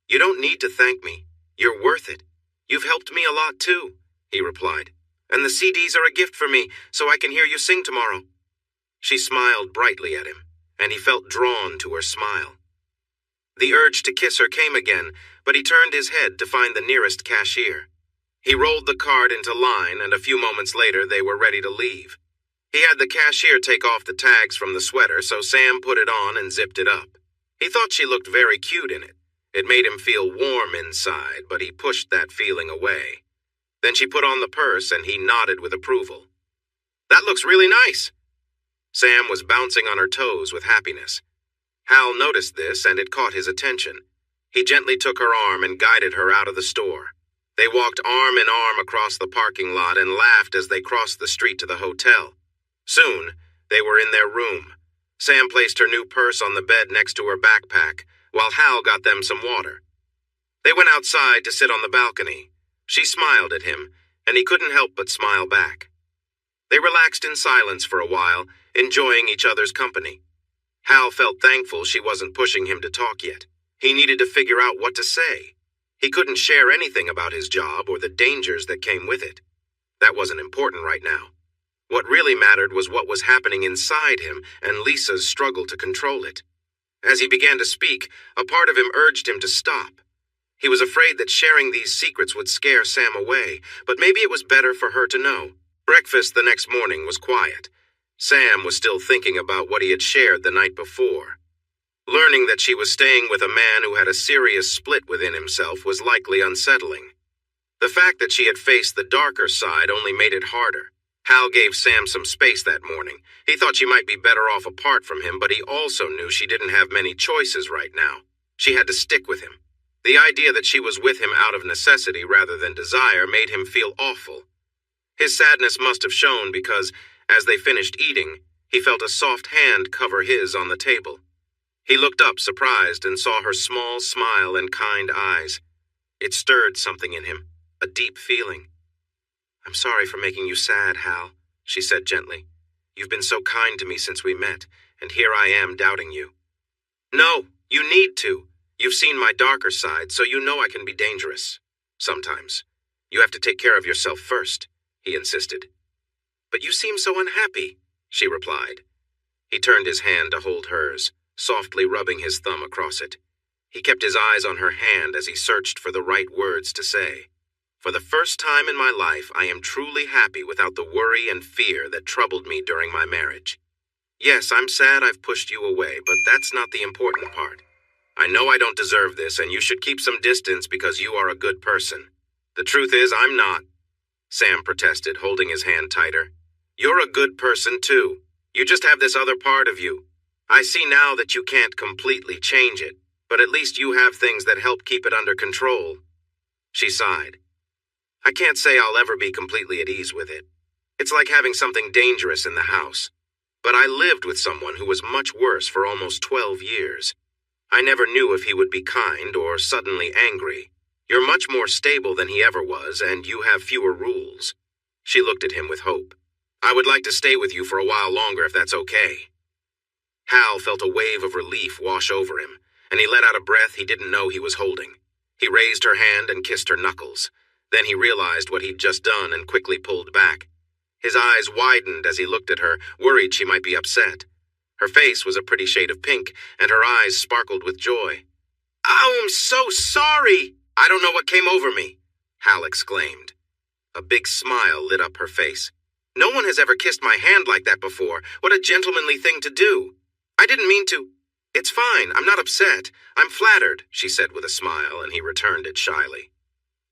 "You don't need to thank me. You're worth it. You've helped me a lot too," he replied. "And the CDs are a gift for me, so I can hear you sing tomorrow." She smiled brightly at him, and he felt drawn to her smile. The urge to kiss her came again, but he turned his head to find the nearest cashier. He rolled the card into line, and a few moments later they were ready to leave. He had the cashier take off the tags from the sweater, so Sam put it on and zipped it up. He thought she looked very cute in it. It made him feel warm inside, but he pushed that feeling away. Then she put on the purse, and he nodded with approval. "That looks really nice." Sam was bouncing on her toes with happiness. Hal noticed this, and it caught his attention. He gently took her arm and guided her out of the store. They walked arm in arm across the parking lot and laughed as they crossed the street to the hotel. Soon, they were in their room. Sam placed her new purse on the bed next to her backpack, while Hal got them some water. They went outside to sit on the balcony. She smiled at him, and he couldn't help but smile back. They relaxed in silence for a while, enjoying each other's company. Hal felt thankful she wasn't pushing him to talk yet. He needed to figure out what to say. He couldn't share anything about his job or the dangers that came with it. That wasn't important right now. What really mattered was what was happening inside him and Lisa's struggle to control it. As he began to speak, a part of him urged him to stop. He was afraid that sharing these secrets would scare Sam away, but maybe it was better for her to know. Breakfast the next morning was quiet. Sam was still thinking about what he had shared the night before. Learning that she was staying with a man who had a serious split within himself was likely unsettling. The fact that she had faced the darker side only made it harder. Hal gave Sam some space that morning. He thought she might be better off apart from him, but he also knew she didn't have many choices right now. She had to stick with him. The idea that she was with him out of necessity rather than desire made him feel awful. His sadness must have shown because, as they finished eating, he felt a soft hand cover his on the table. He looked up surprised and saw her small smile and kind eyes. It stirred something in him, a deep feeling. "I'm sorry for making you sad, Hal," she said gently. "You've been so kind to me since we met, and here I am doubting you." "No, you need to. You've seen my darker side, so you know I can be dangerous. Sometimes. You have to take care of yourself first," he insisted. "But you seem so unhappy," she replied. He turned his hand to hold hers, softly rubbing his thumb across it. He kept his eyes on her hand as he searched for the right words to say. "For the first time in my life, I am truly happy without the worry and fear that troubled me during my marriage. Yes, I'm sad I've pushed you away, but that's not the important part. I know I don't deserve this, and you should keep some distance because you are a good person. The truth is, I'm not," Sam protested, holding his hand tighter. "You're a good person, too. You just have this other part of you. I see now that you can't completely change it, but at least you have things that help keep it under control." She sighed. "I can't say I'll ever be completely at ease with it. It's like having something dangerous in the house. But I lived with someone who was much worse for almost 12 years. I never knew if he would be kind or suddenly angry. You're much more stable than he ever was, and you have fewer rules." She looked at him with hope. "I would like to stay with you for a while longer if that's okay." Hal felt a wave of relief wash over him, and he let out a breath he didn't know he was holding. He raised her hand and kissed her knuckles. Then he realized what he'd just done and quickly pulled back. His eyes widened as he looked at her, worried she might be upset. Her face was a pretty shade of pink, and her eyes sparkled with joy. "Oh, I'm so sorry! I don't know what came over me," Hal exclaimed. A big smile lit up her face. "No one has ever kissed my hand like that before. What a gentlemanly thing to do. I didn't mean to." "It's fine. I'm not upset. I'm flattered," she said with a smile, and he returned it shyly.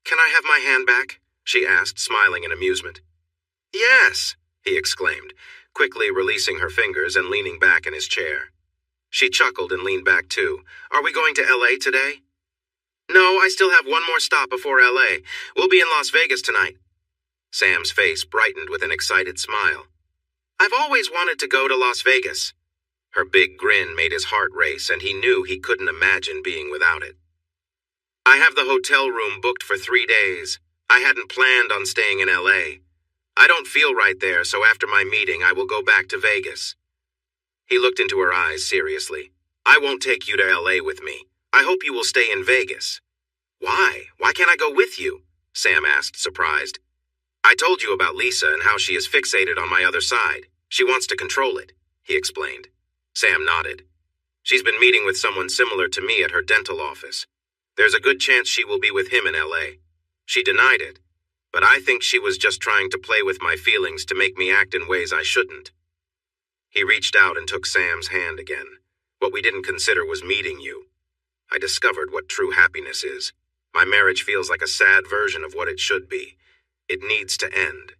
"Can I have my hand back?" she asked, smiling in amusement. "Yes," he exclaimed, quickly releasing her fingers and leaning back in his chair. She chuckled and leaned back too. "Are we going to L.A. today?" "No, I still have one more stop before L.A. We'll be in Las Vegas tonight." Sam's face brightened with an excited smile. "I've always wanted to go to Las Vegas." Her big grin made his heart race, and he knew he couldn't imagine being without it. "I have the hotel room booked for 3 days. I hadn't planned on staying in L.A. I don't feel right there, so after my meeting, I will go back to Vegas." He looked into her eyes seriously. "I won't take you to L.A. with me. I hope you will stay in Vegas." "Why? Why can't I go with you?" Sam asked, surprised. "I told you about Lisa and how she is fixated on my other side. She wants to control it," he explained. Sam nodded. "She's been meeting with someone similar to me at her dental office. There's a good chance she will be with him in L.A. She denied it, but I think she was just trying to play with my feelings to make me act in ways I shouldn't." He reached out and took Sam's hand again. "What we didn't consider was meeting you. I discovered what true happiness is. My marriage feels like a sad version of what it should be. It needs to end."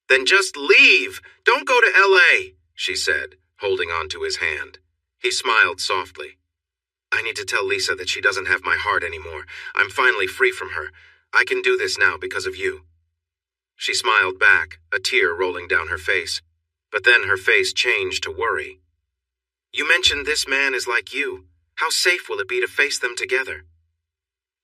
"Then just leave! Don't go to L.A., she said, holding on to his hand. He smiled softly. "I need to tell Lisa that she doesn't have my heart anymore. I'm finally free from her. I can do this now because of you." She smiled back, a tear rolling down her face. But then her face changed to worry. "You mentioned this man is like you. How safe will it be to face them together?"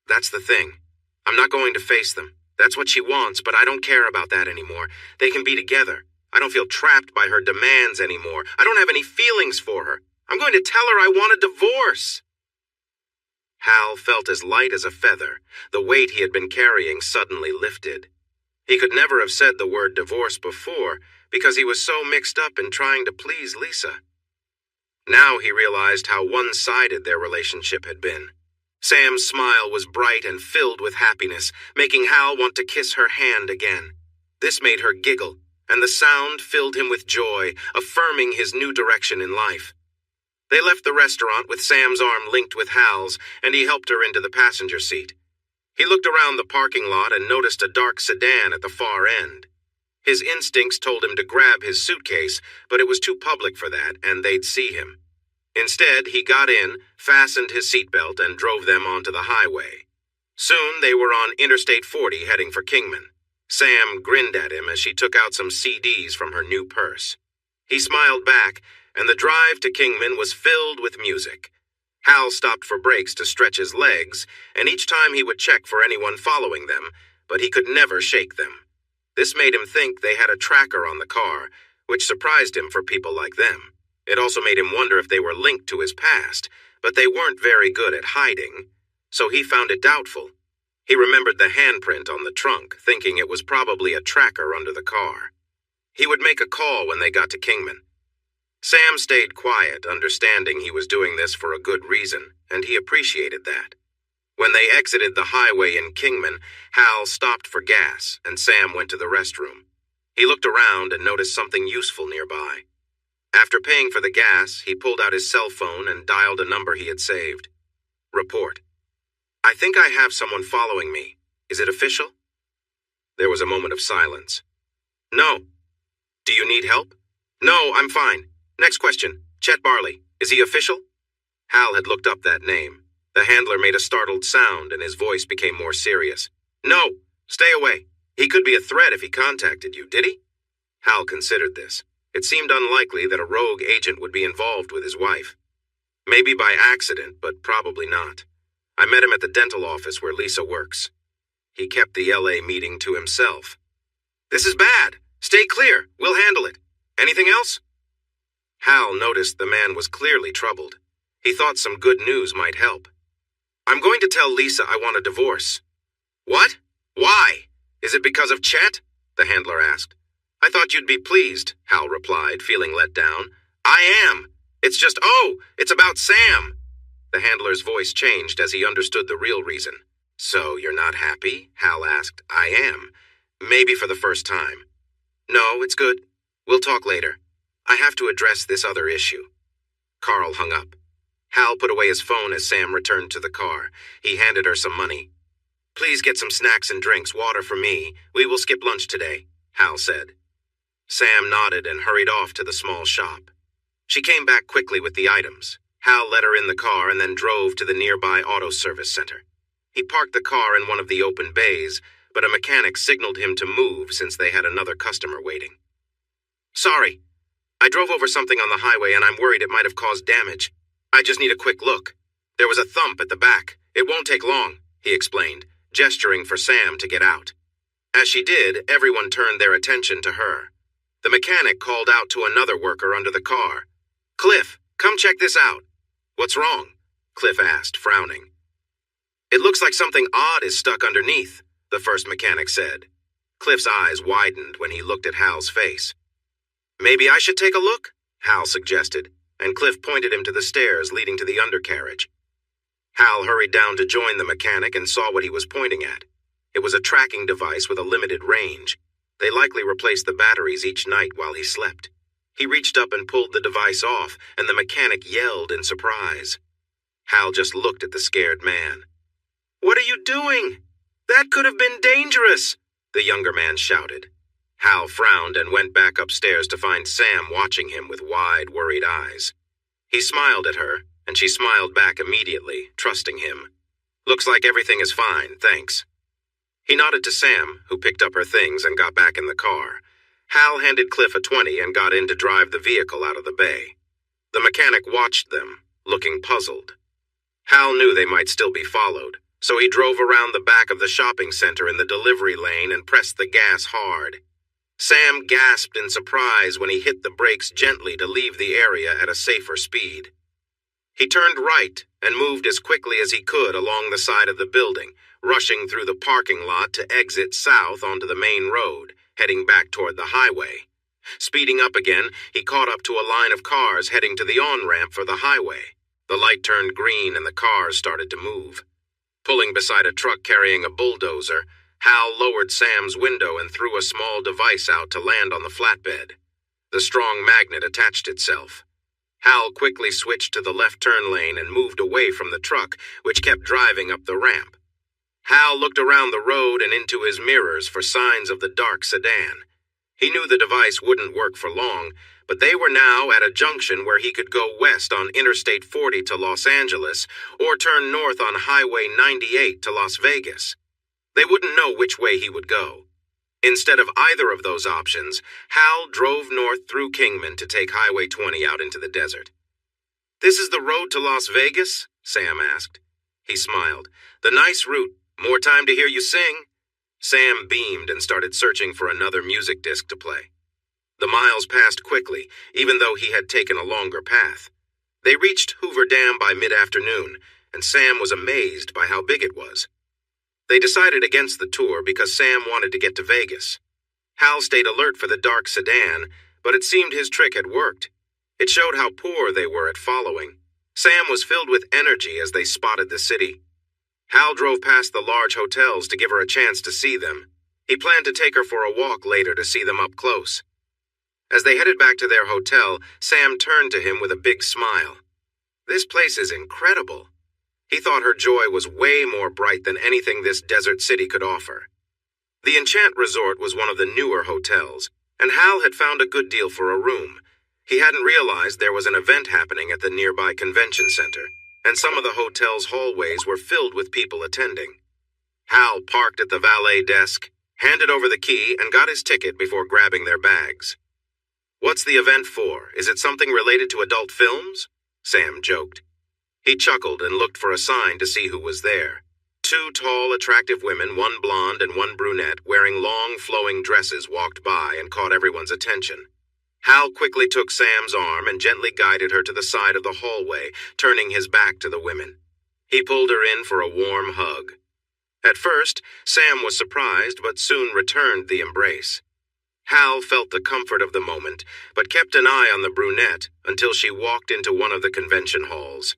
"That's the thing. I'm not going to face them. That's what she wants, but I don't care about that anymore. They can be together. I don't feel trapped by her demands anymore. I don't have any feelings for her. I'm going to tell her I want a divorce." Hal felt as light as a feather. The weight he had been carrying suddenly lifted. He could never have said the word divorce before because he was so mixed up in trying to please Lisa. Now he realized how one-sided their relationship had been. Sam's smile was bright and filled with happiness, making Hal want to kiss her hand again. This made her giggle, and the sound filled him with joy, affirming his new direction in life. They left the restaurant with Sam's arm linked with Hal's, and he helped her into the passenger seat. He looked around the parking lot and noticed a dark sedan at the far end. His instincts told him to grab his suitcase, but it was too public for that, and they'd see him. Instead, he got in, fastened his seatbelt, and drove them onto the highway. Soon they were on Interstate 40 heading for Kingman. Sam grinned at him as she took out some CDs from her new purse. He smiled back, and the drive to Kingman was filled with music. Hal stopped for breaks to stretch his legs, and each time he would check for anyone following them, but he could never shake them. This made him think they had a tracker on the car, which surprised him for people like them. It also made him wonder if they were linked to his past, but they weren't very good at hiding, so he found it doubtful. He remembered the handprint on the trunk, thinking it was probably a tracker under the car. He would make a call when they got to Kingman. Sam stayed quiet, understanding he was doing this for a good reason, and he appreciated that. When they exited the highway in Kingman, Hal stopped for gas, and Sam went to the restroom. He looked around and noticed something useful nearby. After paying for the gas, he pulled out his cell phone and dialed a number he had saved. "Report. I think I have someone following me. Is it official?" There was a moment of silence. "No." "Do you need help?" "No, I'm fine. Next question. Chet Barley. Is he official?" Hal had looked up that name. The handler made a startled sound, and his voice became more serious. "No. Stay away. He could be a threat if he contacted you, did he?" Hal considered this. It seemed unlikely that a rogue agent would be involved with his wife. Maybe by accident, but probably not. I met him at the dental office where Lisa works. He kept the LA meeting to himself. This is bad. Stay clear. We'll handle it. Anything else? Hal noticed the man was clearly troubled. He thought some good news might help. I'm going to tell Lisa I want a divorce. What? Why? Is it because of Chet? The handler asked. I thought you'd be pleased, Hal replied, feeling let down. I am. It's just, it's about Sam. The handler's voice changed as he understood the real reason. So you're not happy? Hal asked. I am. Maybe for the first time. No, it's good. We'll talk later. I have to address this other issue. Carl hung up. Hal put away his phone as Sam returned to the car. He handed her some money. Please get some snacks and drinks, water for me. We will skip lunch today, Hal said. Sam nodded and hurried off to the small shop. She came back quickly with the items. Hal let her in the car and then drove to the nearby auto service center. He parked the car in one of the open bays, but a mechanic signaled him to move since they had another customer waiting. Sorry, I drove over something on the highway and I'm worried it might have caused damage. I just need a quick look. There was a thump at the back. It won't take long, he explained, gesturing for Sam to get out. As she did, everyone turned their attention to her. The mechanic called out to another worker under the car. Cliff, come check this out. What's wrong? Cliff asked, frowning. It looks like something odd is stuck underneath, the first mechanic said. Cliff's eyes widened when he looked at Hal's face. Maybe I should take a look, Hal suggested, and Cliff pointed him to the stairs leading to the undercarriage. Hal hurried down to join the mechanic and saw what he was pointing at. It was a tracking device with a limited range. They likely replaced the batteries each night while he slept. He reached up and pulled the device off, and the mechanic yelled in surprise. Hal just looked at the scared man. What are you doing? That could have been dangerous, the younger man shouted. Hal frowned and went back upstairs to find Sam watching him with wide, worried eyes. He smiled at her, and she smiled back immediately, trusting him. Looks like everything is fine, thanks. He nodded to Sam, who picked up her things and got back in the car. Hal handed Cliff a 20 and got in to drive the vehicle out of the bay. The mechanic watched them, looking puzzled. Hal knew they might still be followed, so he drove around the back of the shopping center in the delivery lane and pressed the gas hard. Sam gasped in surprise when he hit the brakes gently to leave the area at a safer speed. He turned right and moved as quickly as he could along the side of the building, rushing through the parking lot to exit south onto the main road, heading back toward the highway. Speeding up again, he caught up to a line of cars heading to the on-ramp for the highway. The light turned green and the cars started to move. Pulling beside a truck carrying a bulldozer, Hal lowered Sam's window and threw a small device out to land on the flatbed. The strong magnet attached itself. Hal quickly switched to the left turn lane and moved away from the truck, which kept driving up the ramp. Hal looked around the road and into his mirrors for signs of the dark sedan. He knew the device wouldn't work for long, but they were now at a junction where he could go west on Interstate 40 to Los Angeles or turn north on Highway 98 to Las Vegas. They wouldn't know which way he would go. Instead of either of those options, Hal drove north through Kingman to take Highway 20 out into the desert. This is the road to Las Vegas? Sam asked. He smiled. The nice route. More time to hear you sing. Sam beamed and started searching for another music disc to play. The miles passed quickly, even though he had taken a longer path. They reached Hoover Dam by mid-afternoon, and Sam was amazed by how big it was. They decided against the tour because Sam wanted to get to Vegas. Hal stayed alert for the dark sedan, but it seemed his trick had worked. It showed how poor they were at following. Sam was filled with energy as they spotted the city. Hal drove past the large hotels to give her a chance to see them. He planned to take her for a walk later to see them up close. As they headed back to their hotel, Sam turned to him with a big smile. This place is incredible. He thought her joy was way more bright than anything this desert city could offer. The Enchant Resort was one of the newer hotels, and Hal had found a good deal for a room. He hadn't realized there was an event happening at the nearby convention center, and some of the hotel's hallways were filled with people attending. Hal parked at the valet desk, handed over the key, and got his ticket before grabbing their bags. What's the event for? Is it something related to adult films? Sam joked. He chuckled and looked for a sign to see who was there. Two tall, attractive women, one blonde and one brunette, wearing long, flowing dresses, walked by and caught everyone's attention. Hal quickly took Sam's arm and gently guided her to the side of the hallway, turning his back to the women. He pulled her in for a warm hug. At first, Sam was surprised, but soon returned the embrace. Hal felt the comfort of the moment, but kept an eye on the brunette until she walked into one of the convention halls.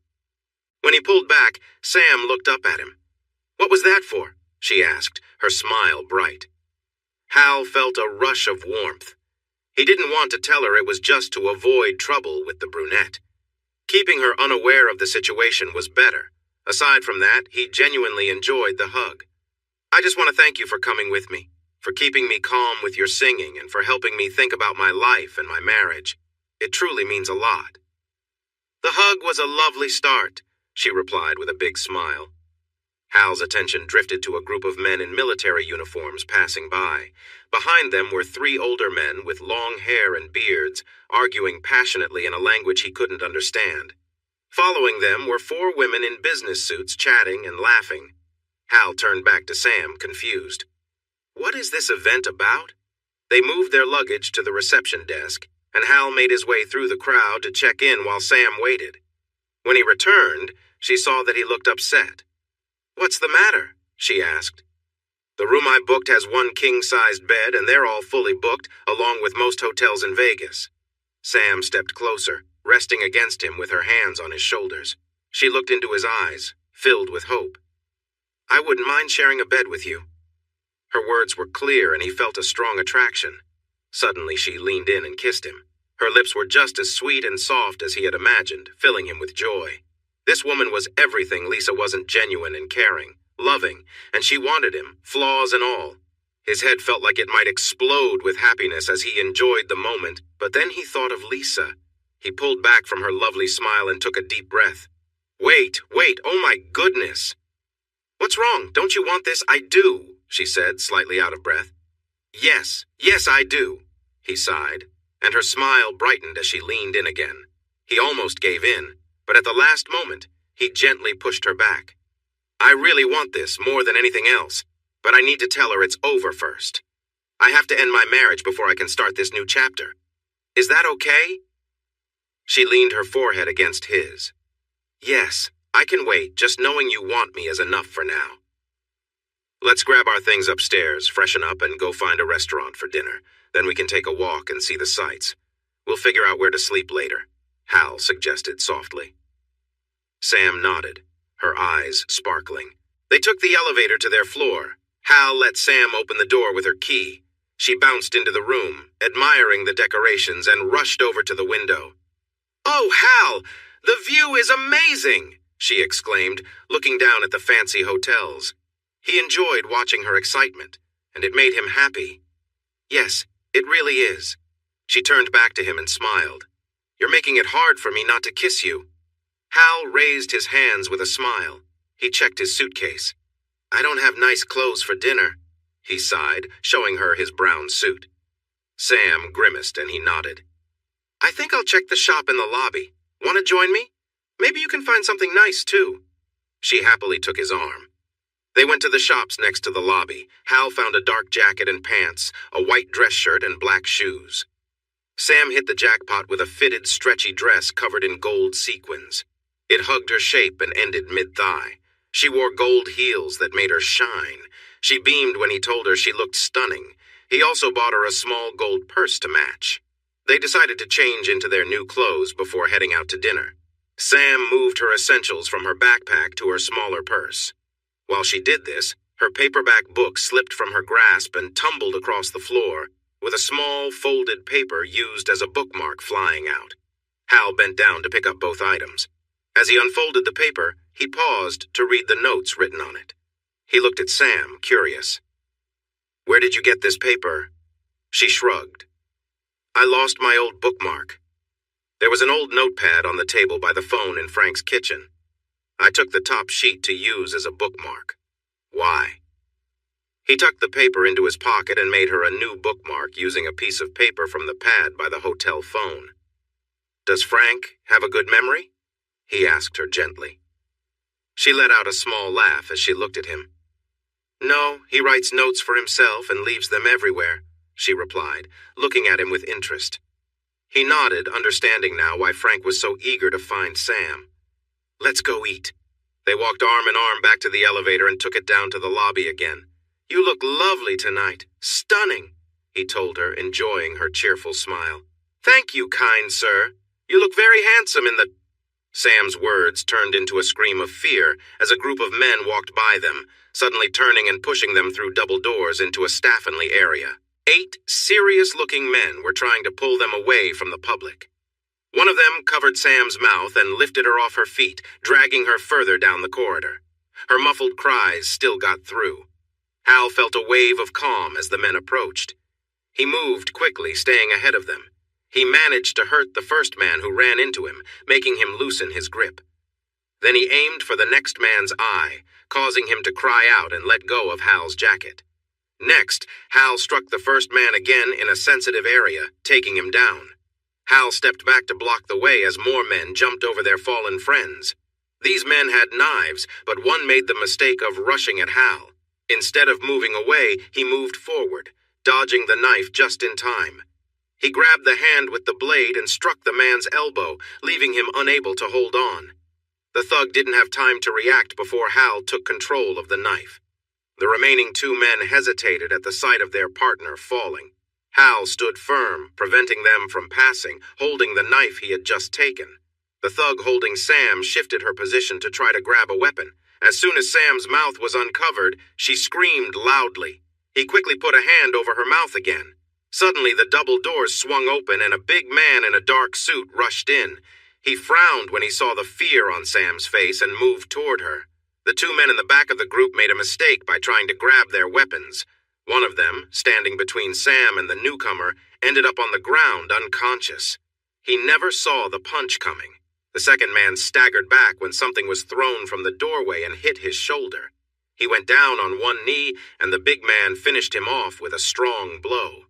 When he pulled back, Sam looked up at him. "What was that for?" she asked, her smile bright. Hal felt a rush of warmth. He didn't want to tell her it was just to avoid trouble with the brunette. Keeping her unaware of the situation was better. Aside from that, he genuinely enjoyed the hug. "I just want to thank you for coming with me, for keeping me calm with your singing, and for helping me think about my life and my marriage. It truly means a lot." "The hug was a lovely start," she replied with a big smile. Hal's attention drifted to a group of men in military uniforms passing by. Behind them were three older men with long hair and beards, arguing passionately in a language he couldn't understand. Following them were four women in business suits chatting and laughing. Hal turned back to Sam, confused. What is this event about? They moved their luggage to the reception desk, and Hal made his way through the crowd to check in while Sam waited. When he returned, she saw that he looked upset. "What's the matter?" she asked. "The room I booked has one king-sized bed, and they're all fully booked, along with most hotels in Vegas." Sam stepped closer, resting against him with her hands on his shoulders. She looked into his eyes, filled with hope. "I wouldn't mind sharing a bed with you." Her words were clear, and he felt a strong attraction. Suddenly she leaned in and kissed him. Her lips were just as sweet and soft as he had imagined, filling him with joy. This woman was everything Lisa wasn't: genuine and caring, loving, and she wanted him, flaws and all. His head felt like it might explode with happiness as he enjoyed the moment, but then he thought of Lisa. He pulled back from her lovely smile and took a deep breath. Wait, oh my goodness. "What's wrong? Don't you want this?" "I do," she said, slightly out of breath. Yes, I do," he sighed, and her smile brightened as she leaned in again. He almost gave in, but at the last moment, he gently pushed her back. "I really want this more than anything else, but I need to tell her it's over first. I have to end my marriage before I can start this new chapter. Is that okay?" She leaned her forehead against his. "Yes, I can wait. Just knowing you want me is enough for now." "Let's grab our things upstairs, freshen up, and go find a restaurant for dinner. Then we can take a walk and see the sights. We'll figure out where to sleep later," Hal suggested softly. Sam nodded, her eyes sparkling. They took the elevator to their floor. Hal let Sam open the door with her key. She bounced into the room, admiring the decorations, and rushed over to the window. "Oh, Hal, the view is amazing!" she exclaimed, looking down at the fancy hotels. He enjoyed watching her excitement, and it made him happy. "Yes, it really is." She turned back to him and smiled. "You're making it hard for me not to kiss you." Hal raised his hands with a smile. He checked his suitcase. "I don't have nice clothes for dinner," he sighed, showing her his brown suit. Sam grimaced and he nodded. "I think I'll check the shop in the lobby. Want to join me? Maybe you can find something nice, too." She happily took his arm. They went to the shops next to the lobby. Hal found a dark jacket and pants, a white dress shirt, and black shoes. Sam hit the jackpot with a fitted, stretchy dress covered in gold sequins. It hugged her shape and ended mid-thigh. She wore gold heels that made her shine. She beamed when he told her she looked stunning. He also bought her a small gold purse to match. They decided to change into their new clothes before heading out to dinner. Sam moved her essentials from her backpack to her smaller purse. While she did this, her paperback book slipped from her grasp and tumbled across the floor, with a small, folded paper used as a bookmark flying out. Hal bent down to pick up both items. As he unfolded the paper, he paused to read the notes written on it. He looked at Sam, curious. "Where did you get this paper?" She shrugged. "I lost my old bookmark. There was an old notepad on the table by the phone in Frank's kitchen. I took the top sheet to use as a bookmark." "Why?" He tucked the paper into his pocket and made her a new bookmark using a piece of paper from the pad by the hotel phone. "Does Frank have a good memory?" he asked her gently. She let out a small laugh as she looked at him. "No, he writes notes for himself and leaves them everywhere," she replied, looking at him with interest. He nodded, understanding now why Frank was so eager to find Sam. "Let's go eat." They walked arm in arm back to the elevator and took it down to the lobby again. "You look lovely tonight. Stunning," he told her, enjoying her cheerful smile. "Thank you, kind sir. You look very handsome in the—" Sam's words turned into a scream of fear as a group of men walked by them, suddenly turning and pushing them through double doors into a staffanly area. 8 serious-looking men were trying to pull them away from the public. One of them covered Sam's mouth and lifted her off her feet, dragging her further down the corridor. Her muffled cries still got through. Hal felt a wave of calm as the men approached. He moved quickly, staying ahead of them. He managed to hurt the first man who ran into him, making him loosen his grip. Then he aimed for the next man's eye, causing him to cry out and let go of Hal's jacket. Next, Hal struck the first man again in a sensitive area, taking him down. Hal stepped back to block the way as more men jumped over their fallen friends. These men had knives, but one made the mistake of rushing at Hal. Instead of moving away, he moved forward, dodging the knife just in time. He grabbed the hand with the blade and struck the man's elbow, leaving him unable to hold on. The thug didn't have time to react before Hal took control of the knife. The remaining 2 men hesitated at the sight of their partner falling. Hal stood firm, preventing them from passing, holding the knife he had just taken. The thug holding Sam shifted her position to try to grab a weapon. As soon as Sam's mouth was uncovered, she screamed loudly. He quickly put a hand over her mouth again. Suddenly, the double doors swung open and a big man in a dark suit rushed in. He frowned when he saw the fear on Sam's face and moved toward her. The 2 men in the back of the group made a mistake by trying to grab their weapons. One of them, standing between Sam and the newcomer, ended up on the ground unconscious. He never saw the punch coming. The second man staggered back when something was thrown from the doorway and hit his shoulder. He went down on one knee, and the big man finished him off with a strong blow.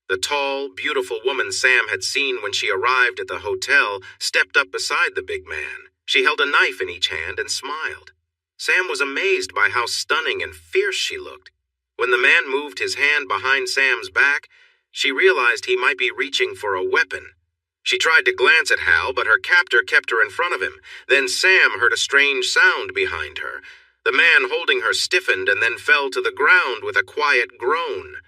The tall, beautiful woman Sam had seen when she arrived at the hotel stepped up beside the big man. She held a knife in each hand and smiled. Sam was amazed by how stunning and fierce she looked. When the man moved his hand behind Sam's back, she realized he might be reaching for a weapon. She tried to glance at Hal, but her captor kept her in front of him. Then Sam heard a strange sound behind her. The man holding her stiffened and then fell to the ground with a quiet groan.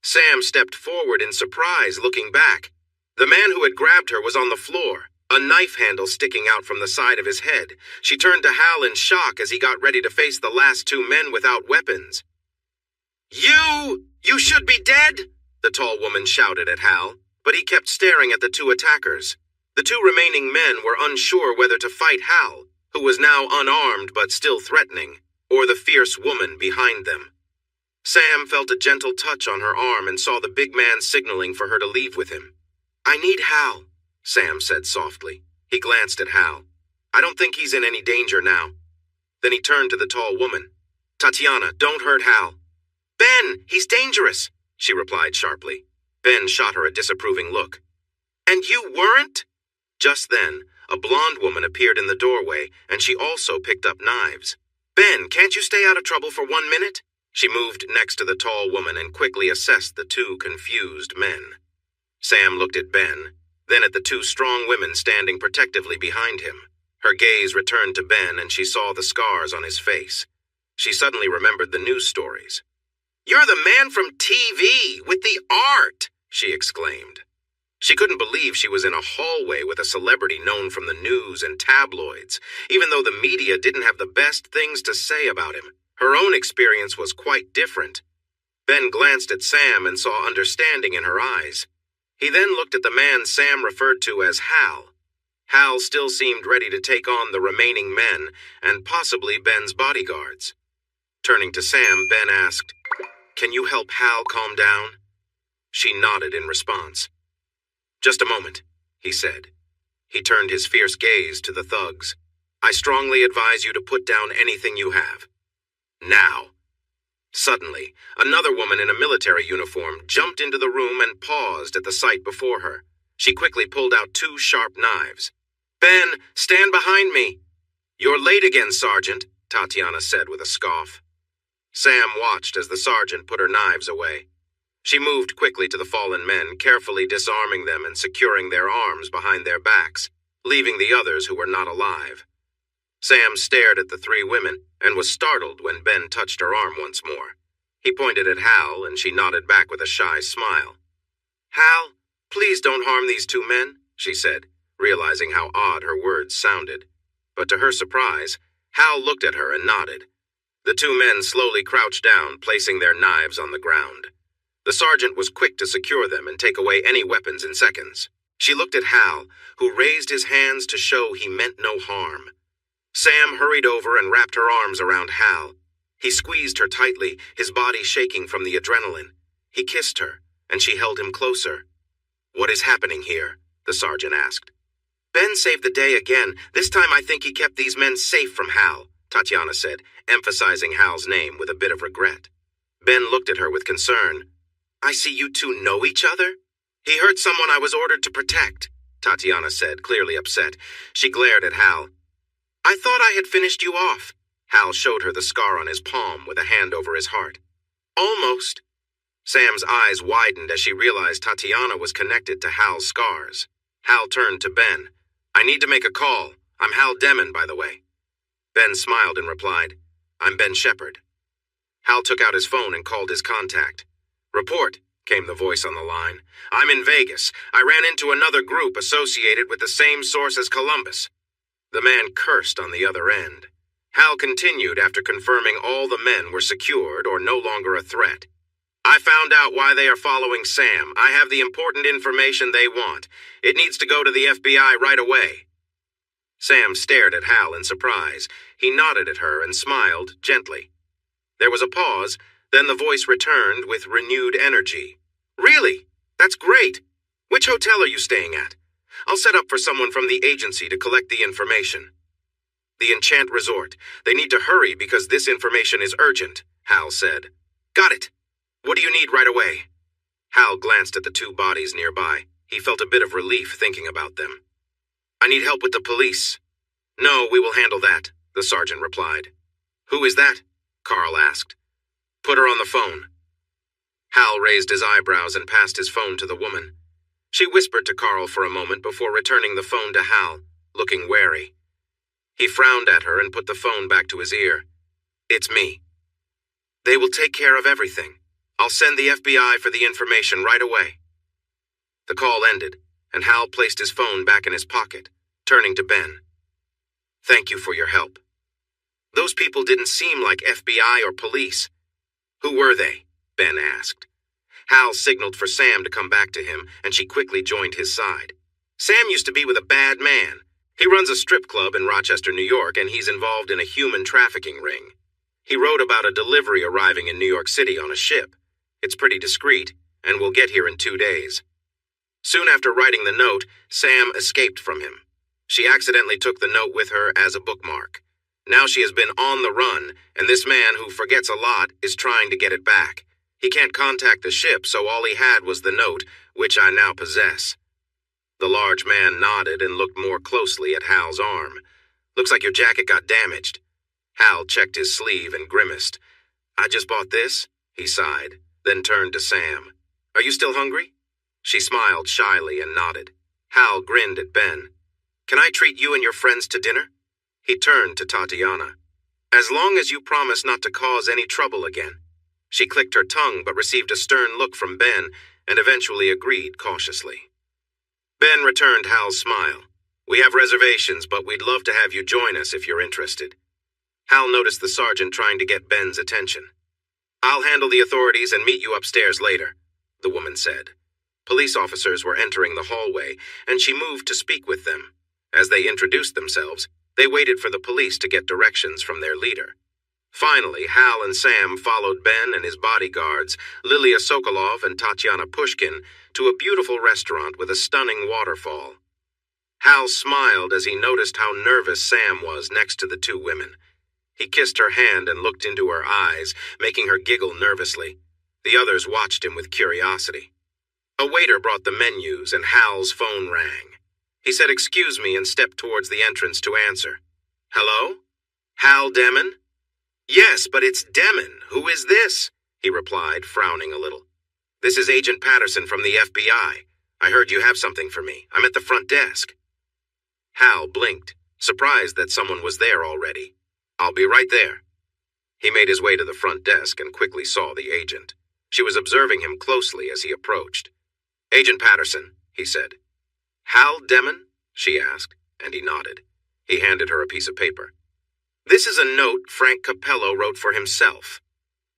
Sam stepped forward in surprise, looking back. The man who had grabbed her was on the floor, a knife handle sticking out from the side of his head. She turned to Hal in shock as he got ready to face the last 2 men without weapons. You should be dead!" the tall woman shouted at Hal, but he kept staring at the 2 attackers. The 2 remaining men were unsure whether to fight Hal, who was now unarmed but still threatening, or the fierce woman behind them. Sam felt a gentle touch on her arm and saw the big man signaling for her to leave with him. "I need Hal," Sam said softly. He glanced at Hal. "I don't think he's in any danger now." Then he turned to the tall woman. "Tatiana, don't hurt Hal." "Ben, he's dangerous," she replied sharply. Ben shot her a disapproving look. "And you weren't?" Just then, a blonde woman appeared in the doorway, and she also picked up knives. "Ben, can't you stay out of trouble for 1 minute?" She moved next to the tall woman and quickly assessed the 2 confused men. Sam looked at Ben, then at the 2 strong women standing protectively behind him. Her gaze returned to Ben and she saw the scars on his face. She suddenly remembered the news stories. "You're the man from TV with the art!" she exclaimed. She couldn't believe she was in a hallway with a celebrity known from the news and tabloids, even though the media didn't have the best things to say about him. Her own experience was quite different. Ben glanced at Sam and saw understanding in her eyes. He then looked at the man Sam referred to as Hal. Hal still seemed ready to take on the remaining men, and possibly Ben's bodyguards. Turning to Sam, Ben asked, "Can you help Hal calm down?" She nodded in response. "Just a moment," he said. He turned his fierce gaze to the thugs. "I strongly advise you to put down anything you have. Now." Suddenly, another woman in a military uniform jumped into the room and paused at the sight before her. She quickly pulled out two sharp knives. "Ben, stand behind me." "You're late again, Sergeant," Tatiana said with a scoff. Sam watched as the sergeant put her knives away. She moved quickly to the fallen men, carefully disarming them and securing their arms behind their backs, leaving the others who were not alive. Sam stared at the three women and was startled when Ben touched her arm once more. He pointed at Hal, and she nodded back with a shy smile. "Hal, please don't harm these two men," she said, realizing how odd her words sounded. But to her surprise, Hal looked at her and nodded. The two men slowly crouched down, placing their knives on the ground. The sergeant was quick to secure them and take away any weapons in seconds. She looked at Hal, who raised his hands to show he meant no harm. Sam hurried over and wrapped her arms around Hal. He squeezed her tightly, his body shaking from the adrenaline. He kissed her, and she held him closer. "What is happening here?" the sergeant asked. "Ben saved the day again. This time I think he kept these men safe from Hal," Tatiana said, emphasizing Hal's name with a bit of regret. Ben looked at her with concern. "I see you two know each other?" "He hurt someone I was ordered to protect," Tatiana said, clearly upset. She glared at Hal. "I thought I had finished you off." Hal showed her the scar on his palm with a hand over his heart. "Almost." Sam's eyes widened as she realized Tatiana was connected to Hal's scars. Hal turned to Ben. "I need to make a call. I'm Hal Demon, by the way." Ben smiled and replied, "I'm Ben Shepard." Hal took out his phone and called his contact. "Report," came the voice on the line. "I'm in Vegas. I ran into another group associated with the same source as Columbus." The man cursed on the other end. Hal continued after confirming all the men were secured or no longer a threat. "I found out why they are following Sam. I have the important information they want. It needs to go to the FBI right away." Sam stared at Hal in surprise. He nodded at her and smiled gently. There was a pause, then the voice returned with renewed energy. "Really? That's great. Which hotel are you staying at? I'll set up for someone from the agency to collect the information." "The Enchant Resort. They need to hurry because this information is urgent," Hal said. "Got it. What do you need right away?" Hal glanced at the two bodies nearby. He felt a bit of relief thinking about them. "I need help with the police." "No, we will handle that," the sergeant replied. "Who is that?" Carl asked. "Put her on the phone." Hal raised his eyebrows and passed his phone to the woman. She whispered to Carl for a moment before returning the phone to Hal, looking wary. He frowned at her and put the phone back to his ear. "It's me." "They will take care of everything. I'll send the FBI for the information right away." The call ended, and Hal placed his phone back in his pocket, turning to Ben. "Thank you for your help." "Those people didn't seem like FBI or police." "Who were they?" Ben asked. Hal signaled for Sam to come back to him, and she quickly joined his side. "Sam used to be with a bad man. He runs a strip club in Rochester, New York, and he's involved in a human trafficking ring. He wrote about a delivery arriving in New York City on a ship. It's pretty discreet, and will get here in 2 days." Soon after writing the note, Sam escaped from him. She accidentally took the note with her as a bookmark. Now she has been on the run, and this man who forgets a lot is trying to get it back. He can't contact the ship, so all he had was the note, which I now possess. The large man nodded and looked more closely at Hal's arm. "Looks like your jacket got damaged." Hal checked his sleeve and grimaced. "I just bought this," he sighed, then turned to Sam. "Are you still hungry?" She smiled shyly and nodded. Hal grinned at Ben. "Can I treat you and your friends to dinner?" He turned to Tatiana. "As long as you promise not to cause any trouble again." She clicked her tongue but received a stern look from Ben and eventually agreed cautiously. Ben returned Hal's smile. "We have reservations, but we'd love to have you join us if you're interested." Hal noticed the sergeant trying to get Ben's attention. "I'll handle the authorities and meet you upstairs later," the woman said. Police officers were entering the hallway, and she moved to speak with them. As they introduced themselves, they waited for the police to get directions from their leader. Finally, Hal and Sam followed Ben and his bodyguards, Lilia Sokolov and Tatiana Pushkin, to a beautiful restaurant with a stunning waterfall. Hal smiled as he noticed how nervous Sam was next to the two women. He kissed her hand and looked into her eyes, making her giggle nervously. The others watched him with curiosity. A waiter brought the menus, and Hal's phone rang. He said, "Excuse me," and stepped towards the entrance to answer. "Hello? Hal Demon?" "Yes, but it's Demon. Who is this?" he replied, frowning a little. "This is Agent Patterson from the FBI. I heard you have something for me. I'm at the front desk." Hal blinked, surprised that someone was there already. "I'll be right there." He made his way to the front desk and quickly saw the agent. She was observing him closely as he approached. "Agent Patterson," he said. "Hal Demon?" she asked, and he nodded. He handed her a piece of paper. "This is a note Frank Capello wrote for himself.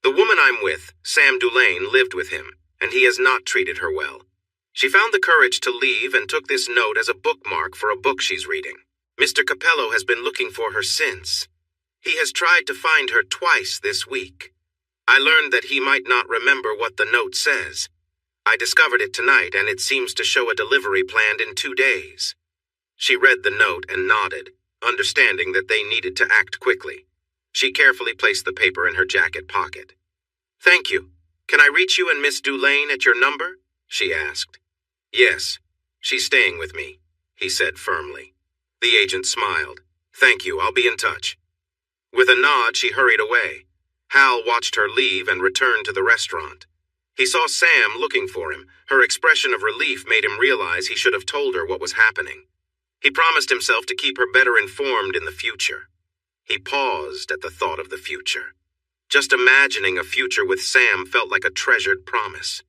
The woman I'm with, Sam Dulane, lived with him, and he has not treated her well. She found the courage to leave and took this note as a bookmark for a book she's reading. Mr. Capello has been looking for her since. He has tried to find her twice this week. I learned that he might not remember what the note says. I discovered it tonight, and it seems to show a delivery planned in 2 days." She read the note and nodded, understanding that they needed to act quickly. She carefully placed the paper in her jacket pocket. "Thank you. Can I reach you and Miss Dulane at your number?" she asked. "Yes. She's staying with me," he said firmly. The agent smiled. "Thank you. I'll be in touch." With a nod, she hurried away. Hal watched her leave and returned to the restaurant. He saw Sam looking for him. Her expression of relief made him realize he should have told her what was happening. He promised himself to keep her better informed in the future. He paused at the thought of the future. Just imagining a future with Sam felt like a treasured promise.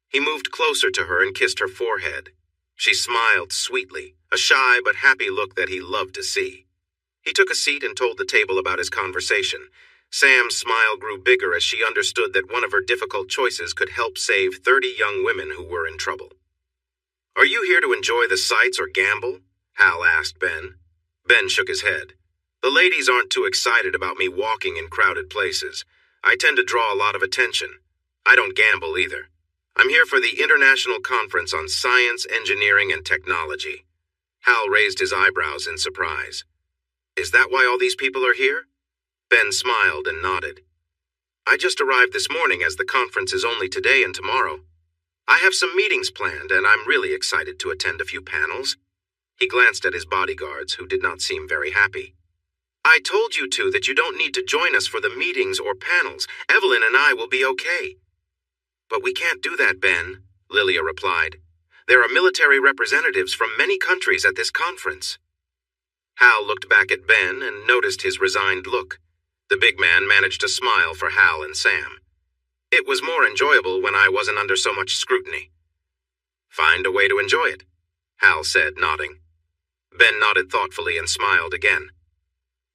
He moved closer to her and kissed her forehead. She smiled sweetly, a shy but happy look that he loved to see. He took a seat and told the table about his conversation. Sam's smile grew bigger as she understood that one of her difficult choices could help save 30 young women who were in trouble. "Are you here to enjoy the sights or gamble?" Hal asked Ben. Ben shook his head. "The ladies aren't too excited about me walking in crowded places. I tend to draw a lot of attention. I don't gamble either. I'm here for the International Conference on Science, Engineering, and Technology." Hal raised his eyebrows in surprise. "Is that why all these people are here?" Ben smiled and nodded. "I just arrived this morning as the conference is only today and tomorrow. I have some meetings planned, and I'm really excited to attend a few panels." He glanced at his bodyguards, who did not seem very happy. "I told you two that you don't need to join us for the meetings or panels. Evelyn and I will be okay." "But we can't do that, Ben," Lilia replied. "There are military representatives from many countries at this conference." Hal looked back at Ben and noticed his resigned look. The big man managed to smile for Hal and Sam. "It was more enjoyable when I wasn't under so much scrutiny." "Find a way to enjoy it," Hal said, nodding. Ben nodded thoughtfully and smiled again.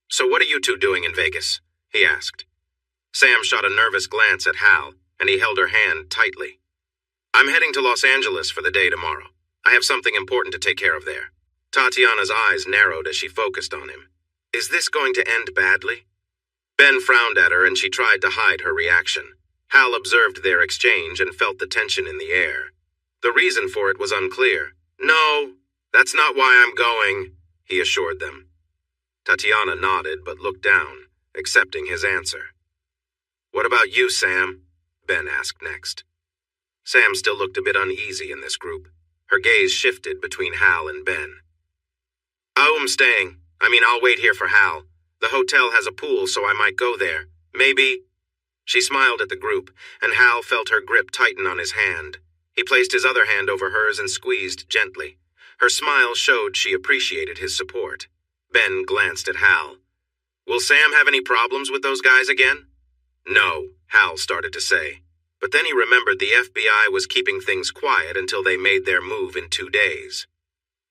"So what are you two doing in Vegas?" he asked. Sam shot a nervous glance at Hal, and he held her hand tightly. "I'm heading to Los Angeles for the day tomorrow. I have something important to take care of there." Tatiana's eyes narrowed as she focused on him. "Is this going to end badly?" Ben frowned at her and she tried to hide her reaction. Hal observed their exchange and felt the tension in the air. The reason for it was unclear. "No, that's not why I'm going," he assured them. Tatiana nodded but looked down, accepting his answer. "What about you, Sam?" Ben asked next. Sam still looked a bit uneasy in this group. Her gaze shifted between Hal and Ben. "I'm staying. I'll wait here for Hal. The hotel has a pool, so I might go there. Maybe—" She smiled at the group, and Hal felt her grip tighten on his hand. He placed his other hand over hers and squeezed gently. Her smile showed she appreciated his support. Ben glanced at Hal. "Will Sam have any problems with those guys again?" "No," Hal started to say. But then he remembered the FBI was keeping things quiet until they made their move in 2 days.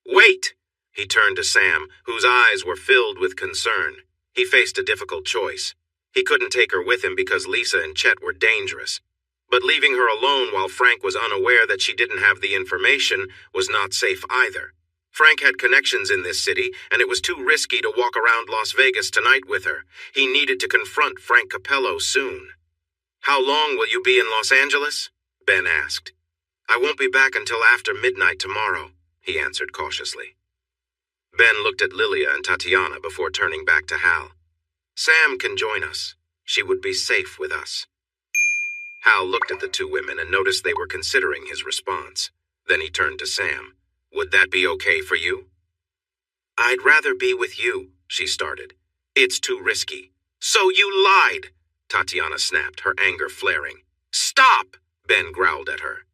"Wait!" He turned to Sam, whose eyes were filled with concern. He faced a difficult choice. He couldn't take her with him because Lisa and Chet were dangerous. But leaving her alone while Frank was unaware that she didn't have the information was not safe either. Frank had connections in this city, and it was too risky to walk around Las Vegas tonight with her. He needed to confront Frank Capello soon. "How long will you be in Los Angeles?" Ben asked. "I won't be back until after midnight tomorrow," he answered cautiously. Ben looked at Lilia and Tatiana before turning back to Hal. Sam can join us. She would be safe with us. Hal looked at the two women and noticed they were considering his response. Then he turned to Sam. Would that be okay for you? I'd rather be with you, she started. It's too risky. So you lied, Tatiana snapped, her anger flaring. Stop, Ben growled at her.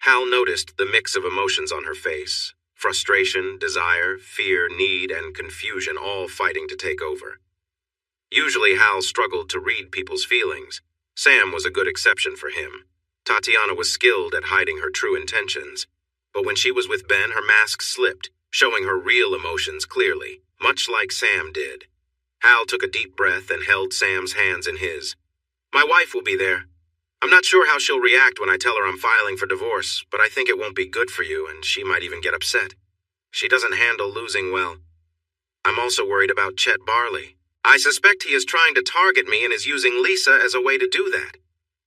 Hal noticed the mix of emotions on her face. Frustration, desire, fear, need, and confusion all fighting to take over. Usually Hal struggled to read people's feelings. Sam was a good exception for him. Tatiana was skilled at hiding her true intentions. But when she was with Ben, her mask slipped, showing her real emotions clearly, much like Sam did. Hal took a deep breath and held Sam's hands in his. My wife will be there. I'm not sure how she'll react when I tell her I'm filing for divorce, but I think it won't be good for you, and she might even get upset. She doesn't handle losing well. I'm also worried about Chet Barley. I suspect he is trying to target me and is using Lisa as a way to do that.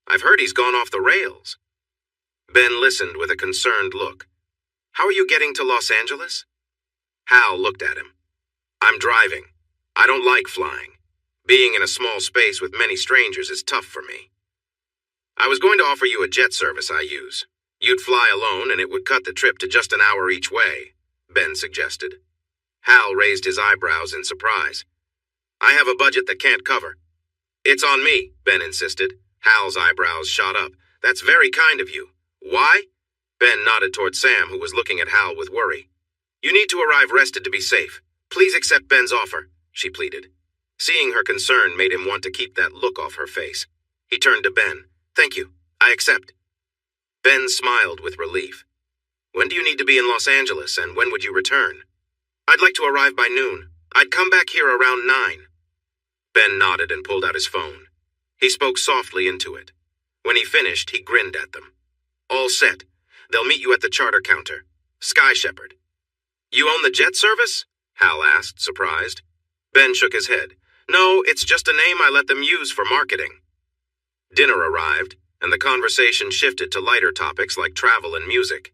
I've heard he's gone off the rails. Ben listened with a concerned look. How are you getting to Los Angeles? Hal looked at him. I'm driving. I don't like flying. Being in a small space with many strangers is tough for me. I was going to offer you a jet service I use. You'd fly alone and it would cut the trip to just an hour each way, Ben suggested. Hal raised his eyebrows in surprise. I have a budget that can't cover. It's on me, Ben insisted. Hal's eyebrows shot up. That's very kind of you. Why? Ben nodded toward Sam, who was looking at Hal with worry. You need to arrive rested to be safe. Please accept Ben's offer, she pleaded. Seeing her concern made him want to keep that look off her face. He turned to Ben. Thank you. I accept. Ben smiled with relief. When do you need to be in Los Angeles, and when would you return? I'd like to arrive by noon. I'd come back here around 9. Ben nodded and pulled out his phone. He spoke softly into it. When he finished, he grinned at them. All set. They'll meet you at the charter counter. Sky Shepherd. You own the jet service? Hal asked, surprised. Ben shook his head. No, it's just a name I let them use for marketing. Dinner arrived, and the conversation shifted to lighter topics like travel and music.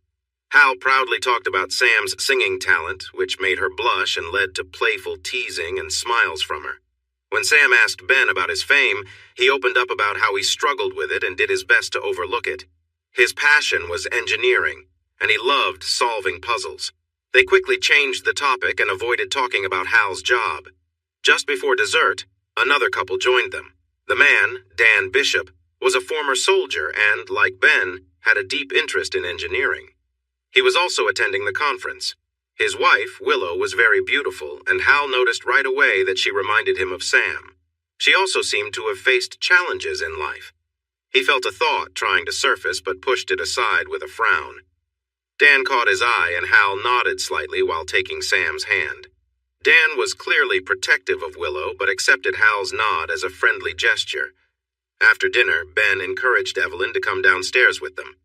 Hal proudly talked about Sam's singing talent, which made her blush and led to playful teasing and smiles from her. When Sam asked Ben about his fame, he opened up about how he struggled with it and did his best to overlook it. His passion was engineering, and he loved solving puzzles. They quickly changed the topic and avoided talking about Hal's job. Just before dessert, another couple joined them. The man, Dan Bishop, was a former soldier and, like Ben, had a deep interest in engineering. He was also attending the conference. His wife, Willow, was very beautiful, and Hal noticed right away that she reminded him of Sam. She also seemed to have faced challenges in life. He felt a thought trying to surface, but pushed it aside with a frown. Dan caught his eye, and Hal nodded slightly while taking Sam's hand. Dan was clearly protective of Willow, but accepted Hal's nod as a friendly gesture. After dinner, Ben encouraged Evelyn to come downstairs with them.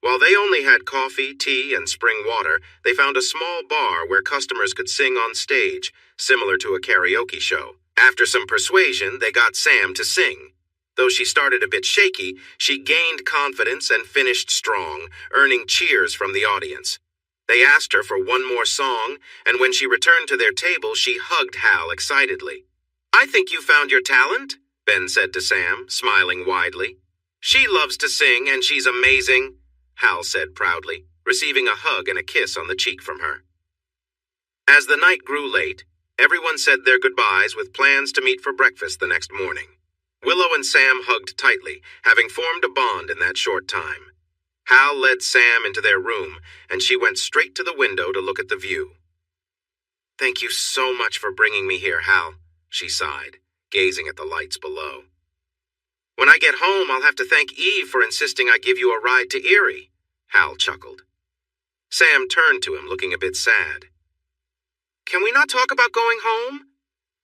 While they only had coffee, tea, and spring water, they found a small bar where customers could sing on stage, similar to a karaoke show. After some persuasion, they got Sam to sing. Though she started a bit shaky, she gained confidence and finished strong, earning cheers from the audience. They asked her for one more song, and when she returned to their table, she hugged Hal excitedly. I think you found your talent, Ben said to Sam, smiling widely. She loves to sing, and she's amazing, Hal said proudly, receiving a hug and a kiss on the cheek from her. As the night grew late, everyone said their goodbyes with plans to meet for breakfast the next morning. Willow and Sam hugged tightly, having formed a bond in that short time. Hal led Sam into their room, and she went straight to the window to look at the view. Thank you so much for bringing me here, Hal, she sighed, gazing at the lights below. When I get home, I'll have to thank Eve for insisting I give you a ride to Erie, Hal chuckled. Sam turned to him, looking a bit sad. Can we not talk about going home?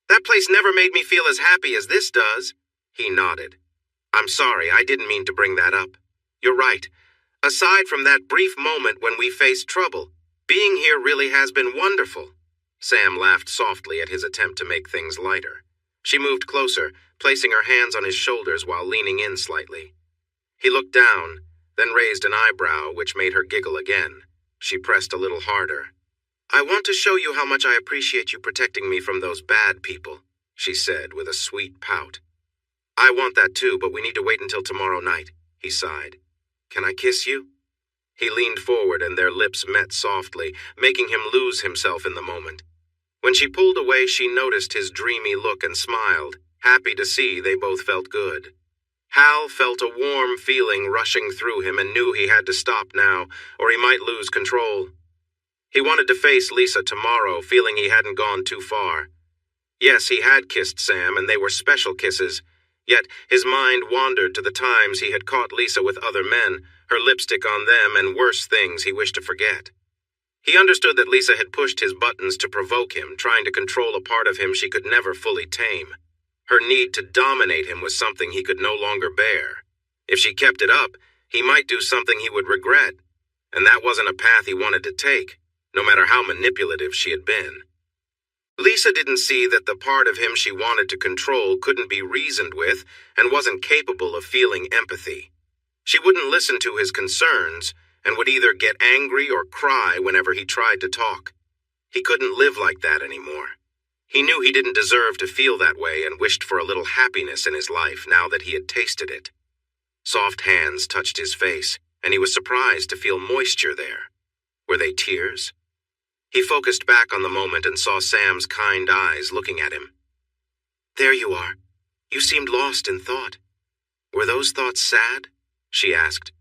That place never made me feel as happy as this does. He nodded. I'm sorry, I didn't mean to bring that up. You're right. Aside from that brief moment when we faced trouble, being here really has been wonderful. Sam laughed softly at his attempt to make things lighter. She moved closer, placing her hands on his shoulders while leaning in slightly. He looked down, then raised an eyebrow, which made her giggle again. She pressed a little harder. I want to show you how much I appreciate you protecting me from those bad people, she said with a sweet pout. I want that too, but we need to wait until tomorrow night, he sighed. Can I kiss you? He leaned forward and their lips met softly, making him lose himself in the moment. When she pulled away, she noticed his dreamy look and smiled, happy to see they both felt good. Hal felt a warm feeling rushing through him and knew he had to stop now, or he might lose control. He wanted to face Lisa tomorrow, feeling he hadn't gone too far. Yes, he had kissed Sam, and they were special kisses. Yet his mind wandered to the times he had caught Lisa with other men, her lipstick on them, and worse things he wished to forget. He understood that Lisa had pushed his buttons to provoke him, trying to control a part of him she could never fully tame. Her need to dominate him was something he could no longer bear. If she kept it up, he might do something he would regret, and that wasn't a path he wanted to take, no matter how manipulative she had been. Lisa didn't see that the part of him she wanted to control couldn't be reasoned with and wasn't capable of feeling empathy. She wouldn't listen to his concerns and would either get angry or cry whenever he tried to talk. He couldn't live like that anymore. He knew he didn't deserve to feel that way and wished for a little happiness in his life now that he had tasted it. Soft hands touched his face, and he was surprised to feel moisture there. Were they tears? He focused back on the moment and saw Sam's kind eyes looking at him. There you are. You seemed lost in thought. Were those thoughts sad? She asked.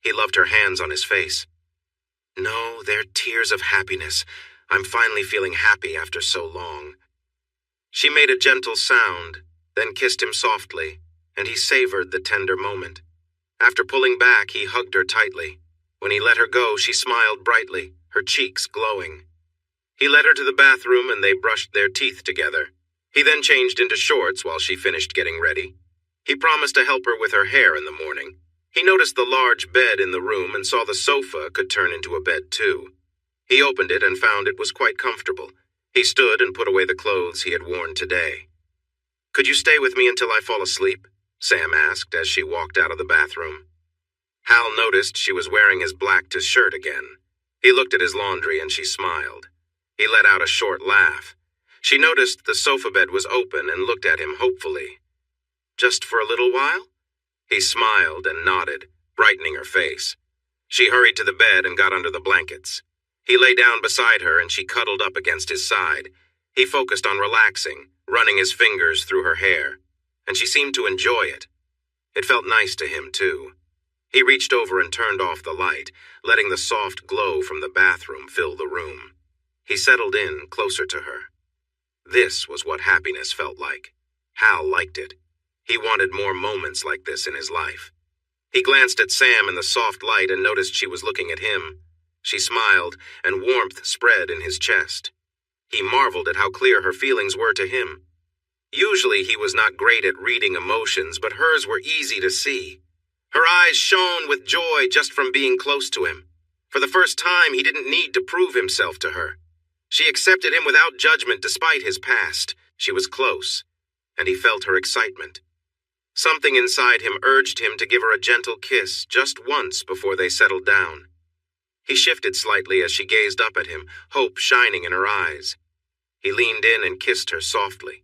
He loved her hands on his face. No, they're tears of happiness. I'm finally feeling happy after so long. She made a gentle sound, then kissed him softly, and he savored the tender moment. After pulling back, he hugged her tightly. When he let her go, she smiled brightly, her cheeks glowing. He led her to the bathroom and they brushed their teeth together. He then changed into shorts while she finished getting ready. He promised to help her with her hair in the morning. He noticed the large bed in the room and saw the sofa could turn into a bed too. He opened it and found it was quite comfortable. He stood and put away the clothes he had worn today. Could you stay with me until I fall asleep? Sam asked as she walked out of the bathroom. Hal noticed she was wearing his black shirt again. He looked at his laundry and she smiled. He let out a short laugh. She noticed the sofa bed was open and looked at him hopefully. Just for a little while? He smiled and nodded, brightening her face. She hurried to the bed and got under the blankets. He lay down beside her and she cuddled up against his side. He focused on relaxing, running his fingers through her hair, and she seemed to enjoy it. It felt nice to him, too. He reached over and turned off the light, letting the soft glow from the bathroom fill the room. He settled in closer to her. This was what happiness felt like. Hal liked it. He wanted more moments like this in his life. He glanced at Sam in the soft light and noticed she was looking at him. She smiled, and warmth spread in his chest. He marveled at how clear her feelings were to him. Usually he was not great at reading emotions, but hers were easy to see. Her eyes shone with joy just from being close to him. For the first time, he didn't need to prove himself to her. She accepted him without judgment despite his past. She was close, and he felt her excitement. Something inside him urged him to give her a gentle kiss just once before they settled down. He shifted slightly as she gazed up at him, hope shining in her eyes. He leaned in and kissed her softly.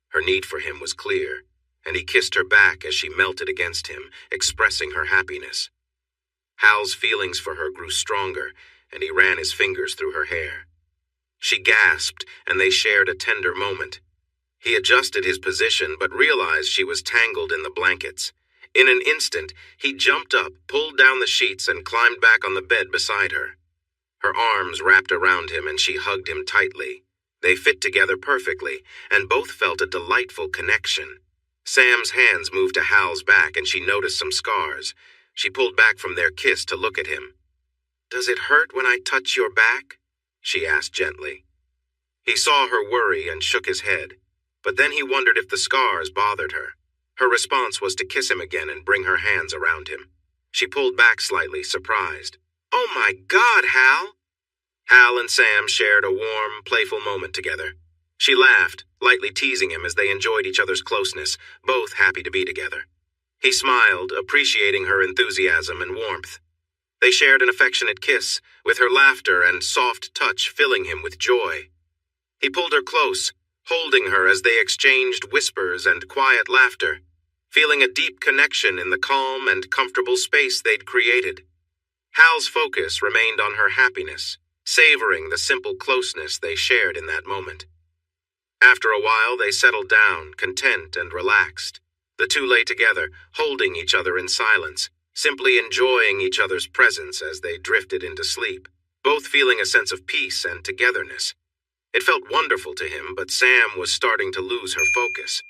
Her need for him was clear, and he kissed her back as she melted against him, expressing her happiness. Hal's feelings for her grew stronger, and he ran his fingers through her hair. She gasped, and they shared a tender moment. He adjusted his position, but realized she was tangled in the blankets. In an instant, he jumped up, pulled down the sheets, and climbed back on the bed beside her. Her arms wrapped around him, and she hugged him tightly. They fit together perfectly, and both felt a delightful connection. Sam's hands moved to Hal's back, and she noticed some scars. She pulled back from their kiss to look at him. "Does it hurt when I touch your back?" she asked gently. He saw her worry and shook his head, but then he wondered if the scars bothered her. Her response was to kiss him again and bring her hands around him. She pulled back slightly, surprised. "Oh my God, Hal!" Hal and Sam shared a warm, playful moment together. She laughed, lightly teasing him as they enjoyed each other's closeness, both happy to be together. He smiled, appreciating her enthusiasm and warmth. They shared an affectionate kiss, with her laughter and soft touch filling him with joy. He pulled her close, holding her as they exchanged whispers and quiet laughter, feeling a deep connection in the calm and comfortable space they'd created. Hal's focus remained on her happiness, savoring the simple closeness they shared in that moment. After a while, they settled down, content and relaxed. The two lay together, holding each other in silence, simply enjoying each other's presence as they drifted into sleep, both feeling a sense of peace and togetherness. It felt wonderful to him, but Sam was starting to lose her focus.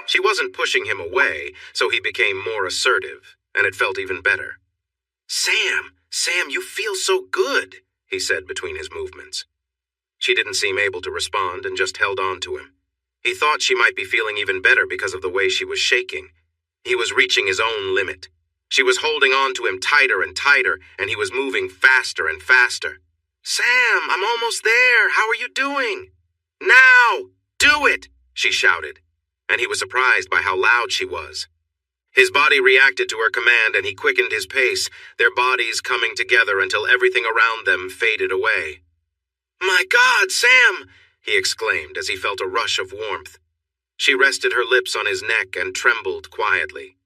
She wasn't pushing him away, so he became more assertive, and it felt even better. Sam, you feel so good, he said between his movements. She didn't seem able to respond and just held on to him. He thought she might be feeling even better because of the way she was shaking. He was reaching his own limit. She was holding on to him tighter and tighter, and he was moving faster and faster. "Sam, I'm almost there. How are you doing?" "Now! Do it!" she shouted, and he was surprised by how loud she was. His body reacted to her command, and he quickened his pace, their bodies coming together until everything around them faded away. "My God, Sam!" he exclaimed as he felt a rush of warmth. She rested her lips on his neck and trembled quietly.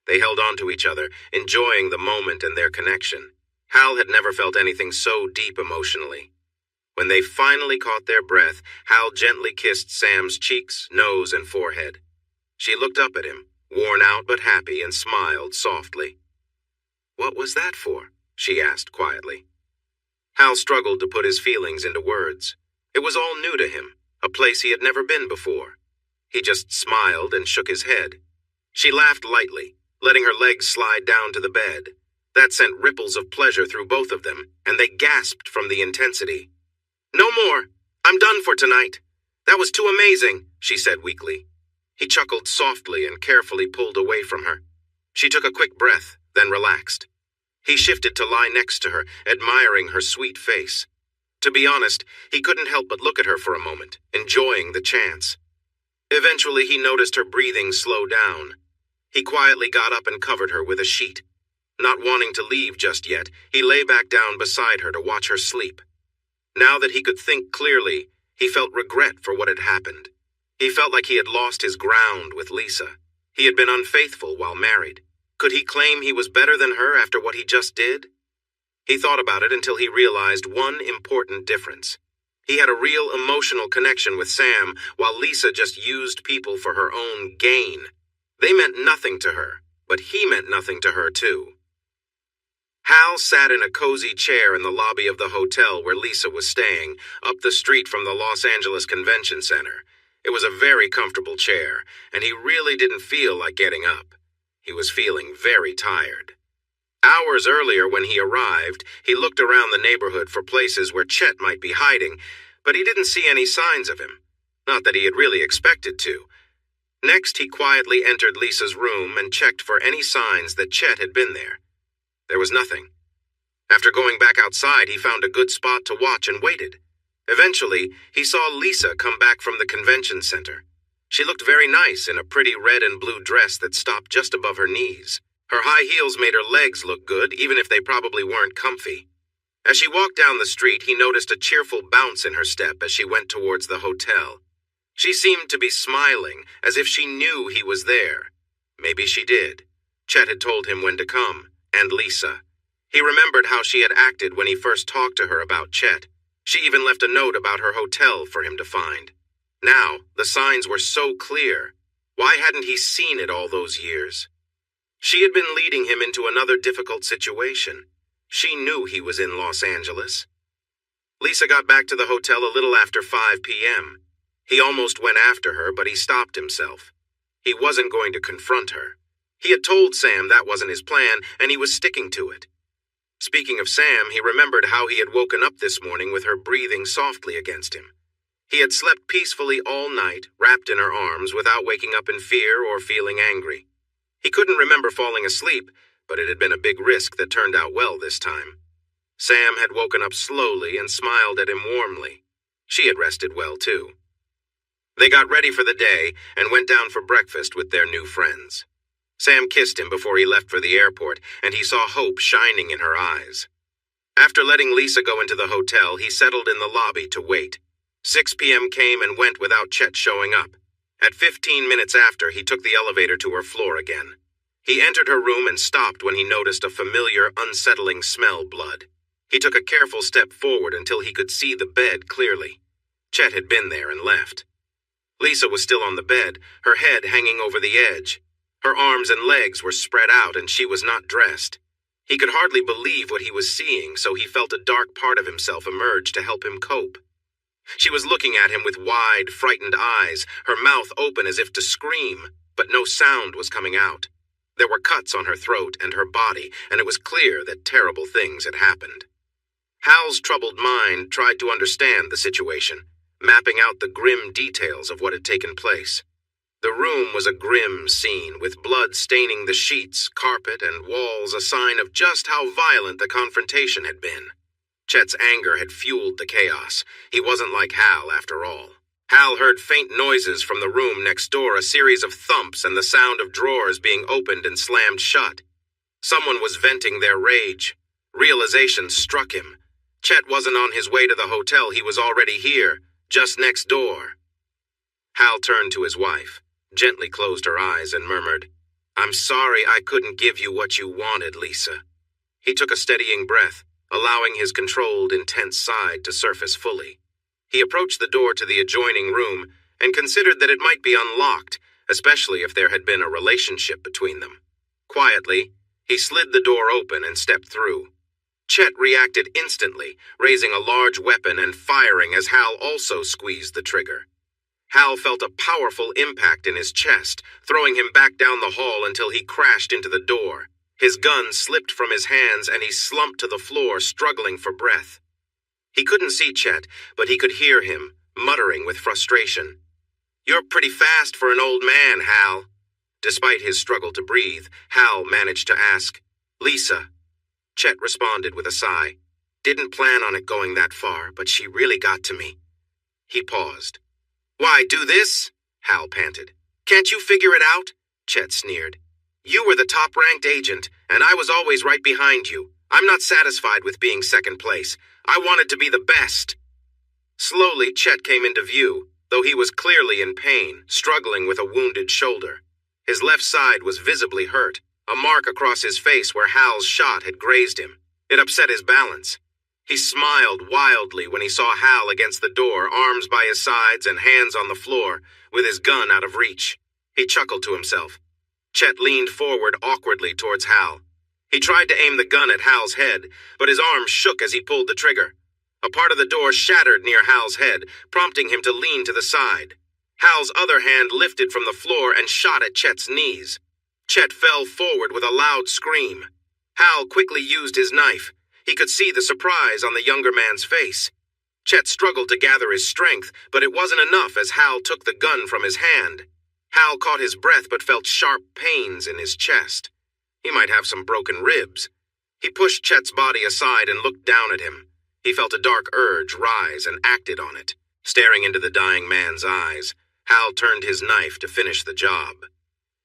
They held on to each other, enjoying the moment and their connection. Hal had never felt anything so deep emotionally. When they finally caught their breath, Hal gently kissed Sam's cheeks, nose, and forehead. She looked up at him, worn out but happy, and smiled softly. "What was that for?" she asked quietly. Hal struggled to put his feelings into words. It was all new to him, a place he had never been before. He just smiled and shook his head. She laughed lightly, letting her legs slide down to the bed. That sent ripples of pleasure through both of them, and they gasped from the intensity. "No more. I'm done for tonight. That was too amazing," she said weakly. He chuckled softly and carefully pulled away from her. She took a quick breath, then relaxed. He shifted to lie next to her, admiring her sweet face. To be honest, he couldn't help but look at her for a moment, enjoying the chance. Eventually, he noticed her breathing slow down. He quietly got up and covered her with a sheet. Not wanting to leave just yet, he lay back down beside her to watch her sleep. Now that he could think clearly, he felt regret for what had happened. He felt like he had lost his ground with Lisa. He had been unfaithful while married. Could he claim he was better than her after what he just did? He thought about it until he realized one important difference. He had a real emotional connection with Sam, while Lisa just used people for her own gain. They meant nothing to her, but he meant nothing to her too. Hal sat in a cozy chair in the lobby of the hotel where Lisa was staying, up the street from the Los Angeles Convention Center. It was a very comfortable chair, and he really didn't feel like getting up. He was feeling very tired. Hours earlier, when he arrived, he looked around the neighborhood for places where Chet might be hiding, but he didn't see any signs of him. Not that he had really expected to. Next, he quietly entered Lisa's room and checked for any signs that Chet had been there. There was nothing. After going back outside, he found a good spot to watch and waited. Eventually, he saw Lisa come back from the convention center. She looked very nice in a pretty red and blue dress that stopped just above her knees. Her high heels made her legs look good, even if they probably weren't comfy. As she walked down the street, he noticed a cheerful bounce in her step as she went towards the hotel. She seemed to be smiling, as if she knew he was there. Maybe she did. Chet had told him when to come, and Lisa. He remembered how she had acted when he first talked to her about Chet. She even left a note about her hotel for him to find. Now, the signs were so clear. Why hadn't he seen it all those years? She had been leading him into another difficult situation. She knew he was in Los Angeles. Lisa got back to the hotel a little after 5 p.m. He almost went after her, but he stopped himself. He wasn't going to confront her. He had told Sam that wasn't his plan, and he was sticking to it. Speaking of Sam, he remembered how he had woken up this morning with her breathing softly against him. He had slept peacefully all night, wrapped in her arms, without waking up in fear or feeling angry. He couldn't remember falling asleep, but it had been a big risk that turned out well this time. Sam had woken up slowly and smiled at him warmly. She had rested well, too. They got ready for the day and went down for breakfast with their new friends. Sam kissed him before he left for the airport, and he saw hope shining in her eyes. After letting Lisa go into the hotel, he settled in the lobby to wait. 6 p.m. came and went without Chet showing up. At 15 minutes after, he took the elevator to her floor again. He entered her room and stopped when he noticed a familiar, unsettling smell blood. He took a careful step forward until he could see the bed clearly. Chet had been there and left. Lisa was still on the bed, her head hanging over the edge. Her arms and legs were spread out and she was not dressed. He could hardly believe what he was seeing, so he felt a dark part of himself emerge to help him cope. She was looking at him with wide, frightened eyes, her mouth open as if to scream, but no sound was coming out. There were cuts on her throat and her body, and it was clear that terrible things had happened. Hal's troubled mind tried to understand the situation, mapping out the grim details of what had taken place. The room was a grim scene, with blood staining the sheets, carpet, and walls, a sign of just how violent the confrontation had been. Chet's anger had fueled the chaos. He wasn't like Hal, after all. Hal heard faint noises from the room next door, a series of thumps and the sound of drawers being opened and slammed shut. Someone was venting their rage. Realization struck him. Chet wasn't on his way to the hotel, he was already here, just next door. Hal turned to his wife, gently closed her eyes, and murmured, "I'm sorry I couldn't give you what you wanted, Lisa." He took a steadying breath, allowing his controlled, intense side to surface fully. He approached the door to the adjoining room and considered that it might be unlocked, especially if there had been a relationship between them. Quietly, he slid the door open and stepped through. Chet reacted instantly, raising a large weapon and firing as Hal also squeezed the trigger. Hal felt a powerful impact in his chest, throwing him back down the hall until he crashed into the door. His gun slipped from his hands and he slumped to the floor, struggling for breath. He couldn't see Chet, but he could hear him, muttering with frustration. "You're pretty fast for an old man, Hal." Despite his struggle to breathe, Hal managed to ask, "Lisa?" Chet responded with a sigh. "Didn't plan on it going that far, but she really got to me." He paused. "Why, do this?" Hal panted. "Can't you figure it out?" Chet sneered. "You were the top-ranked agent, and I was always right behind you. I'm not satisfied with being second place. I wanted to be the best." Slowly, Chet came into view, though he was clearly in pain, struggling with a wounded shoulder. His left side was visibly hurt, a mark across his face where Hal's shot had grazed him. It upset his balance. He smiled wildly when he saw Hal against the door, arms by his sides and hands on the floor, with his gun out of reach. He chuckled to himself. Chet leaned forward awkwardly towards Hal. He tried to aim the gun at Hal's head, but his arm shook as he pulled the trigger. A part of the door shattered near Hal's head, prompting him to lean to the side. Hal's other hand lifted from the floor and shot at Chet's knees. Chet fell forward with a loud scream. Hal quickly used his knife. He could see the surprise on the younger man's face. Chet struggled to gather his strength, but it wasn't enough as Hal took the gun from his hand. Hal caught his breath but felt sharp pains in his chest. He might have some broken ribs. He pushed Chet's body aside and looked down at him. He felt a dark urge rise and acted on it. Staring into the dying man's eyes, Hal turned his knife to finish the job.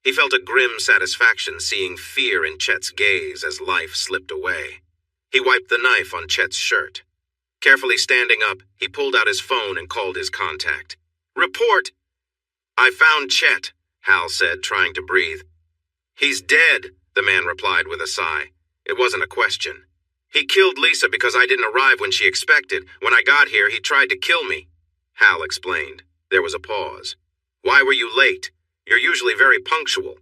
He felt a grim satisfaction seeing fear in Chet's gaze as life slipped away. He wiped the knife on Chet's shirt. Carefully standing up, he pulled out his phone and called his contact. "Report!" "I found Chet," Hal said, trying to breathe. "He's dead," the man replied with a sigh. It wasn't a question. "He killed Lisa because I didn't arrive when she expected. When I got here, he tried to kill me," Hal explained. There was a pause. "Why were you late? You're usually very punctual."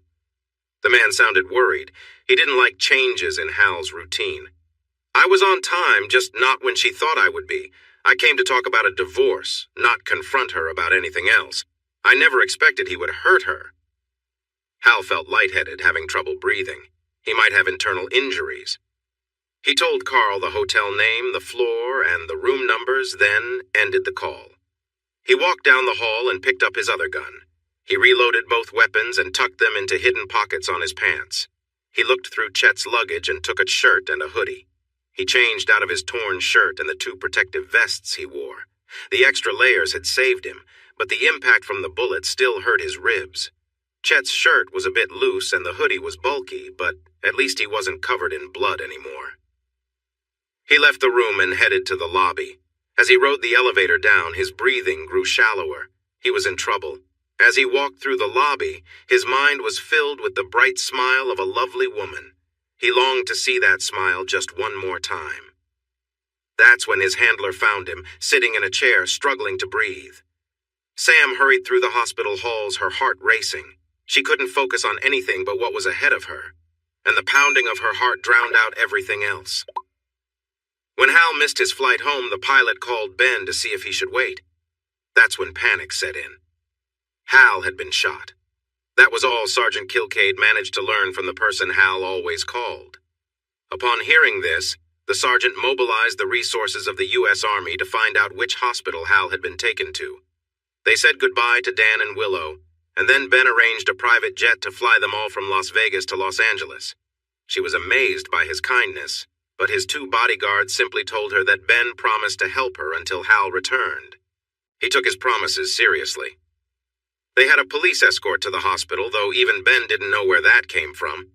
The man sounded worried. He didn't like changes in Hal's routine. "I was on time, just not when she thought I would be. I came to talk about a divorce, not confront her about anything else. I never expected he would hurt her." Hal felt lightheaded, having trouble breathing. He might have internal injuries. He told Carl the hotel name, the floor, and the room numbers, then ended the call. He walked down the hall and picked up his other gun. He reloaded both weapons and tucked them into hidden pockets on his pants. He looked through Chet's luggage and took a shirt and a hoodie. He changed out of his torn shirt and the 2 protective vests he wore. The extra layers had saved him, but the impact from the bullet still hurt his ribs. Chet's shirt was a bit loose and the hoodie was bulky, but at least he wasn't covered in blood anymore. He left the room and headed to the lobby. As he rode the elevator down, his breathing grew shallower. He was in trouble. As he walked through the lobby, his mind was filled with the bright smile of a lovely woman. He longed to see that smile just one more time. That's when his handler found him, sitting in a chair, struggling to breathe. Sam hurried through the hospital halls, her heart racing. She couldn't focus on anything but what was ahead of her, and the pounding of her heart drowned out everything else. When Hal missed his flight home, the pilot called Ben to see if he should wait. That's when panic set in. Hal had been shot. That was all Sergeant Kilcade managed to learn from the person Hal always called. Upon hearing this, the sergeant mobilized the resources of the U.S. Army to find out which hospital Hal had been taken to. They said goodbye to Dan and Willow, and then Ben arranged a private jet to fly them all from Las Vegas to Los Angeles. She was amazed by his kindness, but his 2 bodyguards simply told her that Ben promised to help her until Hal returned. He took his promises seriously. They had a police escort to the hospital, though even Ben didn't know where that came from.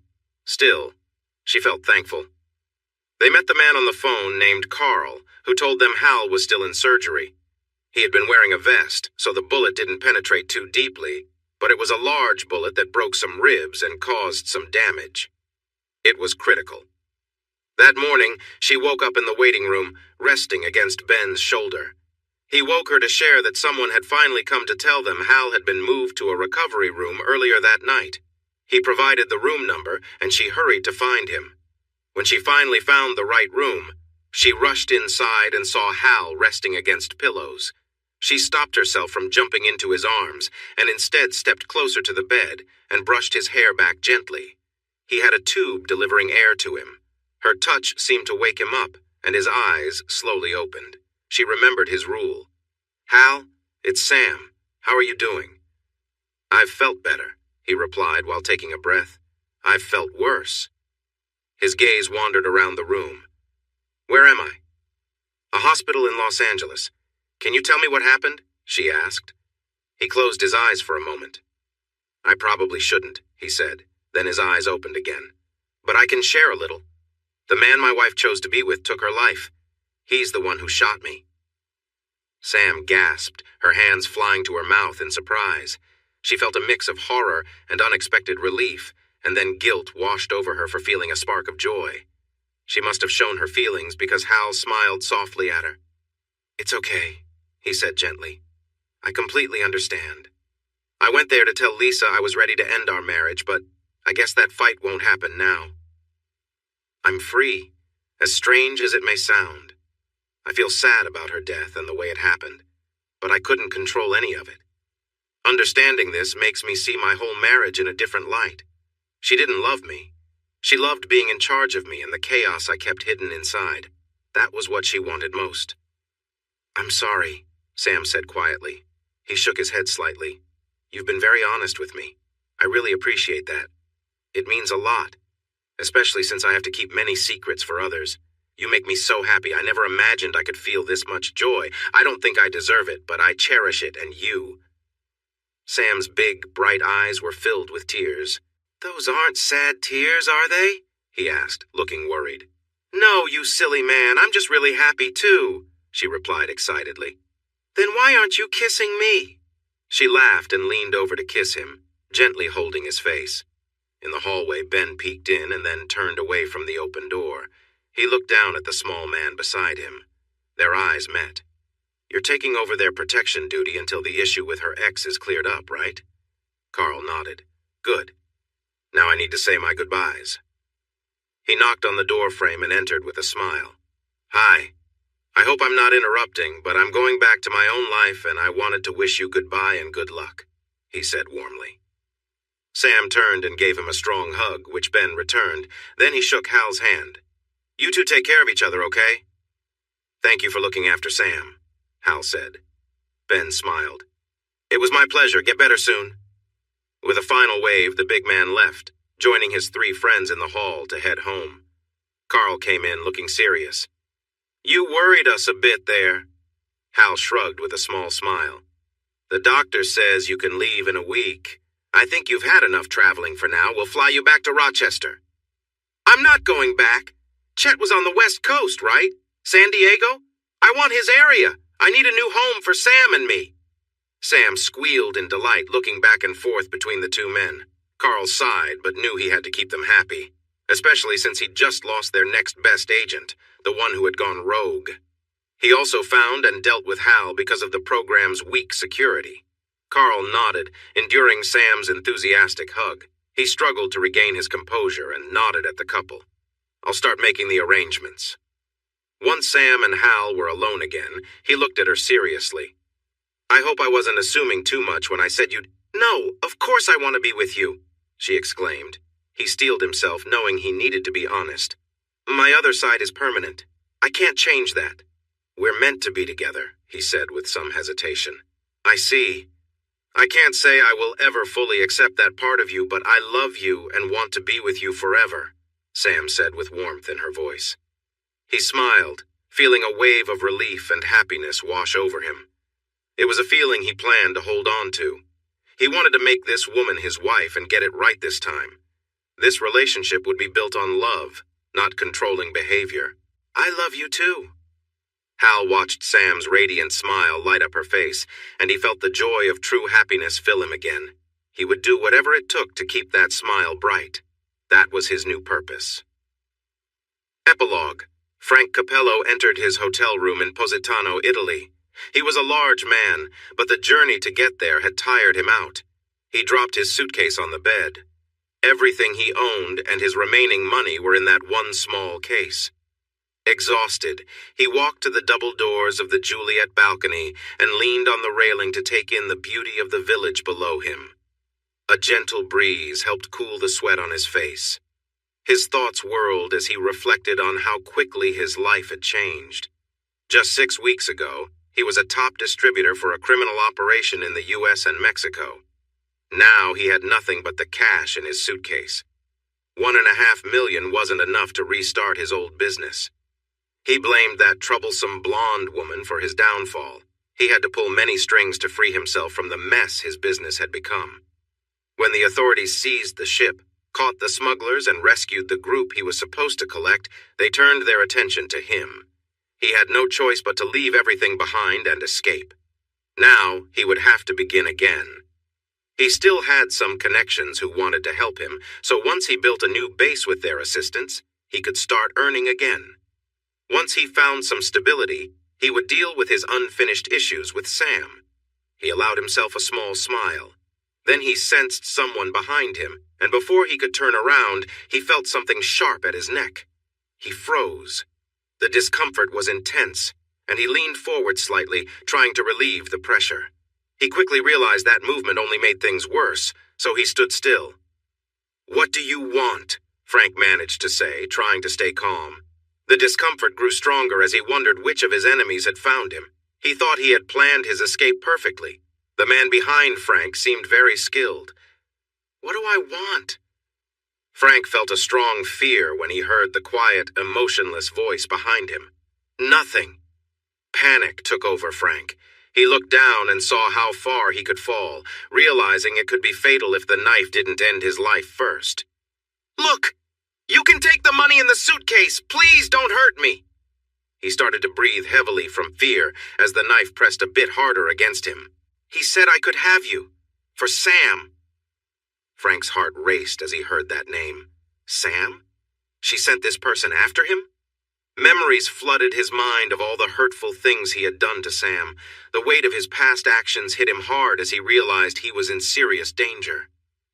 Still, she felt thankful. They met the man on the phone named Carl, who told them Hal was still in surgery. He had been wearing a vest, so the bullet didn't penetrate too deeply, but it was a large bullet that broke some ribs and caused some damage. It was critical. That morning, she woke up in the waiting room, resting against Ben's shoulder. He woke her to share that someone had finally come to tell them Hal had been moved to a recovery room earlier that night. He provided the room number, and she hurried to find him. When she finally found the right room, she rushed inside and saw Hal resting against pillows. She stopped herself from jumping into his arms, and instead stepped closer to the bed and brushed his hair back gently. He had a tube delivering air to him. Her touch seemed to wake him up, and his eyes slowly opened. She remembered his rule. "Hal, it's Sam. How are you doing?" "I've felt better," he replied while taking a breath. "I've felt worse." His gaze wandered around the room. "Where am I?" "A hospital in Los Angeles. Can you tell me what happened?" she asked. He closed his eyes for a moment. "I probably shouldn't," he said. Then his eyes opened again. "But I can share a little. The man my wife chose to be with took her life. He's the one who shot me." Sam gasped, her hands flying to her mouth in surprise. She felt a mix of horror and unexpected relief, and then guilt washed over her for feeling a spark of joy. She must have shown her feelings because Hal smiled softly at her. "It's okay," he said gently. "I completely understand. I went there to tell Lisa I was ready to end our marriage, but I guess that fight won't happen now. I'm free, as strange as it may sound. I feel sad about her death and the way it happened, but I couldn't control any of it. Understanding this makes me see my whole marriage in a different light. She didn't love me. She loved being in charge of me and the chaos I kept hidden inside. That was what she wanted most." "I'm sorry," Sam said quietly. He shook his head slightly. "You've been very honest with me. I really appreciate that. It means a lot, especially since I have to keep many secrets for others. You make me so happy. I never imagined I could feel this much joy. I don't think I deserve it, but I cherish it, and you." Sam's big, bright eyes were filled with tears. "Those aren't sad tears, are they?" he asked, looking worried. "No, you silly man. I'm just really happy, too," she replied excitedly. "Then why aren't you kissing me?" She laughed and leaned over to kiss him, gently holding his face. In the hallway, Ben peeked in and then turned away from the open door. He looked down at the small man beside him. Their eyes met. "You're taking over their protection duty until the issue with her ex is cleared up, right?" Carl nodded. "Good. Now I need to say my goodbyes." He knocked on the door frame and entered with a smile. "Hi. I hope I'm not interrupting, but I'm going back to my own life and I wanted to wish you goodbye and good luck," he said warmly. Sam turned and gave him a strong hug, which Ben returned. Then he shook Hal's hand. "You two take care of each other, okay?" "Thank you for looking after Sam," Hal said. Ben smiled. "It was my pleasure. Get better soon." With a final wave, the big man left, joining his 3 friends in the hall to head home. Carl came in looking serious. "You worried us a bit there." Hal shrugged with a small smile. "The doctor says you can leave in a week. I think you've had enough traveling for now. We'll fly you back to Rochester." "I'm not going back. Chet was on the West Coast, right? San Diego? I want his area. I need a new home for Sam and me. Sam squealed in delight, looking back and forth between the two men. Carl sighed, but knew he had to keep them happy, especially since he'd just lost their next best agent, the one who had gone rogue. He also found and dealt with Hal because of the program's weak security. Carl nodded, enduring Sam's enthusiastic hug. He struggled to regain his composure and nodded at the couple. I'll start making the arrangements. Once Sam and Hal were alone again, he looked at her seriously. I hope I wasn't assuming too much when I said you'd— No, of course I want to be with you, she exclaimed. He steeled himself, knowing he needed to be honest. My other side is permanent. I can't change that. We're meant to be together, he said with some hesitation. I see. I can't say I will ever fully accept that part of you, but I love you and want to be with you forever, Sam said with warmth in her voice. He smiled, feeling a wave of relief and happiness wash over him. It was a feeling he planned to hold on to. He wanted to make this woman his wife and get it right this time. This relationship would be built on love, not controlling behavior. I love you too. Hal watched Sam's radiant smile light up her face, and he felt the joy of true happiness fill him again. He would do whatever it took to keep that smile bright. That was his new purpose. Epilogue. Frank Capello entered his hotel room in Positano, Italy. He was a large man, but the journey to get there had tired him out. He dropped his suitcase on the bed. Everything he owned and his remaining money were in that one small case. Exhausted, he walked to the double doors of the Juliet balcony and leaned on the railing to take in the beauty of the village below him. A gentle breeze helped cool the sweat on his face. His thoughts whirled as he reflected on how quickly his life had changed. Just 6 weeks ago, he was a top distributor for a criminal operation in the U.S. and Mexico. Now he had nothing but the cash in his suitcase. $1.5 million wasn't enough to restart his old business. He blamed that troublesome blonde woman for his downfall. He had to pull many strings to free himself from the mess his business had become. When the authorities seized the ship, caught the smugglers, and rescued the group he was supposed to collect, they turned their attention to him. He had no choice but to leave everything behind and escape. Now he would have to begin again. He still had some connections who wanted to help him, so once he built a new base with their assistance, he could start earning again. Once he found some stability, he would deal with his unfinished issues with Sam. He allowed himself a small smile. Then he sensed someone behind him, and before he could turn around, he felt something sharp at his neck. He froze. The discomfort was intense, and he leaned forward slightly, trying to relieve the pressure. He quickly realized that movement only made things worse, so he stood still. "What do you want?" Frank managed to say, trying to stay calm. The discomfort grew stronger as he wondered which of his enemies had found him. He thought he had planned his escape perfectly. The man behind Frank seemed very skilled. "What do I want?" Frank felt a strong fear when he heard the quiet, emotionless voice behind him. Nothing. Panic took over Frank. He looked down and saw how far he could fall, realizing it could be fatal if the knife didn't end his life first. "Look! You can take the money in the suitcase! Please don't hurt me!" He started to breathe heavily from fear as the knife pressed a bit harder against him. "He said I could have you. For Sam." Frank's heart raced as he heard that name. Sam? She sent this person after him? Memories flooded his mind of all the hurtful things he had done to Sam. The weight of his past actions hit him hard as he realized he was in serious danger.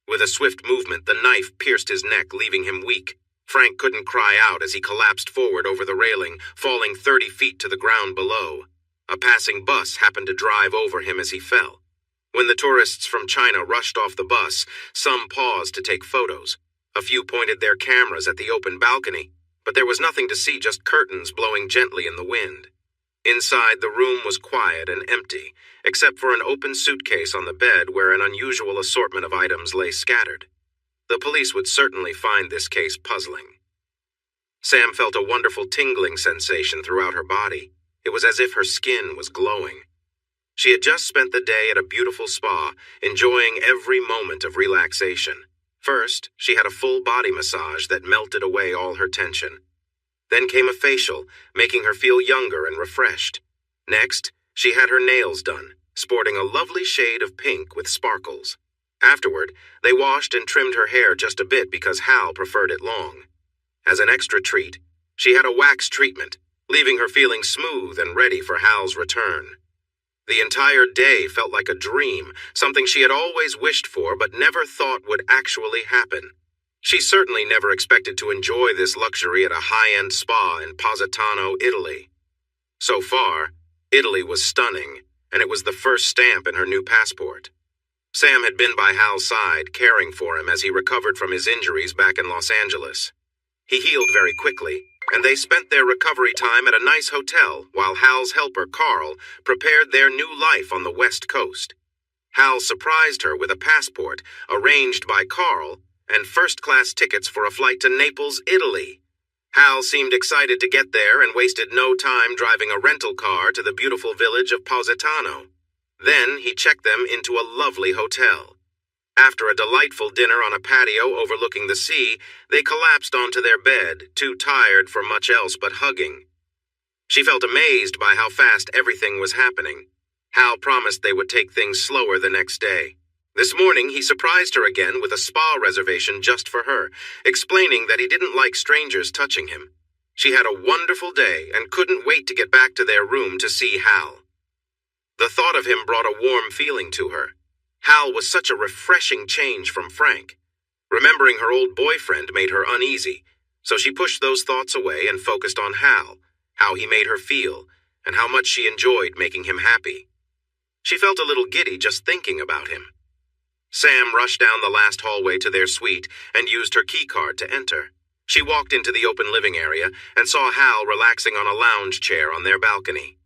With a swift movement, the knife pierced his neck, leaving him weak. Frank couldn't cry out as he collapsed forward over the railing, falling 30 feet to the ground below. A passing bus happened to drive over him as he fell. When the tourists from China rushed off the bus, some paused to take photos. A few pointed their cameras at the open balcony, but there was nothing to see, just curtains blowing gently in the wind. Inside, the room was quiet and empty, except for an open suitcase on the bed where an unusual assortment of items lay scattered. The police would certainly find this case puzzling. Sam felt a wonderful tingling sensation throughout her body. It was as if her skin was glowing. She had just spent the day at a beautiful spa, enjoying every moment of relaxation. First, she had a full body massage that melted away all her tension. Then came a facial, making her feel younger and refreshed. Next, she had her nails done, sporting a lovely shade of pink with sparkles. Afterward, they washed and trimmed her hair just a bit because Hal preferred it long. As an extra treat, she had a wax treatment, leaving her feeling smooth and ready for Hal's return. The entire day felt like a dream, something she had always wished for but never thought would actually happen. She certainly never expected to enjoy this luxury at a high-end spa in Positano, Italy. So far, Italy was stunning, and it was the first stamp in her new passport. Sam had been by Hal's side, caring for him as he recovered from his injuries back in Los Angeles. He healed very quickly, and they spent their recovery time at a nice hotel while Hal's helper, Carl, prepared their new life on the West Coast. Hal surprised her with a passport, arranged by Carl, and first-class tickets for a flight to Naples, Italy. Hal seemed excited to get there and wasted no time driving a rental car to the beautiful village of Positano. Then he checked them into a lovely hotel. After a delightful dinner on a patio overlooking the sea, they collapsed onto their bed, too tired for much else but hugging. She felt amazed by how fast everything was happening. Hal promised they would take things slower the next day. This morning, he surprised her again with a spa reservation just for her, explaining that he didn't like strangers touching him. She had a wonderful day and couldn't wait to get back to their room to see Hal. The thought of him brought a warm feeling to her. Hal was such a refreshing change from Frank. Remembering her old boyfriend made her uneasy, so she pushed those thoughts away and focused on Hal, how he made her feel, and how much she enjoyed making him happy. She felt a little giddy just thinking about him. Sam rushed down the last hallway to their suite and used her keycard to enter. She walked into the open living area and saw Hal relaxing on a lounge chair on their balcony.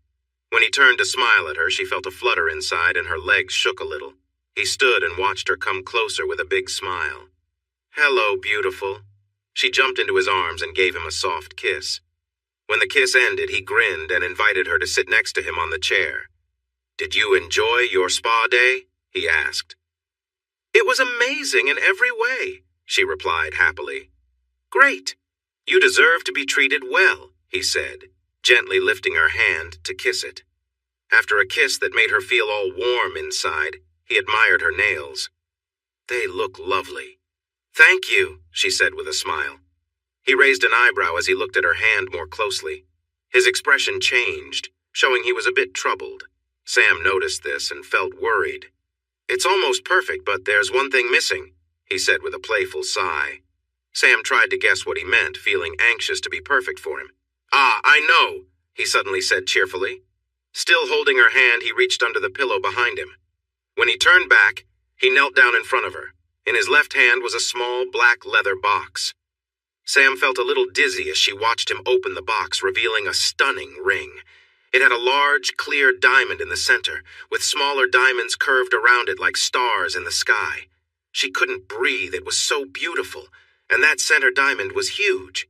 When he turned to smile at her, she felt a flutter inside and her legs shook a little. He stood and watched her come closer with a big smile. "Hello, beautiful." She jumped into his arms and gave him a soft kiss. When the kiss ended, he grinned and invited her to sit next to him on the chair. "Did you enjoy your spa day?" he asked. "It was amazing in every way," she replied happily. "Great. You deserve to be treated well," he said, gently lifting her hand to kiss it. After a kiss that made her feel all warm inside, he admired her nails. "They look lovely." "Thank you," she said with a smile. He raised an eyebrow as he looked at her hand more closely. His expression changed, showing he was a bit troubled. Sam noticed this and felt worried. "It's almost perfect, but there's one thing missing," he said with a playful sigh. Sam tried to guess what he meant, feeling anxious to be perfect for him. "Ah, I know," he suddenly said cheerfully. Still holding her hand, he reached under the pillow behind him. When he turned back, he knelt down in front of her. In his left hand was a small black leather box. Sam felt a little dizzy as she watched him open the box, revealing a stunning ring. It had a large, clear diamond in the center, with smaller diamonds curved around it like stars in the sky. She couldn't breathe, it was so beautiful, and that center diamond was huge.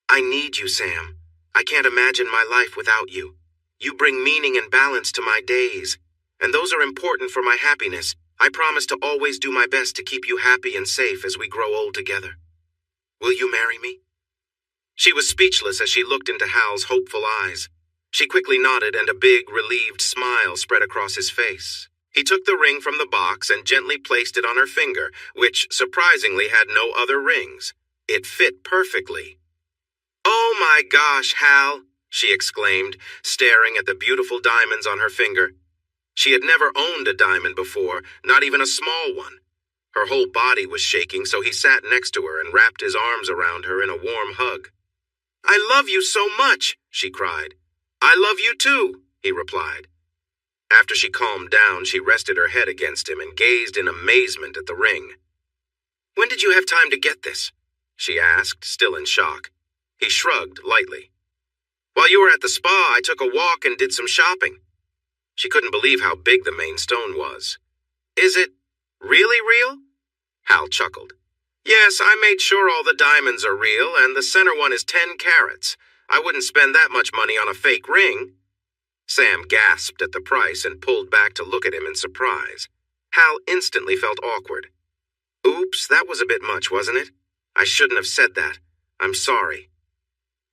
"I need you, Sam. I can't imagine my life without you. You bring meaning and balance to my days, and those are important for my happiness. I promise to always do my best to keep you happy and safe as we grow old together. Will you marry me?" She was speechless as she looked into Hal's hopeful eyes. She quickly nodded and a big, relieved smile spread across his face. He took the ring from the box and gently placed it on her finger, which surprisingly had no other rings. It fit perfectly. "Oh my gosh, Hal," she exclaimed, staring at the beautiful diamonds on her finger. She had never owned a diamond before, not even a small one. Her whole body was shaking, so he sat next to her and wrapped his arms around her in a warm hug. "I love you so much," she cried. "I love you too," he replied. After she calmed down, she rested her head against him and gazed in amazement at the ring. "When did you have time to get this?" she asked, still in shock. He shrugged lightly. "While you were at the spa, I took a walk and did some shopping." She couldn't believe how big the main stone was. "Is it really real?" Hal chuckled. "Yes, I made sure all the diamonds are real, and the center one is 10 carats. I wouldn't spend that much money on a fake ring." Sam gasped at the price and pulled back to look at him in surprise. Hal instantly felt awkward. "Oops, that was a bit much, wasn't it? I shouldn't have said that. I'm sorry."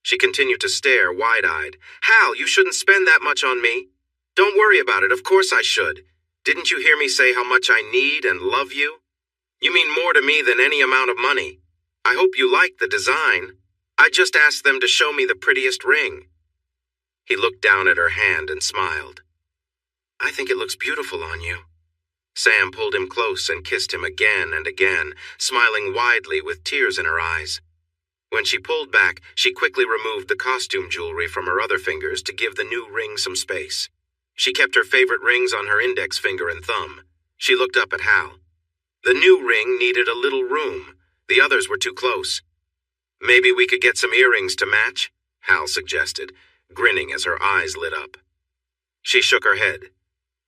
She continued to stare wide-eyed. Hal, you shouldn't spend that much on me. Don't worry about it, of course I should. Didn't you hear me say how much I need and love you? You mean more to me than any amount of money. I hope you like the design. I just asked them to show me the prettiest ring. He looked down at her hand and smiled. I think it looks beautiful on you. Sam pulled him close and kissed him again and again, smiling widely with tears in her eyes. When she pulled back, she quickly removed the costume jewelry from her other fingers to give the new ring some space. She kept her favorite rings on her index finger and thumb. She looked up at Hal. The new ring needed a little room. The others were too close. Maybe we could get some earrings to match, Hal suggested, grinning as her eyes lit up. She shook her head.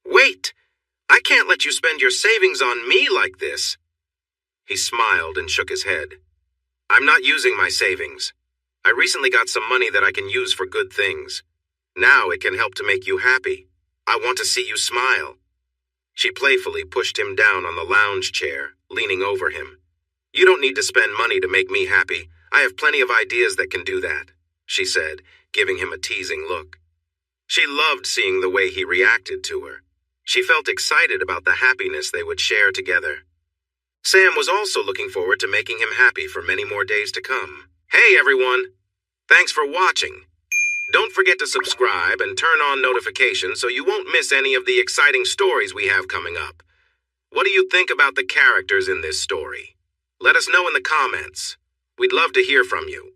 Wait! I can't let you spend your savings on me like this. He smiled and shook his head. I'm not using my savings. I recently got some money that I can use for good things. Now it can help to make you happy. I want to see you smile. She playfully pushed him down on the lounge chair, leaning over him. You don't need to spend money to make me happy. I have plenty of ideas that can do that, she said, giving him a teasing look. She loved seeing the way he reacted to her. She felt excited about the happiness they would share together. Sam was also looking forward to making him happy for many more days to come. Hey everyone! Thanks for watching. Don't forget to subscribe and turn on notifications so you won't miss any of the exciting stories we have coming up. What do you think about the characters in this story? Let us know in the comments. We'd love to hear from you.